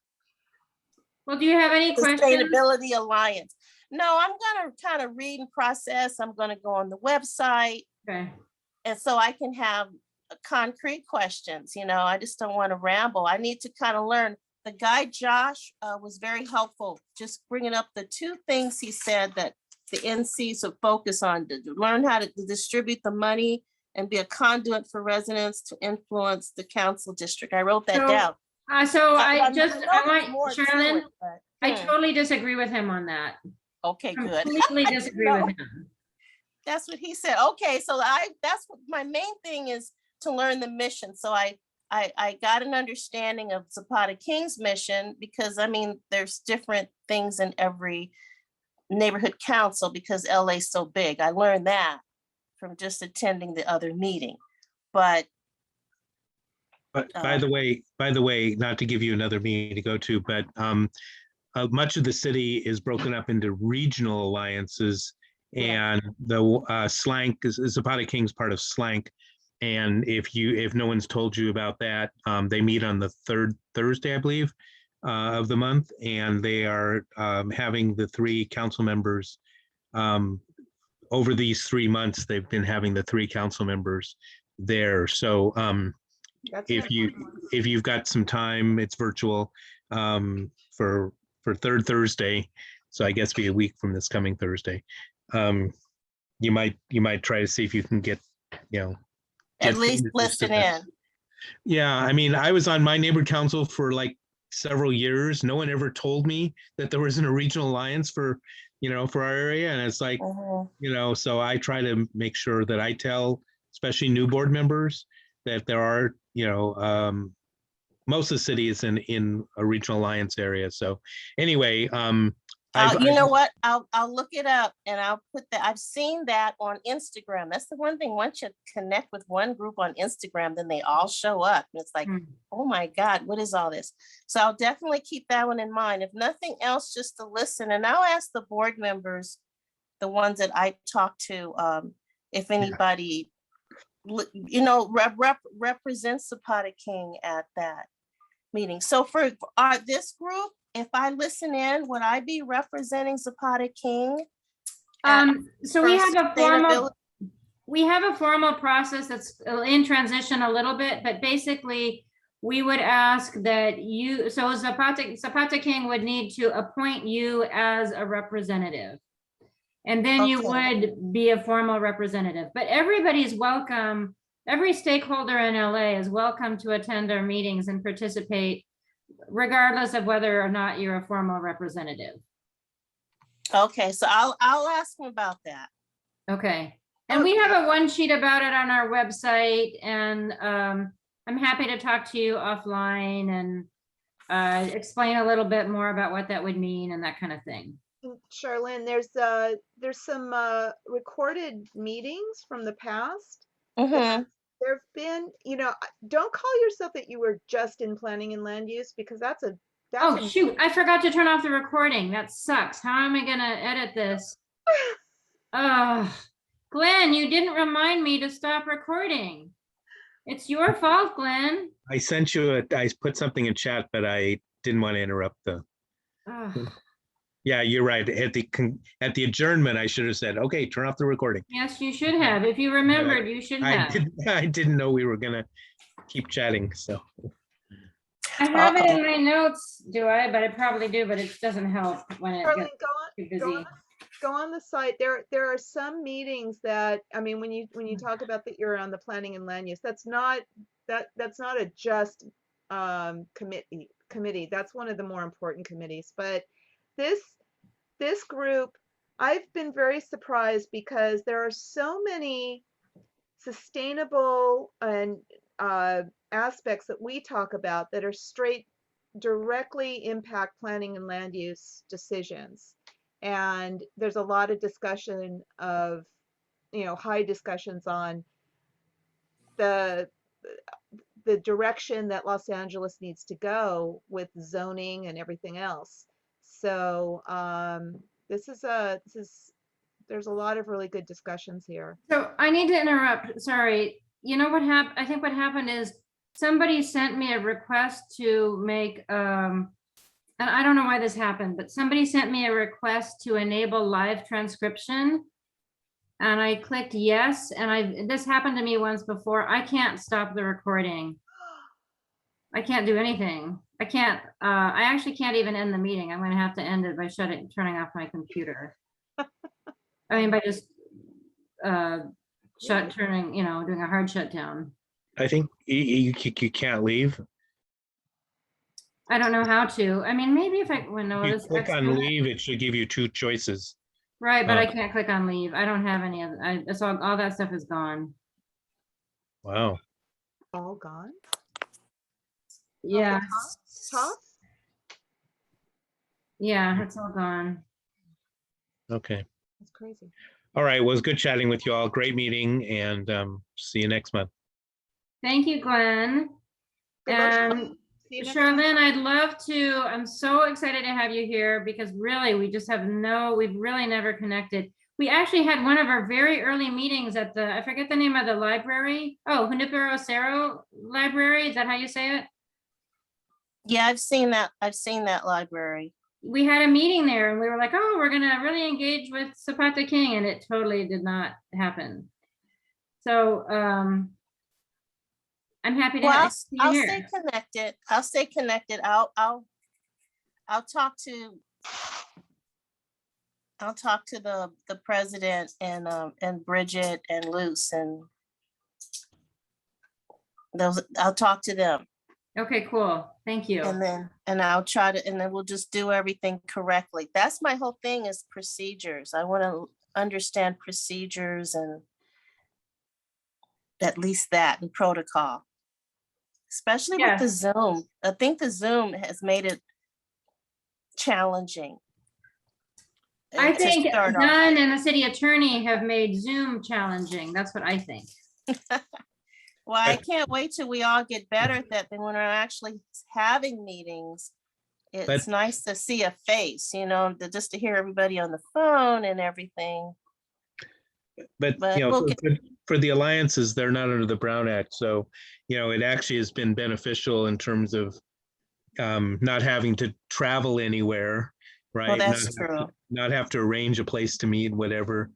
Well, do you have any questions? Sustainability Alliance. No, I'm going to kind of read and process. I'm going to go on the website. Okay. And so I can have concrete questions. I just don't want to ramble. I need to kind of learn. The guy, Josh, was very helpful, just bringing up the two things he said that the NCs would focus on, to learn how to distribute the money and be a conduit for residents to influence the council district. I wrote that down. Charlene, I totally disagree with him on that. Okay, good. Completely disagree with him. That's what he said. Okay, so that's what my main thing is, to learn the mission. So I I got an understanding of Zapata King's mission because I mean, there's different things in every neighborhood council because LA's so big. I learned that from just attending the other meeting. But by the way, not to give you another meeting to go to, but much of the city is broken up into regional alliances, and the Slank is Zapata King's part of Slank. And if no one's told you about that, they meet on the third Thursday, I believe, of the month, and they are having the 3 council members over these 3 months. They've been having the 3 council members there. So if you've got some time, it's virtual for third Thursday. So I guess be a week from this coming Thursday. You might try to see if you can get, at least listen in. Yeah, I mean, I was on my neighborhood council for like several years. No one ever told me that there wasn't a regional alliance for our area. And it's like, so I try to make sure that I tell, especially new board members, that there are, most of the city is in a regional alliance area. So anyway, you know what? I'll look it up and I'll put that. I've seen that on Instagram. That's the one thing. Once you connect with one group on Instagram, then they all show up. And it's like, oh my God, what is all this? So I'll definitely keep that one in mind. If nothing else, just to listen. And I'll ask the board members, the ones that I talk to, if anybody, represents Zapata King at that meeting. So for this group, if I listen in, would I be representing Zapata King? So we have a formal process that's in transition a little bit, but basically we would ask that Zapata King would need to appoint you as a representative. And then you would be a formal representative, but everybody's welcome. Every stakeholder in LA is welcome to attend our meetings and participate, regardless of whether or not you're a formal representative. Okay, so I'll ask him about that. Okay, and we have a one sheet about it on our website, and I'm happy to talk to you offline and explain a little bit more about what that would mean and that kind of thing. Charlene, there's some recorded meetings from the past. There've been, don't call yourself that you were just in planning and land use, because that's oh shoot, I forgot to turn off the recording. That sucks. How am I gonna edit this? Glenn, you didn't remind me to stop recording. It's your fault, Glenn. I sent you I put something in chat, but I didn't want to interrupt the. Yeah, you're right. At the adjournment, I should have said, okay, turn off the recording. Yes, you should have. If you remembered, you should have. I didn't know we were gonna keep chatting, so. I have it in my notes, do I? But I probably do, but it doesn't help when it Charlene, gets too busy. Go on the site. There are some meetings that, I mean, when you talk about that you're on the planning and land use, that's not a just committee. That's one of the more important committees. But this group, I've been very surprised because there are so many sustainable and aspects that we talk about that are directly impact planning and land use decisions. And there's a lot of discussion of, high discussions on the direction that Los Angeles needs to go with zoning and everything else. So there's a lot of really good discussions here. So I need to interrupt. Sorry. You know what happened? I think what happened is somebody sent me a request to make, and I don't know why this happened, but somebody sent me a request to enable live transcription. And I clicked yes. And this happened to me once before. I can't stop the recording. I can't do anything. I can't, I actually can't even end the meeting. I'm going to have to end it by turning off my computer. I mean, by just doing a hard shutdown. I think you can't leave. I don't know how to. I mean, maybe if I would notice. If you click on leave, it should give you 2 choices. Right, but I can't click on leave. I don't have any of it. So all that stuff is gone. Wow. All gone? Yeah, Top? yeah, it's all gone. Okay. That's crazy. All right. Well, it was good chatting with you all. Great meeting, and see you next month. Thank you, Glenn. Good luck, And Charlene. See you next month. Charlene, I'd love to, I'm so excited to have you here because really, we've really never connected. We actually had one of our very early meetings at the, I forget the name of the library. Oh, Junipero Cerro Library. Is that how you say it? Yeah, I've seen that. I've seen that library. We had a meeting there and we were like, oh, we're gonna really engage with Zapata King, and it totally did not happen. So I'm happy to Well, see you I'll here. stay connected. I'll stay connected. I'll talk to the president and Bridget and Luce and those. I'll talk to them. Okay, cool. Thank you. And then we'll just do everything correctly. That's my whole thing is procedures. I want to understand procedures and at least that and protocol, especially with the Zoom. I think the Zoom has made it challenging. I to think start off. Dunn and the city attorney have made Zoom challenging. That's what I think. Well, I can't wait till we all get better at that. Then when we're actually having meetings, it's nice to see a face, just to hear everybody on the phone and everything. But for the alliances, they're not under the Brown Act. So, it actually has been beneficial in terms of not having to travel anywhere, right? Well, that's true. Not have to arrange a place to meet, whatever.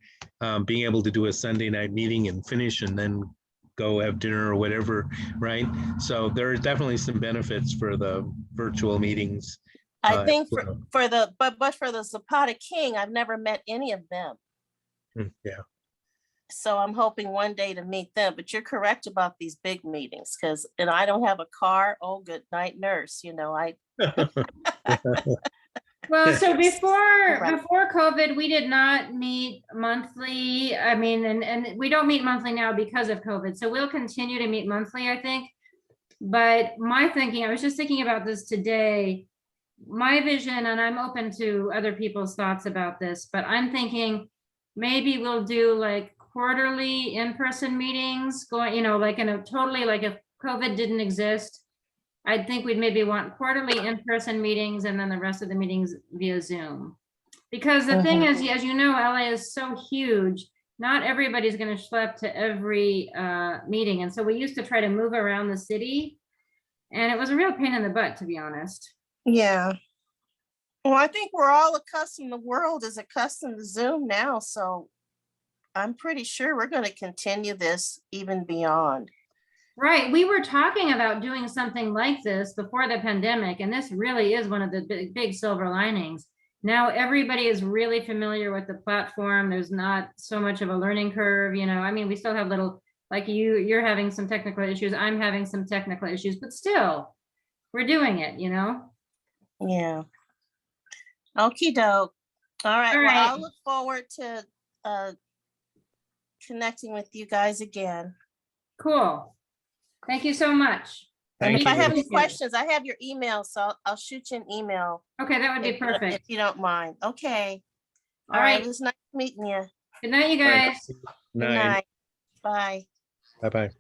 Being able to do a Sunday night meeting and finish and then go have dinner or whatever, right? So there are definitely some benefits for the virtual meetings. I think for the Zapata King, I've never met any of them. Yeah. So I'm hoping one day to meet them, but you're correct about these big meetings and I don't have a car. Oh, good night, nurse. Well, so before COVID, we did not meet monthly. I mean, and we don't meet monthly now because of COVID. So we'll continue to meet monthly, I think. But my thinking, I was just thinking about this today, my vision, and I'm open to other people's thoughts about this, but I'm thinking maybe we'll do like quarterly in-person meetings going, like in a totally, like if COVID didn't exist, I think we'd maybe want quarterly in-person meetings and then the rest of the meetings via Zoom. Because the thing is, as you know, LA is so huge, not everybody's going to schlep to every meeting. And so we used to try to move around the city and it was a real pain in the butt, to be honest. Yeah. Well, I think we're all accustomed, the world is accustomed to Zoom now. So I'm pretty sure we're going to continue this even beyond. Right. We were talking about doing something like this before the pandemic, and this really is one of the big silver linings. Now everybody is really familiar with the platform. There's not so much of a learning curve, I mean, we still have little, like you're having some technical issues. I'm having some technical issues, but still we're doing it, Yeah. Okie doke. All right. Well, I'll look forward to connecting with you guys again. Cool. Thank you so much. And if I have any questions, I have your email, so I'll shoot you an email. Okay, that would be perfect. If you don't mind. Okay. All right. It was nice meeting you. Good night, you guys. Good night. Bye. Bye-bye.